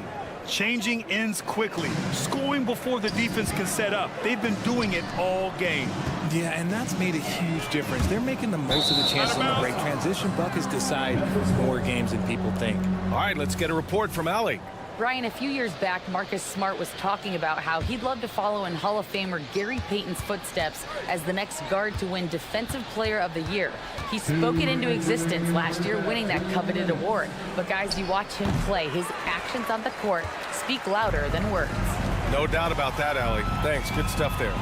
Changing ends quickly, scoring before the defense can set up. They've been doing it all game. Yeah, and that's made a huge difference. They're making the most of the chances on the break. Transition buckets decide more games than people think. All right, let's get a report from Allie. Brian, a few years back, Marcus Smart was talking about how he'd love to follow in Hall of Famer Gary Payton's footsteps as the next guard to win Defensive Player of the Year. He spoke it into existence last year, winning that coveted award. But guys, you watch him play. His actions on the court speak louder than words. No doubt about that, Allie. Thanks, good stuff there.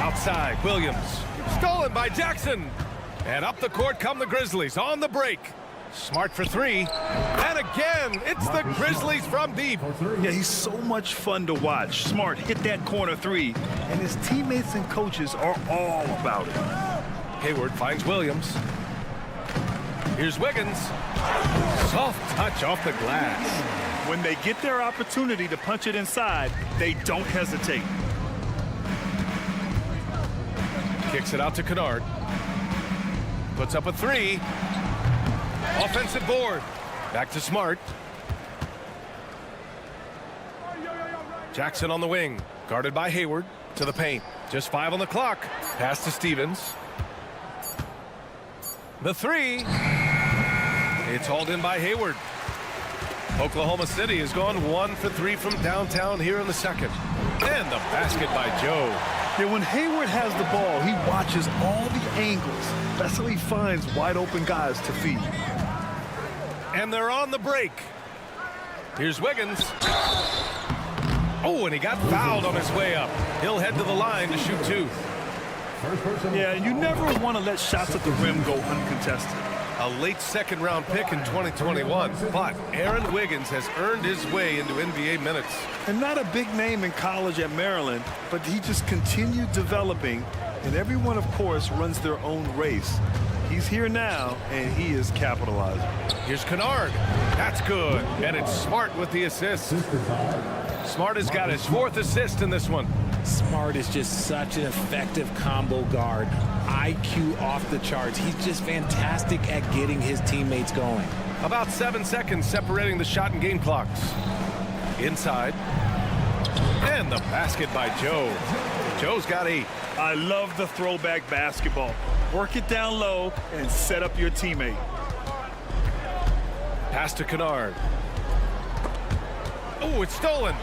Outside, Williams. Stolen by Jackson. And up the court come the Grizzlies on the break. Smart for 3. And again, it's the Grizzlies from deep. Yeah, he's so much fun to watch. Smart hit that corner 3, and his teammates and coaches are all about it. Hayward finds Williams. Here's Wiggins. Soft touch off the glass. When they get their opportunity to punch it inside, they don't hesitate. Kicks it out to Kennard. Puts up a three. Offensive board. Back to Smart. Jackson on the wing. Guarded by Hayward. To the paint. Just 5 on the clock. Pass to Stevens. The three. It's hauled in by Hayward. Oklahoma City has gone 1 for 3 from downtown here in the second. And the basket by Joe. Yeah, when Hayward has the ball, he watches all the angles. That's how he finds wide open guys to feed. And they're on the break. Here's Wiggins. Oh, and he got fouled on his way up. He'll head to the line to shoot 2. Yeah, you never want to let shots at the rim go uncontested. A late second-round pick in 2021, but Aaron Wiggins has earned his way into NBA minutes. And not a big name in college at Maryland, but he just continued developing, and everyone, of course, runs their own race. He's here now, and he is capitalizing. Here's Kennard. That's good, and it's Smart with the assist. Smart has got his 4th assist in this one. Smart is just such an effective combo guard. IQ off the charts. He's just fantastic at getting his teammates going. About 7 seconds separating the shot and game clocks. Inside. And the basket by Joe. Joe's got 8. I love the throwback basketball. Work it down low and set up your teammate. Pass to Kennard. Oh, it's stolen.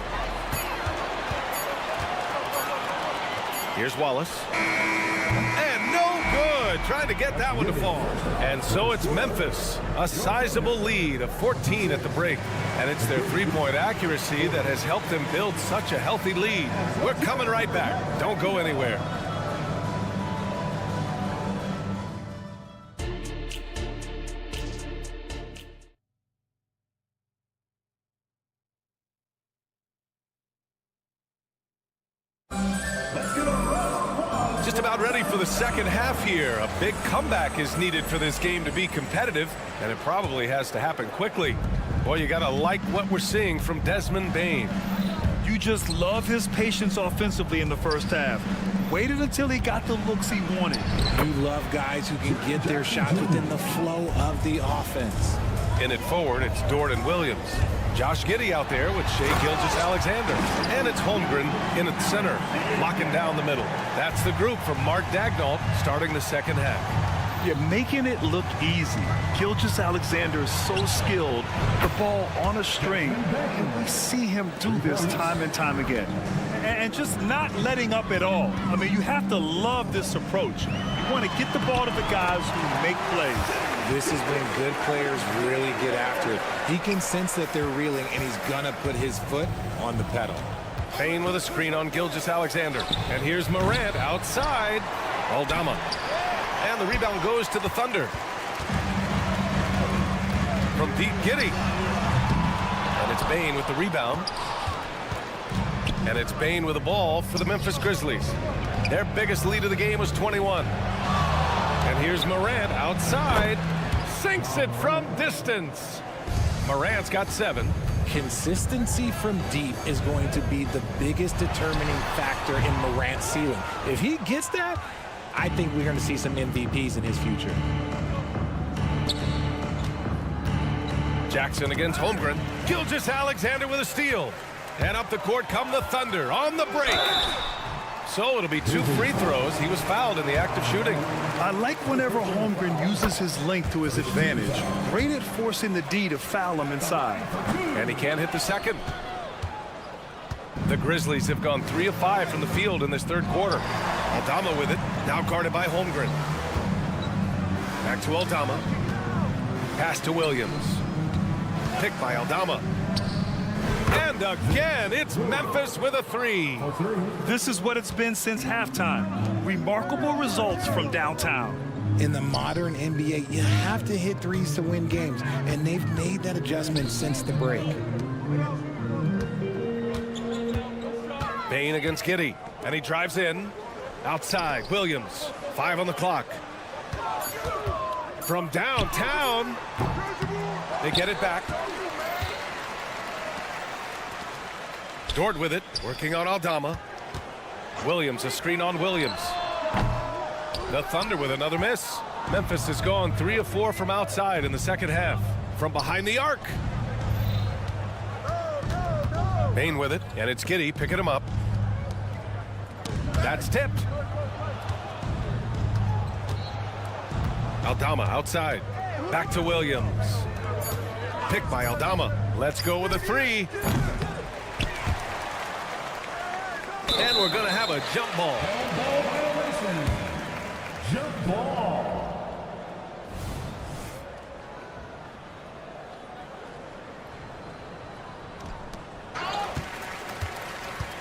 Here's Wallace. And no good. Trying to get that one to fall. And so it's Memphis. A sizable lead of 14 at the break. And it's their three-point accuracy that has helped them build such a healthy lead. We're coming right back. Don't go anywhere. Just about ready for the second half here. A big comeback is needed for this game to be competitive, and it probably has to happen quickly. Boy, you gotta like what we're seeing from Desmond Bane. You just love his patience offensively in the first half. Waited until he got the looks he wanted. You love guys who can get their shots within the flow of the offense. In it forward, it's Dort and Williams. Josh Giddey out there with Shai Gilgeous-Alexander. And it's Holmgren in at center, locking down the middle. That's the group from Mark Daigneault starting the second half. You're making it look easy. Gilgeous-Alexander is so skilled, the ball on a string, and we see him do this time and time again. And just not letting up at all. I mean, you have to love this approach. You want to get the ball to the guys who make plays. This is when good players really get after it. He can sense that they're reeling, and he's gonna put his foot on the pedal. Payne with a screen on Gilgeous-Alexander. And here's Morant outside. Aldama. And the rebound goes to the Thunder. From Pete Giddey. And it's Bane with the rebound. And it's Bane with the ball for the Memphis Grizzlies. Their biggest lead of the game was 21. And here's Morant outside. Sinks it from distance. Morant's got 7. Consistency from deep is going to be the biggest determining factor in Morant's ceiling. If he gets that, I think we're going to see some MVPs in his future. Jackson against Holmgren. Gilgeous-Alexander with a steal. And up the court come the Thunder on the break. So it'll be 2 free throws. He was fouled in the act of shooting. I like whenever Holmgren uses his length to his advantage. Great at forcing the D to foul him inside. And he can't hit the second. The Grizzlies have gone 3 of 5 from the field in this third quarter. Aldama with it, now guarded by Holmgren. Back to Aldama. Pass to Williams. Picked by Aldama. And again, it's Memphis with a 3. This is what it's been since halftime. Remarkable results from downtown. In the modern NBA, you have to hit threes to win games, and they've made that adjustment since the break. Bane against Giddey, and he drives in. Outside, Williams, 5 on the clock. From downtown, they get it back. Dort with it, working on Aldama. Williams, a screen on Williams. The Thunder with another miss. Memphis has gone 3 of 4 from outside in the second half. From behind the arc. Bain with it, and it's Giddey picking him up. That's tipped. Aldama outside. Back to Williams. Picked by Aldama. Let's go with a 3. And we're going to have a jump ball. Jump ball.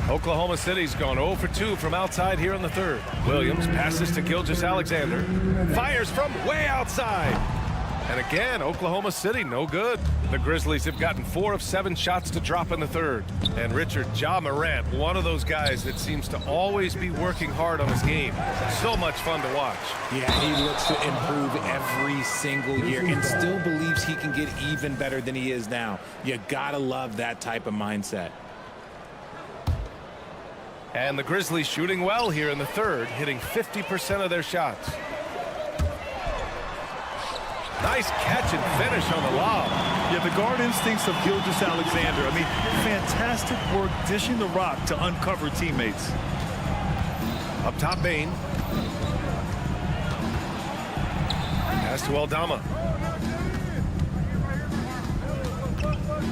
Oklahoma City's gone 0 for 2 from outside here in the third. Williams passes to Gilgeous-Alexander. Fires from way outside. And again, Oklahoma City no good. The Grizzlies have gotten 4 of 7 shots to drop in the third. And Richard, Ja Morant, one of those guys that seems to always be working hard on his game. So much fun to watch. Yeah, he looks to improve every single year and still believes he can get even better than he is now. You gotta love that type of mindset. And the Grizzlies shooting well here in the third, hitting 50% of their shots. Nice catch and finish on the lob. Yeah, the guard instincts of Gilgeous-Alexander. I mean, fantastic work dishing the rock to uncover teammates. Up top, Bain. Pass to Aldama.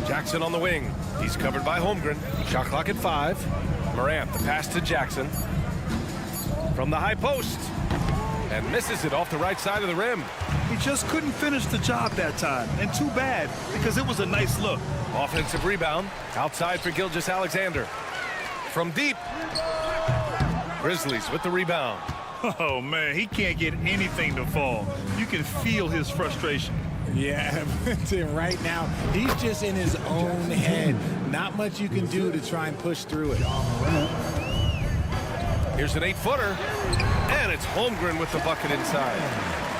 Jackson on the wing. He's covered by Holmgren. Shot clock at 5. Morant, the pass to Jackson. From the high post. And misses it off the right side of the rim. He just couldn't finish the job that time. And too bad, because it was a nice look. Offensive rebound. Outside for Gilgeous-Alexander. From deep. Grizzlies with the rebound. Oh, man, he can't get anything to fall. You can feel his frustration. Yeah, right now, he's just in his own head. Not much you can do to try and push through it. Here's an 8-footer. And it's Holmgren with the bucket inside.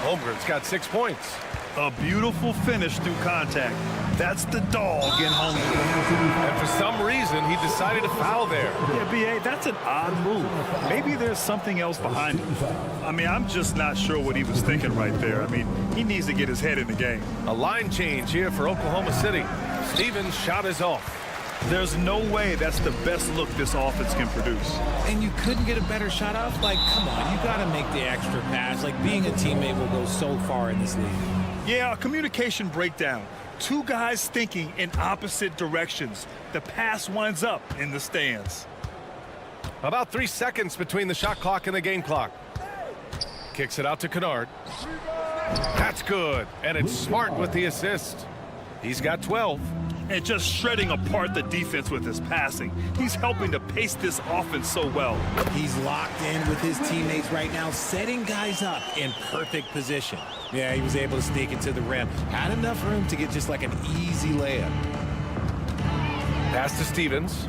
Holmgren's got 6 points. A beautiful finish through contact. That's the dog in Holmgren. And for some reason, he decided to foul there. Yeah, B.A., that's an odd move. Maybe there's something else behind it. I mean, I'm just not sure what he was thinking right there. I mean, he needs to get his head in the game. A line change here for Oklahoma City. Stevens' shot is off. There's no way that's the best look this offense can produce. And you couldn't get a better shot off? Like, come on, you got to make the extra pass. Like, being a teammate will go so far in this league. Yeah, a communication breakdown. Two guys thinking in opposite directions. The pass winds up in the stands. About 3 seconds between the shot clock and the game clock. Kicks it out to Kennard. That's good. And it's Smart with the assist. He's got 12. And just shredding apart the defense with his passing. He's helping to pace this offense so well. He's locked in with his teammates right now, setting guys up in perfect position. Yeah, he was able to sneak it to the rim. Had enough room to get just like an easy layup. Pass to Stevens.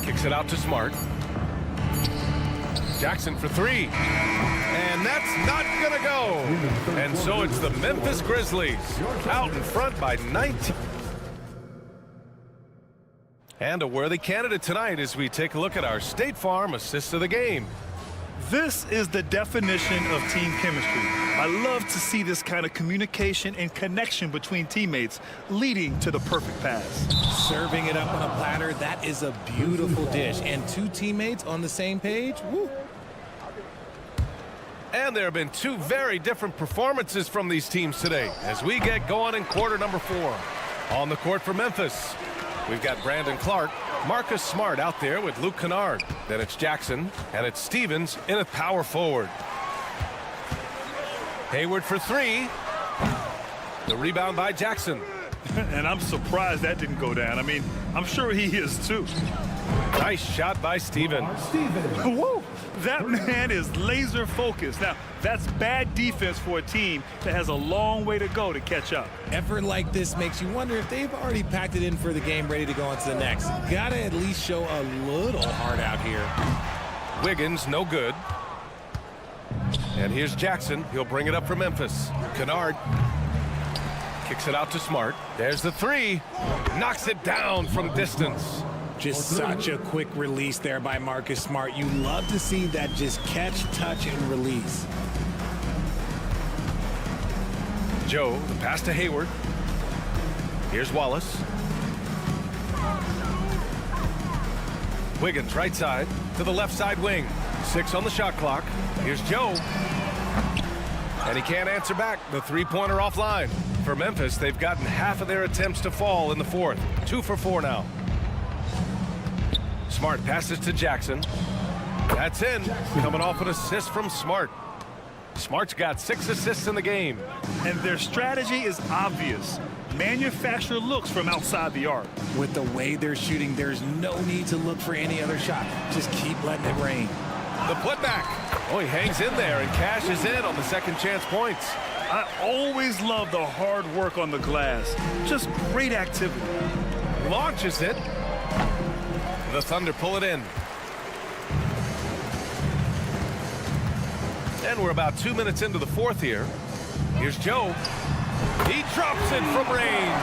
Kicks it out to Smart. Jackson for 3. And that's not going to go. And so it's the Memphis Grizzlies out in front by 19. And a worthy candidate tonight as we take a look at our State Farm assist of the game. This is the definition of team chemistry. I love to see this kind of communication and connection between teammates leading to the perfect pass. Serving it up on a platter, that is a beautiful dish. And 2 teammates on the same page, woo. And there have been 2 very different performances from these teams today as we get going in quarter number 4. On the court for Memphis, we've got Brandon Clark, Marcus Smart out there with Luke Kennard. Then it's Jackson, and it's Stevens in a power forward. Hayward for 3. The rebound by Jackson. And I'm surprised that didn't go down. I mean, I'm sure he is too. Nice shot by Stevens. Whoa, that man is laser focused. Now, that's bad defense for a team that has a long way to go to catch up. Effort like this makes you wonder if they've already packed it in for the game, ready to go on to the next. Gotta at least show a little heart out here. Wiggins, no good. And here's Jackson. He'll bring it up for Memphis. Kennard kicks it out to Smart. There's the 3. Knocks it down from distance. Just such a quick release there by Marcus Smart. You love to see that just catch, touch, and release. Joe, the pass to Hayward. Here's Wallace. Wiggins, right side, to the left side wing. 6 on the shot clock. Here's Joe. And he can't answer back. The three-pointer offline. For Memphis, they've gotten half of their attempts to fall in the fourth. 2 for 4 now. Smart passes to Jackson. That's in. Coming off an assist from Smart. Smart's got 6 assists in the game. And their strategy is obvious. Manufacture looks from outside the arc. With the way they're shooting, there's no need to look for any other shot. Just keep letting it rain. The putback. Oh, he hangs in there and cashes in on the second chance points. I always love the hard work on the glass. Just great activity. Launches it. The Thunder pull it in. And we're about 2 minutes into the fourth here. Here's Joe. He drops it from range.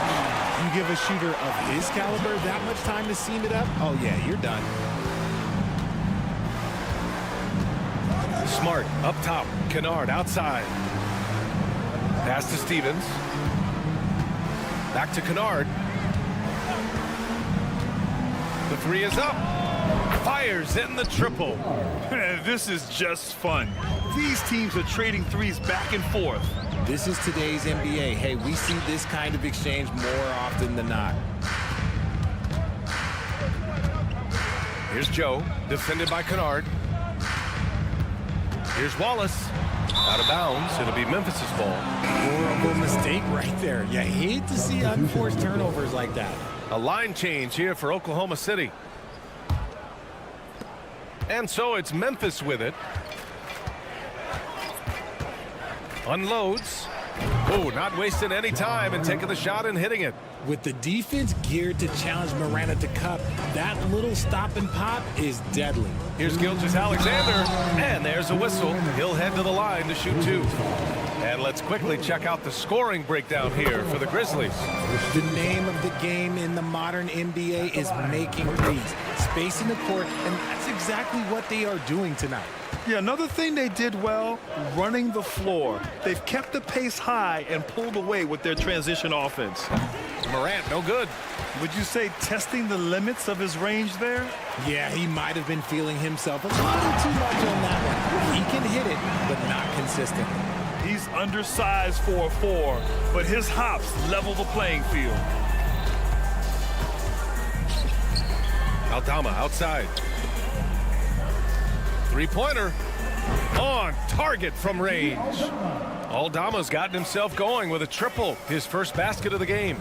You give a shooter of his caliber that much time to seam it up? Oh, yeah, you're done. Smart up top. Kennard outside. Pass to Stevens. Back to Kennard. The three is up. Fires in the triple. This is just fun. These teams are trading threes back and forth. This is today's NBA. Hey, we see this kind of exchange more often than not. Here's Joe, defended by Kennard. Here's Wallace. Out of bounds. It'll be Memphis's ball. Horrible mistake right there. You hate to see unforced turnovers like that. A line change here for Oklahoma City. And so it's Memphis with it. Unloads. Oh, not wasting any time and taking the shot and hitting it. With the defense geared to challenge Miranda to cup, that little stop and pop is deadly. Here's Gilgeous-Alexander, and there's a whistle. He'll head to the line to shoot 2. And let's quickly check out the scoring breakdown here for the Grizzlies. The name of the game in the modern NBA is making threes, spacing the court, and that's exactly what they are doing tonight. Yeah, another thing they did well, running the floor. They've kept the pace high and pulled away with their transition offense. Morant, no good. Would you say testing the limits of his range there? Yeah, he might have been feeling himself a little too much on that one. He can hit it, but not consistently. He's undersized for a 4, but his hops level the playing field. Aldama outside. Three-pointer on target from range. Aldama's gotten himself going with a triple, his first basket of the game.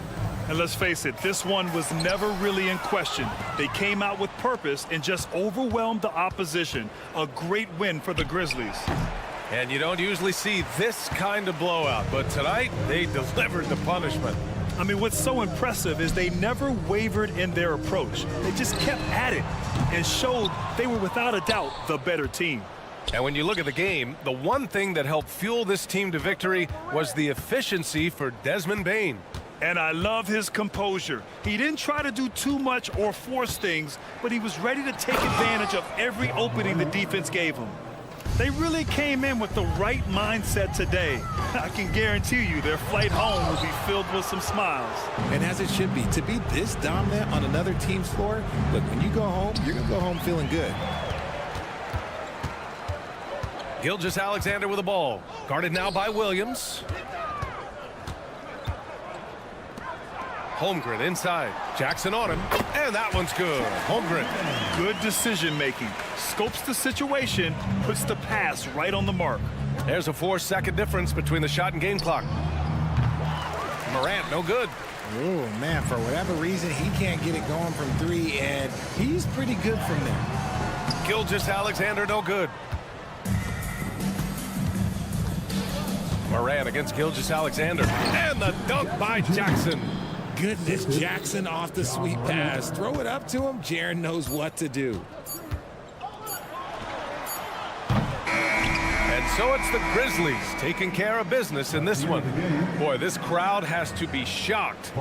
And let's face it, this one was never really in question. They came out with purpose and just overwhelmed the opposition. A great win for the Grizzlies. And you don't usually see this kind of blowout, but tonight they delivered the punishment. I mean, what's so impressive is they never wavered in their approach. They just kept at it and showed they were without a doubt the better team. And when you look at the game, the one thing that helped fuel this team to victory was the efficiency for Desmond Bane. And I love his composure. He didn't try to do too much or force things, but he was ready to take advantage of every opening the defense gave him. They really came in with the right mindset today. I can guarantee you their flight home will be filled with some smiles. And as it should be, to be this dominant on another team's floor, look, when you go home, you're going to go home feeling good. Gilgeous-Alexander with the ball. Guarded now by Williams. Holmgren inside. Jackson on him. And that one's good. Holmgren. Good decision making. Scopes the situation, puts the pass right on the mark. There's a 4-second difference between the shot and game clock. Morant, no good. Oh, man, for whatever reason, he can't get it going from 3, and he's pretty good from there. Gilgeous-Alexander, no good. Morant against Gilgeous-Alexander. And the dunk by Jackson. Goodness, Jackson off the sweet pass. Throw it up to him. Jaren knows what to do. And so it's the Grizzlies taking care of business in this one. Boy, this crowd has to be shocked.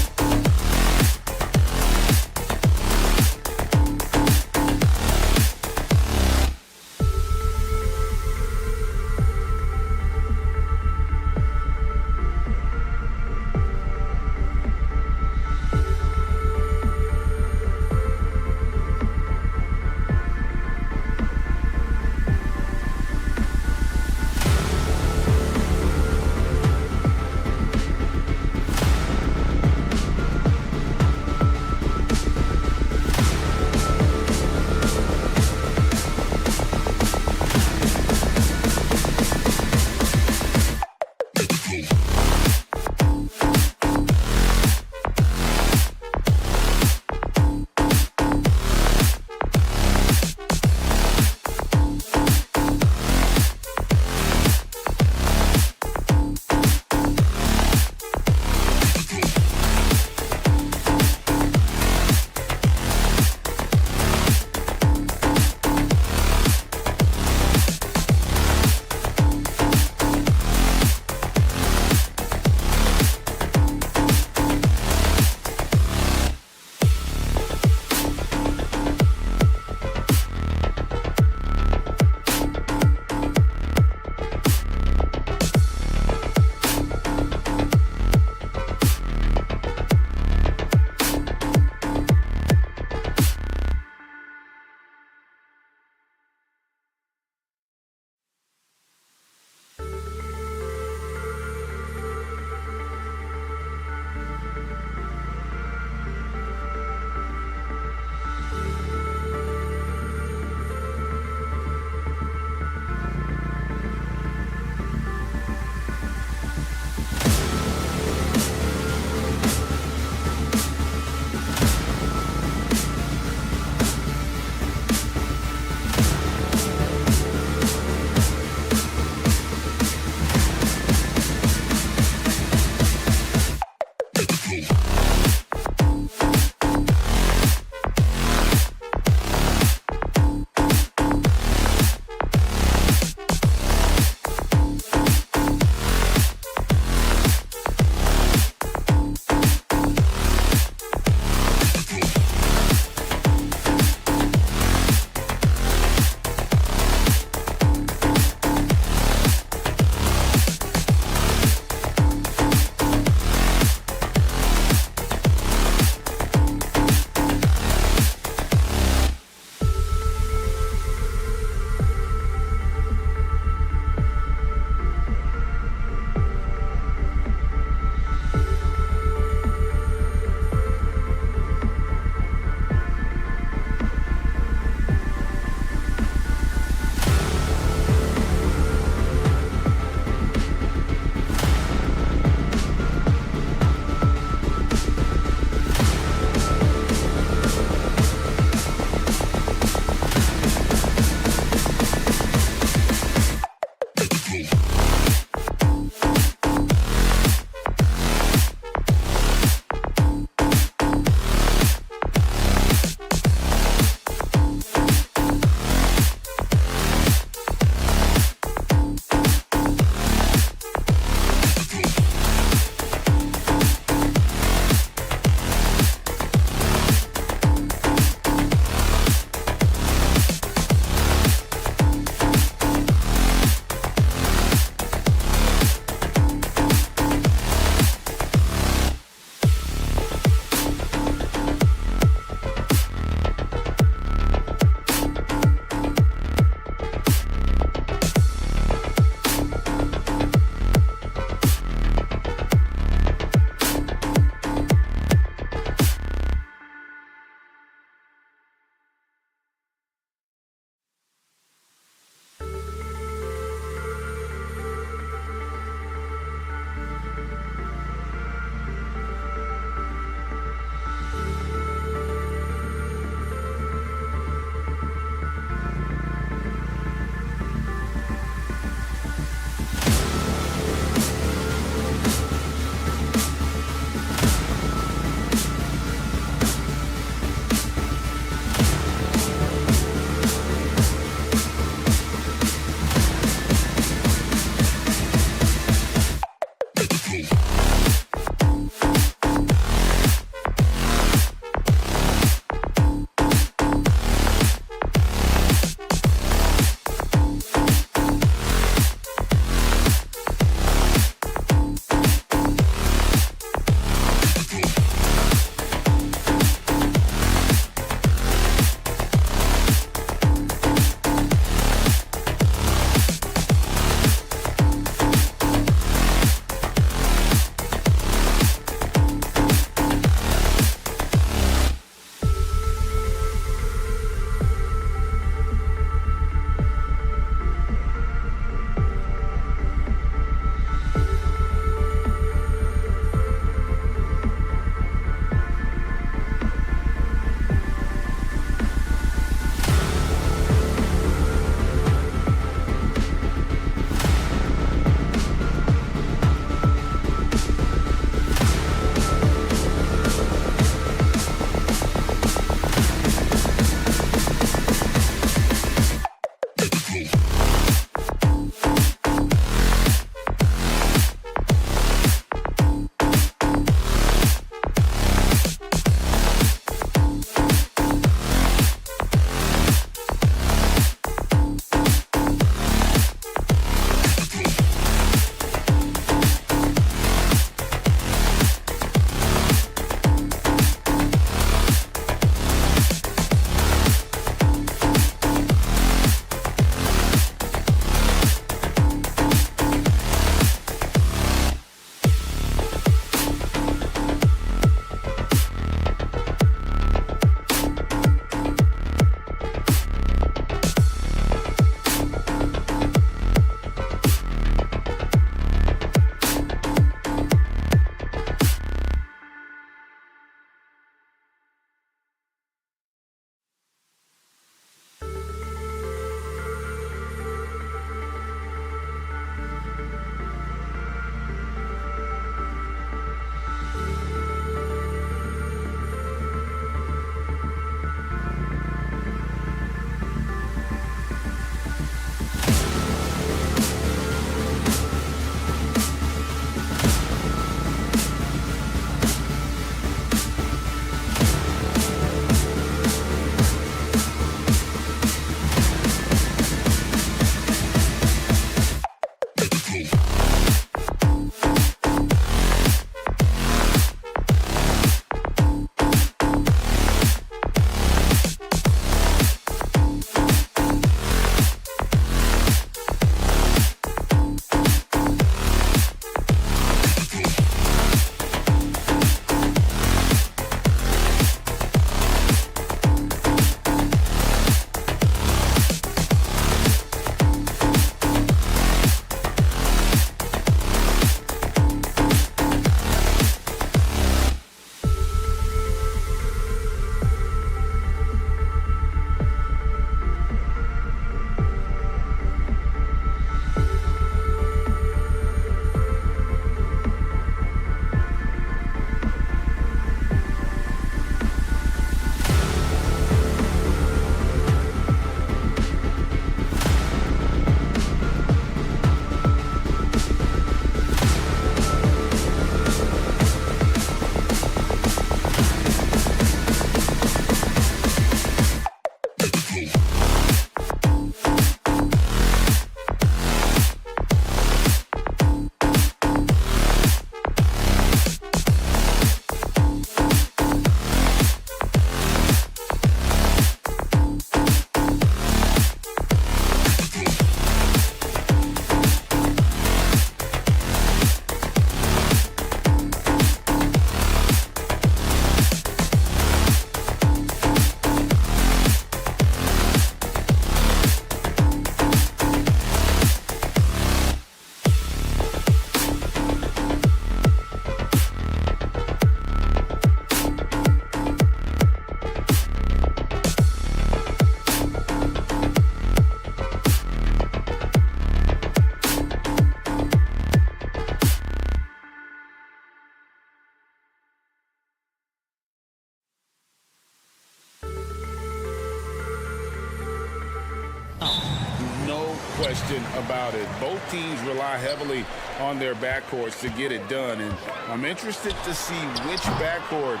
question about it. Both teams rely heavily on their backcourts to get it done, and I'm interested to see which backcourt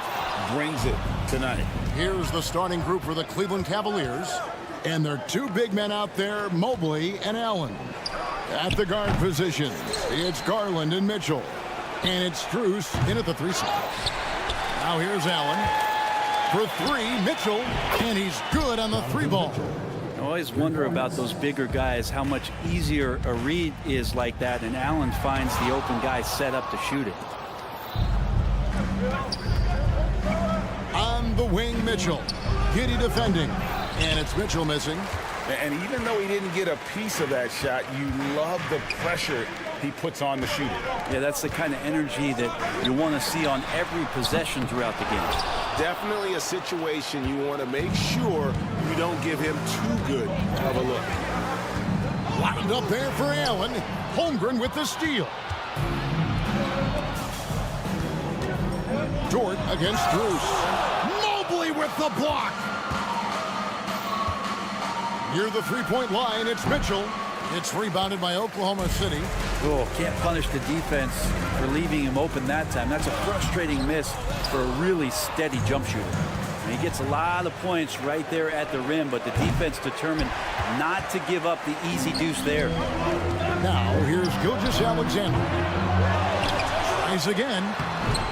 brings it tonight. Here's the starting group for the Cleveland Cavaliers, and their two big men out there, Mobley and Allen. At the guard positions, it's Garland and Mitchell, and it's Strus in at the 3 spot. Now here's Allen for 3, Mitchell, and he's good on the 3 ball. I always wonder about those bigger guys, how much easier a read is like that, and Allen finds the open guy set up to shoot it. On the wing, Mitchell. Giddy defending, and it's Mitchell missing. And even though he didn't get a piece of that shot, you love the pressure he puts on the shooter. Yeah, that's the kind of energy that you want to see on every possession throughout the game. Definitely a situation you want to make sure you don't give him too good of a look. Wound up there for Allen. Holmgren with the steal. Dort against Strus. Mobley with the block. Near the 3-point line, it's Mitchell. It's rebounded by Oklahoma City. Oh, can't punish the defense for leaving him open that time. That's a frustrating miss for a really steady jump shooter. And he gets a lot of points right there at the rim, but the defense determined not to give up the easy deuce there. Now, here's Gilgeous-Alexander. Tries again,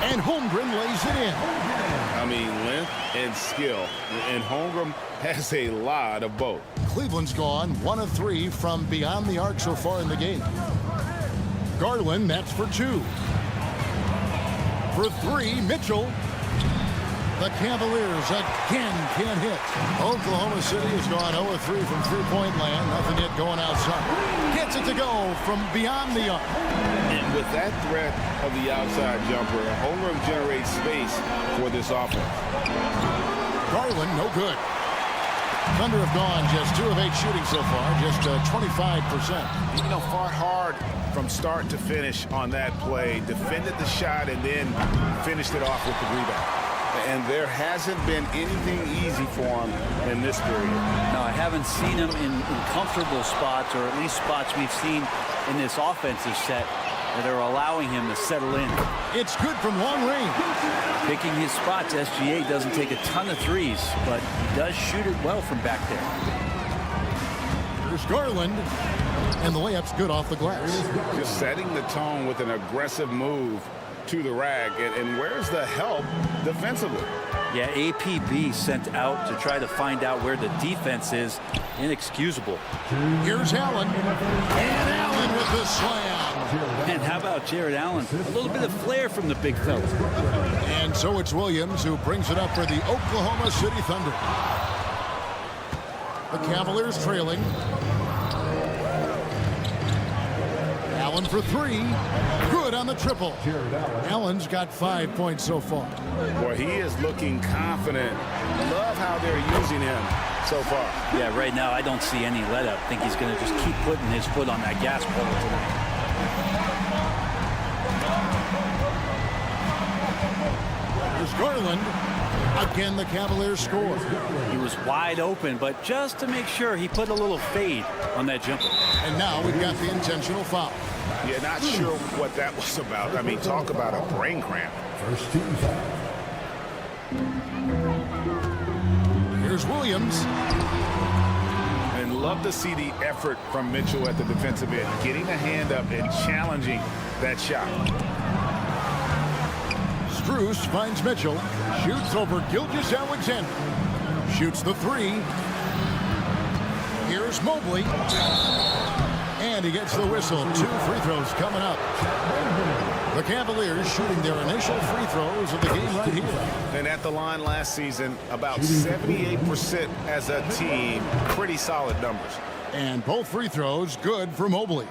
and Holmgren lays it in. I mean, length and skill, and Holmgren has a lot of both. Cleveland's gone 1 of 3 from beyond the arc so far in the game. Garland, that's for 2. For 3, Mitchell. The Cavaliers again can't hit. Oklahoma City has gone 0 of 3 from 3-point land. Nothing yet going outside. Gets it to go from beyond the arc. And with that threat of the outside jumper, Holmgren generates space for this offense. Garland, no good. Thunder have gone just 2 of 8 shooting so far, just 25%. You know, fought hard from start to finish on that play, defended the shot, and then finished it off with the rebound. And there hasn't been anything easy for him in this period. No, I haven't seen him in comfortable spots, or at least spots we've seen in this offensive set that are allowing him to settle in. It's good from long range. Picking his spots, SGA doesn't take a ton of threes, but he does shoot it well from back there. Here's Garland, and the layup's good off the glass. Just setting the tone with an aggressive move to the rack, and where's the help defensively? Yeah, APB sent out to try to find out where the defense is. Inexcusable. Here's Allen, and Allen with the slam. And how about Jared Allen? A little bit of flair from the big fella. And so it's Williams who brings it up for the Oklahoma City Thunder. The Cavaliers trailing. Allen for 3. Good on the triple. Allen's got 5 points so far. Boy, he is looking confident. Love how they're using him so far. Yeah, right now I don't see any let up. I think he's going to just keep putting his foot on that gas pedal tonight. Here's Garland. Again, the Cavaliers score. He was wide open, but just to make sure, he put a little fade on that jumper. And now we've got the intentional foul. Yeah, not sure what that was about. I mean, talk about a brain cramp. First team foul. Here's Williams. And love to see the effort from Mitchell at the defensive end, getting a hand up and challenging that shot. Strus finds Mitchell. Shoots over Gilgeous-Alexander. Shoots the 3. Here's Mobley. And he gets the whistle. 2 free throws coming up. The Cavaliers shooting their initial free throws of the game right here. And at the line last season, about 78% as a team. Pretty solid numbers. And both free throws good for Mobley.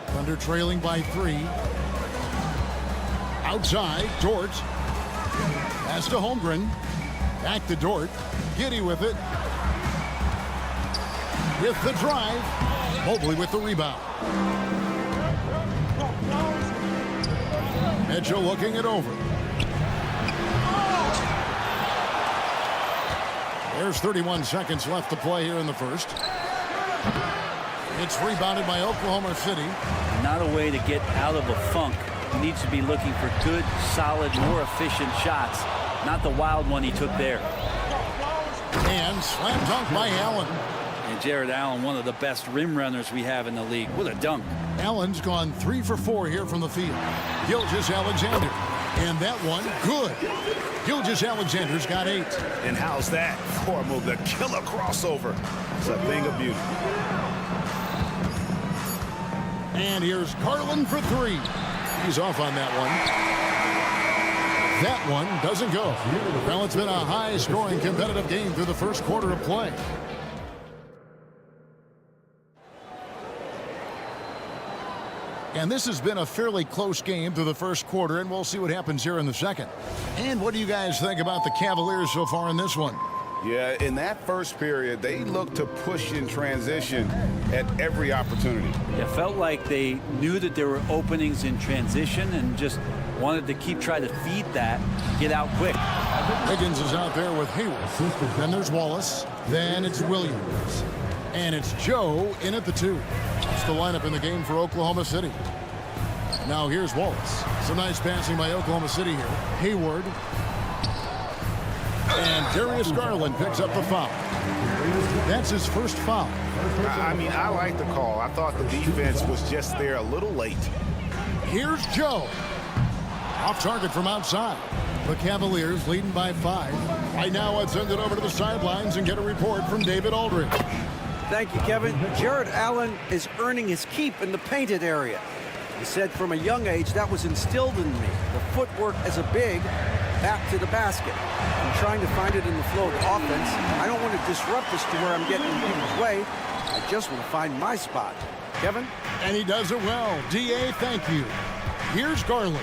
Thunder trailing by 3. Outside, Dort. Pass to Holmgren. Back to Dort. Giddy with it. With the drive. Mobley with the rebound. Mitchell looking it over. There's 31 seconds left to play here in the first. It's rebounded by Oklahoma City. Not a way to get out of a funk. He needs to be looking for good, solid, more efficient shots, not the wild one he took there. And slam dunk by Allen. And Jared Allen, one of the best rim runners we have in the league. What a dunk. Allen's gone 3 for 4 here from the field. Gilgeous-Alexander. And that one, good. Gilgeous-Alexander's got 8. And how's that for a move? The killer crossover. It's a thing of beauty. And here's Garland for 3. He's off on that one. That one doesn't go. Well, it's been a high-scoring competitive game through the first quarter of play. And this has been a fairly close game through the first quarter, and we'll see what happens here in the second. And what do you guys think about the Cavaliers so far in this one? Yeah, in that first period, they looked to push in transition at every opportunity. It felt like they knew that there were openings in transition and just wanted to keep trying to feed that, get out quick. Higgins is out there with Hayward. Then there's Wallace. Then it's Williams. And it's Joe in at the 2. It's the lineup in the game for Oklahoma City. Now here's Wallace. Some nice passing by Oklahoma City here. Hayward. And Darius Garland picks up the foul. That's his first foul. I mean, I like the call. I thought the defense was just there a little late. Here's Joe. Off target from outside. The Cavaliers leading by 5. Right now, let's send it over to the sidelines and get a report from David Aldridge. Thank you, Kevin. Jared Allen is earning his keep in the painted area. He said from a young age that was instilled in me. The footwork as a big, back to the basket. I'm trying to find it in the flow of offense. I don't want to disrupt this to where I'm getting in people's way. I just want to find my spot. Kevin? And he does it well. D.A., thank you. Here's Garland.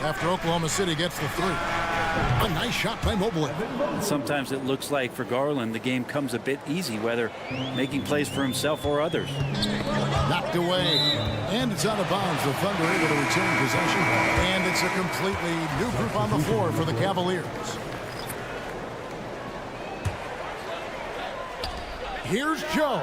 After Oklahoma City gets the 3. A nice shot by Mobley. Sometimes it looks like for Garland the game comes a bit easy, whether making plays for himself or others. Knocked away. And it's out of bounds. The Thunder able to retain possession. And it's a completely new group on the floor for the Cavaliers. Here's Joe.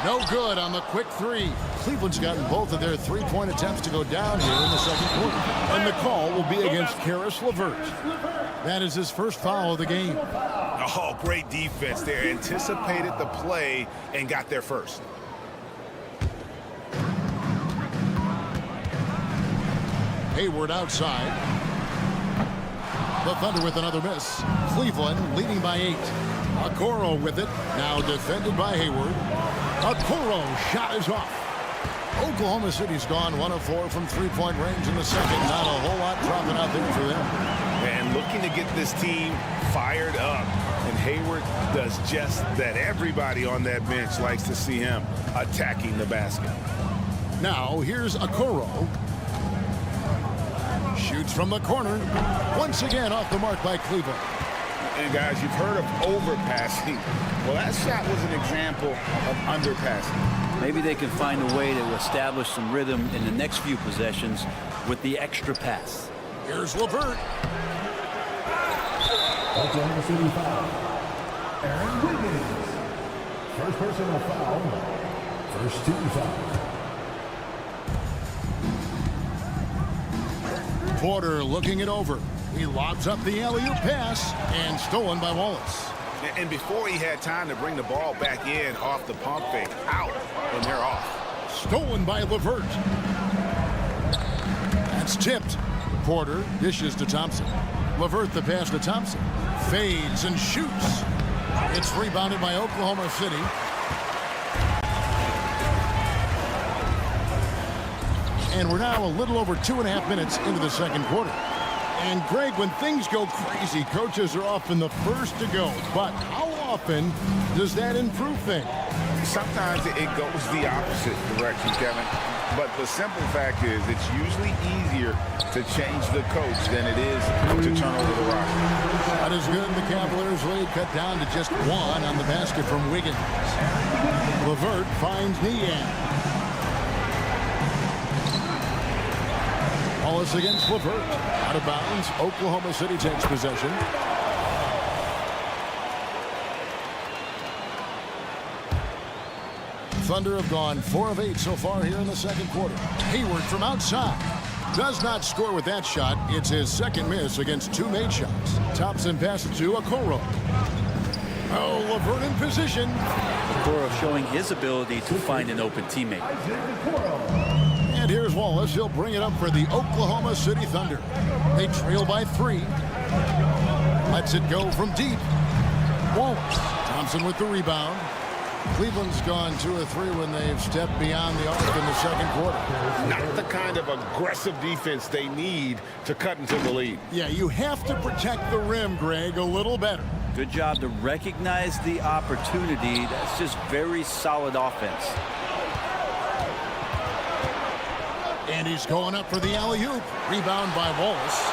No good on the quick 3. Cleveland's gotten both of their 3-point attempts to go down here in the second quarter. And the call will be against Caris LeVert. That is his first foul of the game. Oh, great defense there. Anticipated the play and got there first. Hayward outside. The Thunder with another miss. Cleveland leading by 8. Okoro with it. Now defended by Hayward. Okoro shot is off. Oklahoma City's gone 1 of 4 from 3-point range in the second. Not a whole lot dropping out there for them. And looking to get this team fired up. And Hayward does just that. Everybody on that bench likes to see him attacking the basket. Now here's Okoro. Shoots from the corner. Once again off the mark by Cleveland. And guys, you've heard of overpassing. Well, that shot was an example of underpassing. Maybe they can find a way to establish some rhythm in the next few possessions with the extra pass. Here's LeVert. Oklahoma City foul. Aaron Wiggins. First personal foul. First team foul. Porter looking it over. He lobs up the alley-oop pass and stolen by Wallace. And before he had time to bring the ball back in off the pump fake, out, and they're off. Stolen by LeVert. That's tipped. Porter dishes to Thompson. LeVert the pass to Thompson. Fades and shoots. It's rebounded by Oklahoma City. And we're now a little over 2.5 minutes into the second quarter. And Greg, when things go crazy, coaches are often the first to go. But how often does that improve things? Sometimes it goes the opposite direction, Kevin. But the simple fact is it's usually easier to change the coach than it is to turn over the rock. That is good. The Cavaliers lead cut down to just 1 on the basket from Wiggins. LeVert finds Niang. Wallace against LeVert. Out of bounds. Oklahoma City takes possession. Thunder have gone 4 of 8 so far here in the second quarter. Hayward from outside. Does not score with that shot. It's his second miss against 2 made shots. Thompson passes to Okoro. Oh, LeVert in position. Okoro showing his ability to find an open teammate. And here's Wallace. He'll bring it up for the Oklahoma City Thunder. They trail by 3. Lets it go from deep. Wallace. Thompson with the rebound. Cleveland's gone 2 of 3 when they've stepped beyond the arc in the second quarter. Not the kind of aggressive defense they need to cut into the lead. Yeah, you have to protect the rim, Greg, a little better. Good job to recognize the opportunity. That's just very solid offense. And he's going up for the alley-oop. Rebound by Wallace.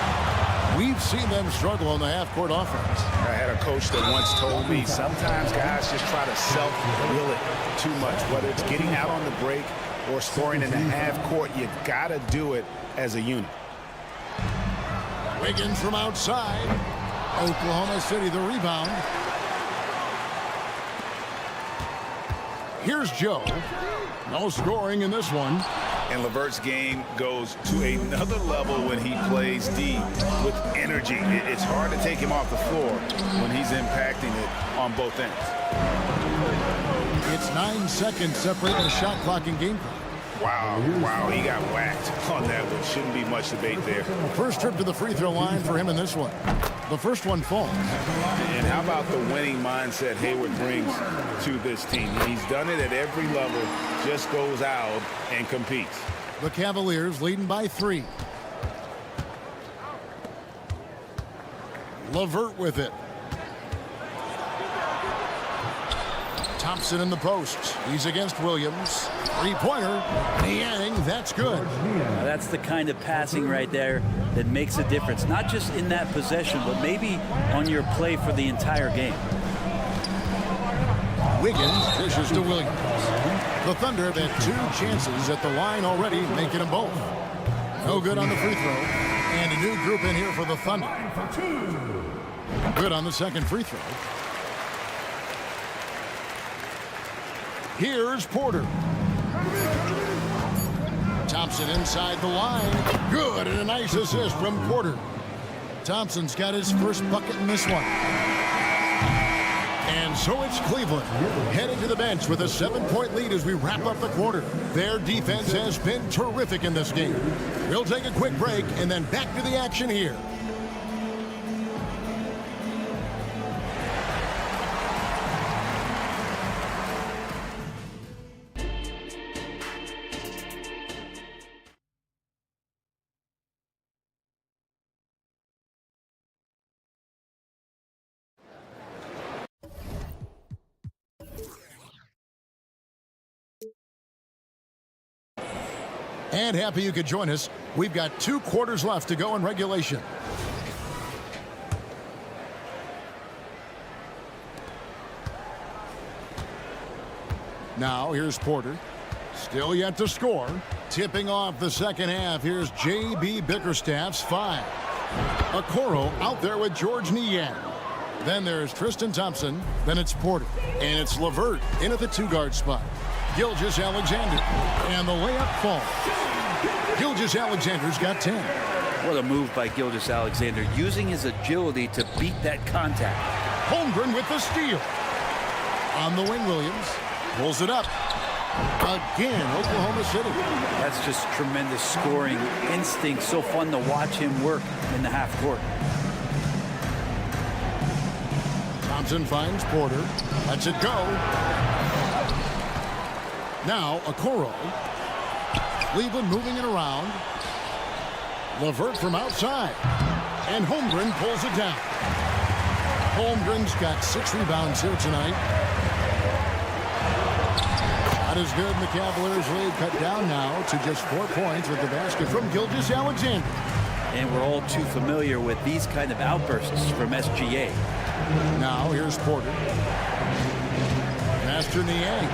We've seen them struggle on the half-court offense. I had a coach that once told me sometimes guys just try to self-will it too much. Whether it's getting out on the break or scoring in the half-court, you got to do it as a unit. Wiggins from outside. Oklahoma City the rebound. Here's Joe. No scoring in this one. And LeVert's game goes to another level when he plays D with energy. It's hard to take him off the floor when he's impacting it on both ends. It's 9 seconds separating the shot clock and game clock. Wow, he got whacked on that one. Shouldn't be much debate there. First trip to the free throw line for him in this one. The first one falls. And how about the winning mindset Hayward brings to this team? He's done it at every level, just goes out and competes. The Cavaliers leading by 3. LeVert with it. Thompson in the post. He's against Williams. Three-pointer. Niang, that's good. Now that's the kind of passing right there that makes a difference. Not just in that possession, but maybe on your play for the entire game. Wiggins dishes to Williams. The Thunder have had 2 chances at the line already, making them both. No good on the free throw. And a new group in here for the Thunder. Good on the second free throw. Here's Porter. Thompson inside the line. Good, and a nice assist from Porter. Thompson's got his first bucket in this one. And so it's Cleveland heading to the bench with a 7-point lead as we wrap up the quarter. Their defense has been terrific in this game. We'll take a quick break and then back to the action here. And happy you could join us. We've got 2 quarters left to go in regulation. Now here's Porter. Still yet to score. Tipping off the second half. Here's J.B. Bickerstaff's 5. Okoro out there with George Niang. Then there's Tristan Thompson. Then it's Porter. And it's LeVert in at the 2-guard spot. Gilgeous-Alexander. And the layup falls. Gilgeous-Alexander's got 10. What a move by Gilgeous-Alexander, using his agility to beat that contact. Holmgren with the steal. On the wing, Williams. Pulls it up. Again, Oklahoma City. That's just tremendous scoring instinct. So fun to watch him work in the half court. Thompson finds Porter. Lets it go. Now, Okoro. Cleveland moving it around. LeVert from outside. And Holmgren pulls it down. Holmgren's got 6 rebounds here tonight. Shot is good, and the Cavaliers lead cut down now to just 4 points with the basket from Gilgeous-Alexander. And we're all too familiar with these kind of outbursts from SGA. Now here's Porter. Master Niang.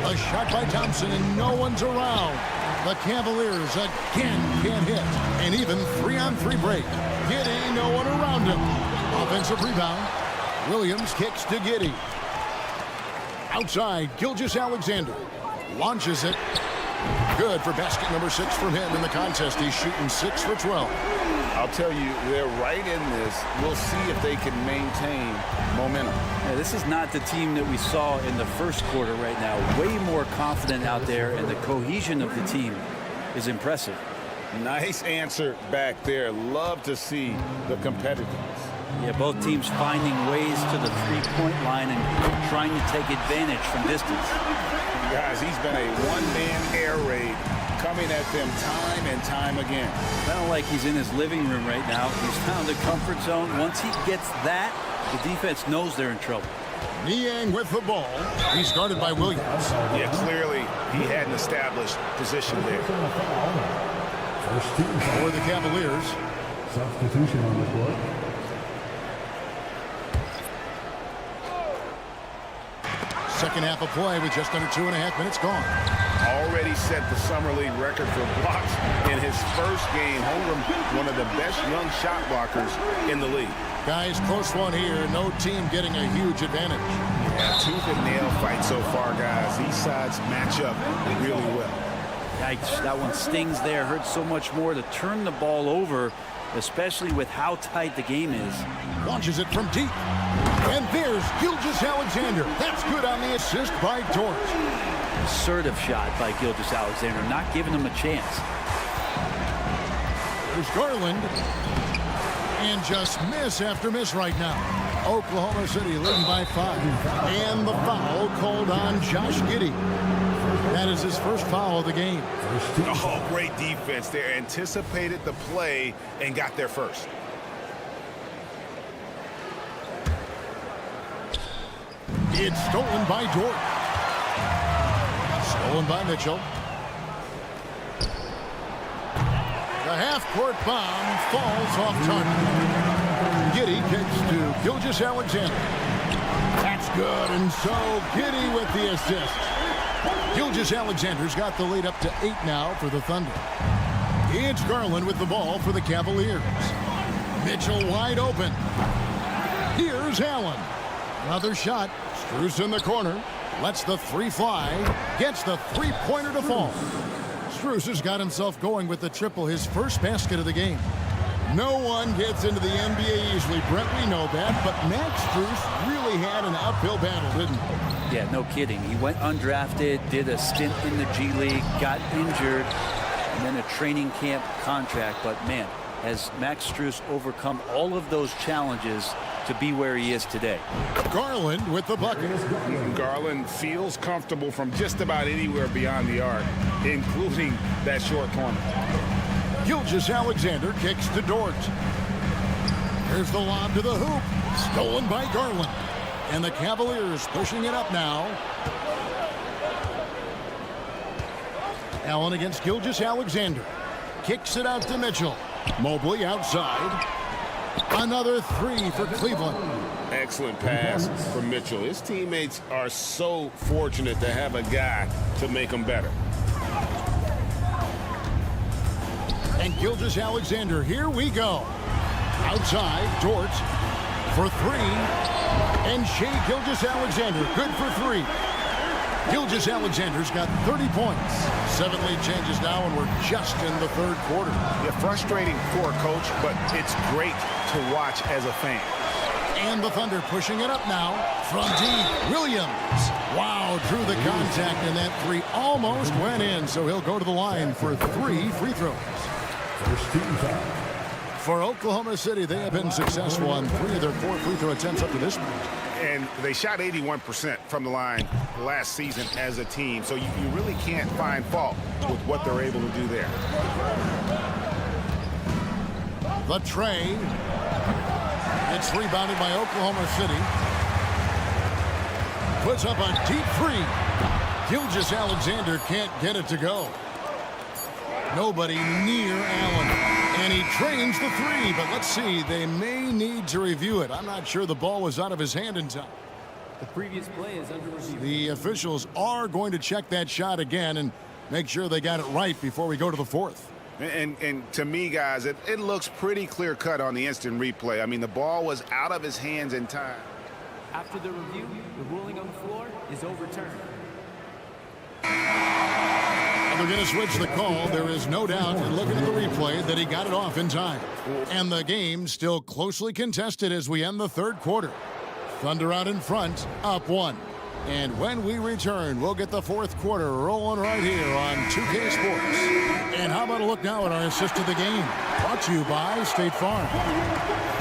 A shot by Thompson, and no one's around. The Cavaliers again can't hit. And even 3-on-3 break. Giddey, no one around him. Offensive rebound. Williams kicks to Giddey. Outside, Gilgeous-Alexander launches it. Good for basket number 6 from him in the contest. He's shooting 6 for 12. I'll tell you, they're right in this. We'll see if they can maintain momentum. Yeah, this is not the team that we saw in the first quarter right now. Way more confident out there, and the cohesion of the team is impressive. Nice answer back there. Love to see the competitiveness. Yeah, both teams finding ways to the three-point line and trying to take advantage from distance. Guys, he's been a one-man air raid coming at them time and time again. Kind of like he's in his living room right now. He's found the comfort zone. Once he gets that, the defense knows they're in trouble. Niang with the ball. He's guarded by Williams. Yeah, clearly he had an established position there. First team For the Cavaliers. substitution on the court. Second half of play with just under 2.5 minutes gone. Already set the Summer League record for blocks in his first game. Holmgren, one of the best young shot blockers in the league. Guys, close one here. No team getting a huge advantage. Yeah, tooth and nail fight so far, guys. These sides match up really well. Yikes, that one stings there. Hurts so much more to turn the ball over, especially with how tight the game is. Launches it from deep. And there's Gilgeous-Alexander. That's good on the assist by Torch. Assertive shot by Gilgeous-Alexander, not giving him a chance. There's Garland. And just miss after miss right now. Oklahoma City leading by 5. And the foul called on Josh Giddey. That is his first foul of the game. Oh, great defense there. Anticipated the play and got there first. It's stolen by Dort. Stolen by Mitchell. The half-court bomb falls off target. Giddey kicks to Gilgeous-Alexander. That's good, and so Giddey with the assist. Gilgeous-Alexander's got the lead up to 8 now for the Thunder. It's Garland with the ball for the Cavaliers. Mitchell wide open. Here's Allen. Another shot. Strus in the corner. Lets the 3 fly. Gets the three-pointer to fall. Strus has got himself going with the triple, his first basket of the game. No one gets into the NBA easily, Brent, we know that, but Max Strus really had an uphill battle, didn't he? Yeah, no kidding. He went undrafted, did a stint in the G League, got injured, and then a training camp contract. But man, has Max Strus overcome all of those challenges to be where he is today. Garland with the bucket. Garland feels comfortable from just about anywhere beyond the arc, including that short corner. Gilgeous-Alexander kicks to Dort. Here's the lob to the hoop. Stolen by Garland. And the Cavaliers pushing it up now. Allen against Gilgeous-Alexander. Kicks it out to Mitchell. Mobley outside. Another 3 for Cleveland. Excellent pass from Mitchell. His teammates are so fortunate to have a guy to make them better. And Gilgeous-Alexander, here we go. Outside, Dort for 3. And Shea Gilgeous-Alexander, good for 3. Gilgeous-Alexander's got 30 points. 7 lead changes now, and we're just in the third quarter. Yeah, frustrating for a coach, but it's great to watch as a fan. And the Thunder pushing it up now from deep. Williams. Wow, drew the contact, and that 3 almost went in, so he'll go to the line for 3 free throws. First team foul. For Oklahoma City, they have been successful on 3 of their 4 free throw attempts up to this point. And they shot 81% from the line last season as a team, so you really can't find fault with what they're able to do there. The tray. It's rebounded by Oklahoma City. Puts up a deep 3. Gilgeous-Alexander can't get it to go. Nobody near Allen. And he drains the 3, but let's see. They may need to review it. I'm not sure the ball was out of his hand in time. The previous play is under review. The officials are going to check that shot again and make sure they got it right before we go to the 4th. And to me, guys, it looks pretty clear-cut on the instant replay. I mean, the ball was out of his hands in time. After the review, the ruling on the floor is overturned. They're going to switch the call. There is no doubt, looking at the replay, that he got it off in time. And the game still closely contested as we end the third quarter. Thunder out in front, up 1. And when we return, we'll get the fourth quarter rolling right here on 2K Sports. And how about a look now at our assist of the game? Brought to you by State Farm.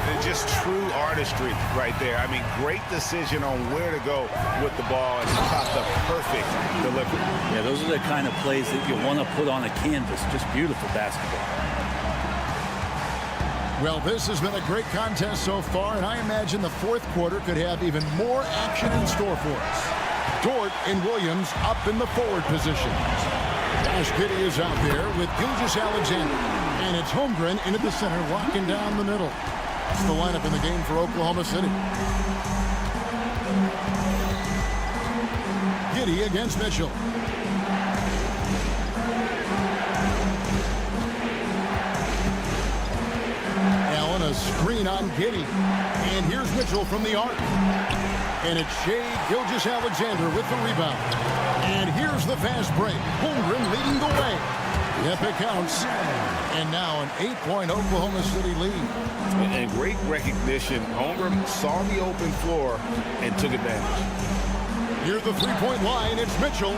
And just true artistry right there. I mean, great decision on where to go with the ball and caught the perfect delivery. Yeah, those are the kind of plays that you want to put on a canvas. Just beautiful basketball. Well, this has been a great contest so far, and I imagine the fourth quarter could have even more action in store for us. Dort and Williams up in the forward positions. Josh Giddey is out there with Gilgeous-Alexander. And it's Holmgren into the center, locking down the middle. It's the lineup in the game for Oklahoma City. Giddey against Mitchell. Allen, a screen on Giddey. And here's Mitchell from the arc. And it's Shai Gilgeous-Alexander with the rebound. And here's the fast break. Holmgren leading the way. Yep, it counts. And now an 8-point Oklahoma City lead. And great recognition. Holmgren saw the open floor and took advantage. Here's the three-point line. It's Mitchell.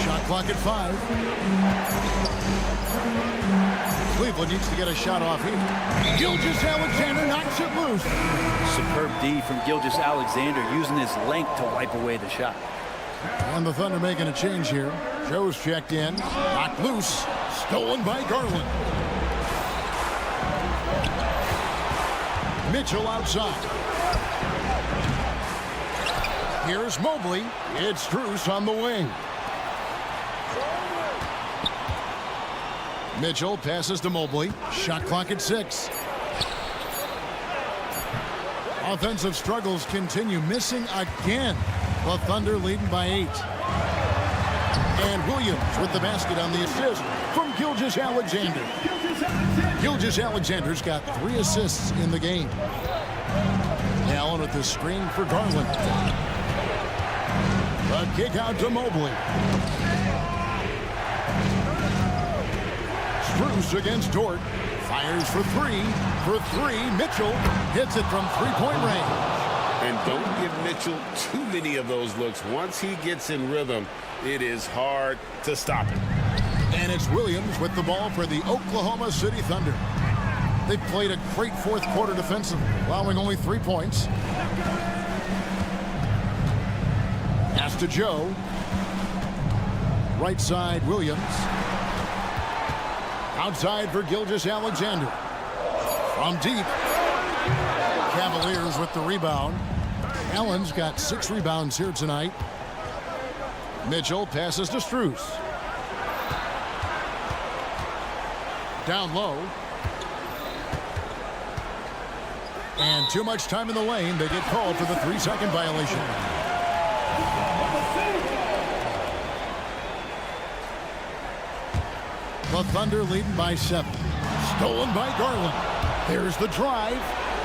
Shot clock at 5. Cleveland needs to get a shot off here. Gilgeous-Alexander knocks it loose. Superb D from Gilgeous-Alexander using his length to wipe away the shot. And the Thunder making a change here. Joe's checked in. Knocked loose. Stolen by Garland. Mitchell outside. Here's Mobley. It's Strus on the wing. Mitchell passes to Mobley. Shot clock at 6. Offensive struggles continue. Missing again. The Thunder leading by 8. And Williams with the basket on the assist from Gilgeous-Alexander. Gilgeous-Alexander's got 3 assists in the game. Allen with the screen for Garland. A kick out to Mobley. Strus against Dort. Fires for 3. For 3, Mitchell hits it from three-point range. And don't give Mitchell too many of those looks. Once he gets in rhythm, it is hard to stop him. And it's Williams with the ball for the Oklahoma City Thunder. They've played a great fourth quarter defensively, allowing only 3 points. Pass to Joe. Right side, Williams. Outside for Gilgeous-Alexander. From deep. Cavaliers with the rebound. Allen's got 6 rebounds here tonight. Mitchell passes to Strus. Down low. And too much time in the lane. They get called for the 3-second violation. The Thunder leading by 7. Stolen by Garland. There's the drive.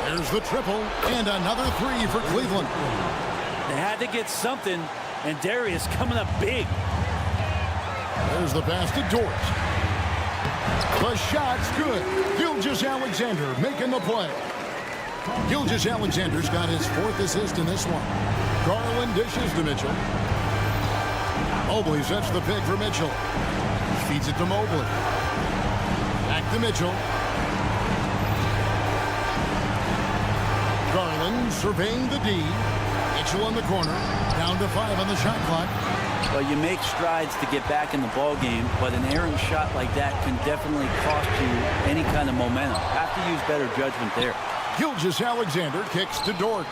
There's the triple. And another 3 for Cleveland. They had to get something, and Darius coming up big. There's the pass to Dort. The shot's good. Gilgeous-Alexander making the play. Gilgeous-Alexander's got his 4th assist in this one. Garland dishes to Mitchell. Mobley sets the pick for Mitchell. Feeds it to Mobley. Back to Mitchell. Garland surveying the D. Mitchell in the corner. Down to 5 on the shot clock. Well, you make strides to get back in the ball game, but an errant shot like that can definitely cost you any kind of momentum. Have to use better judgment there. Gilgeous-Alexander kicks to Dort.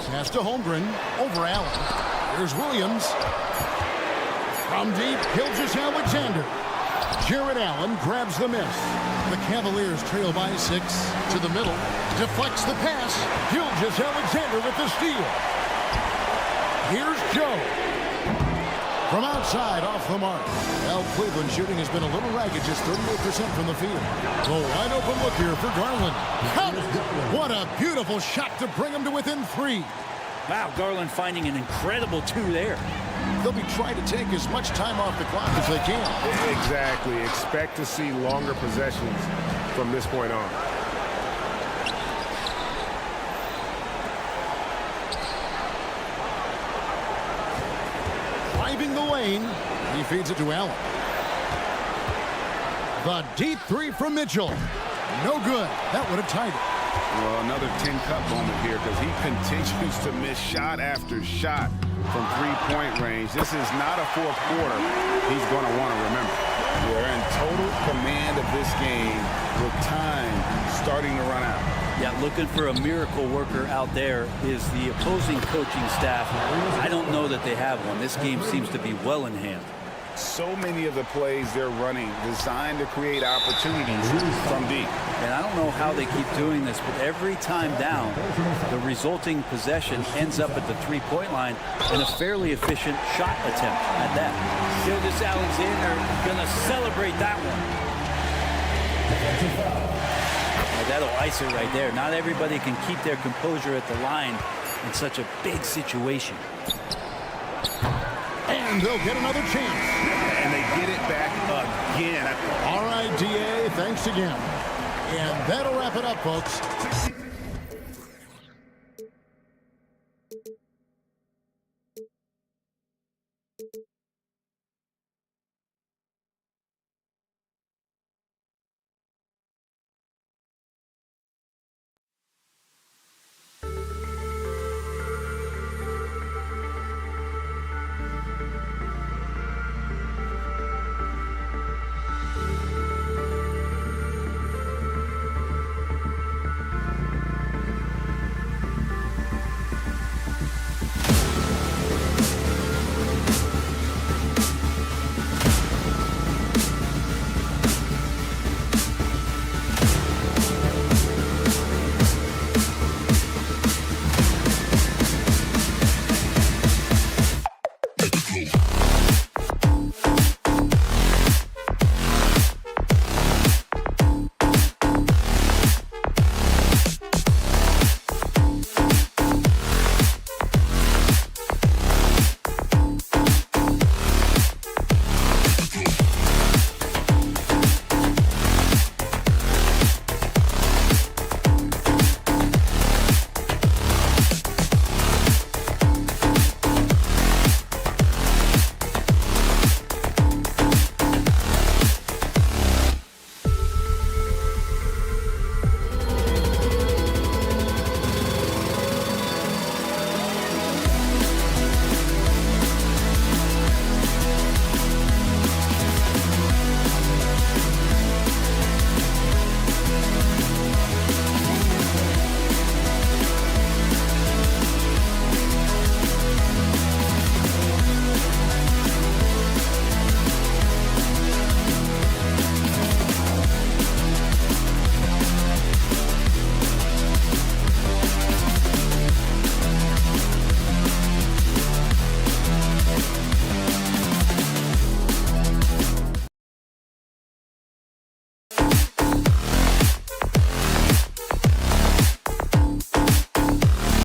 Pass to Holmgren. Over Allen. Here's Williams. From deep, Gilgeous-Alexander. Jared Allen grabs the miss. The Cavaliers trail by 6 to the middle. Deflects the pass. Gilgeous-Alexander with the steal. Here's Joe. From outside, off the mark. Well, Cleveland's shooting has been a little ragged, just 38% from the field. The wide open look here for Garland. Count it! What a beautiful shot to bring him to within 3. Wow, Garland finding an incredible 2 there. They'll be trying to take as much time off the clock as they can. Exactly. Expect to see longer possessions from this point on. Driving the lane. He feeds it to Allen. The deep 3 from Mitchell. No good. That would have tied it. Well, another 10-cup moment here because he continues to miss shot after shot from three-point range. This is not a fourth quarter he's going to want to remember. They're in total command of this game with time starting to run out. Yeah, looking for a miracle worker out there is the opposing coaching staff. I don't know that they have one. This game seems to be well in hand. So many of the plays they're running designed to create opportunities from deep. And I don't know how they keep doing this, but every time down, the resulting possession ends up at the three-point line in a fairly efficient shot attempt at that. Gilgeous Alexander going to celebrate that one. That'll ice it right there. Not everybody can keep their composure at the line in such a big situation. And they'll get another chance. And they get it back again. All right, DA, thanks again. And that'll wrap it up, folks.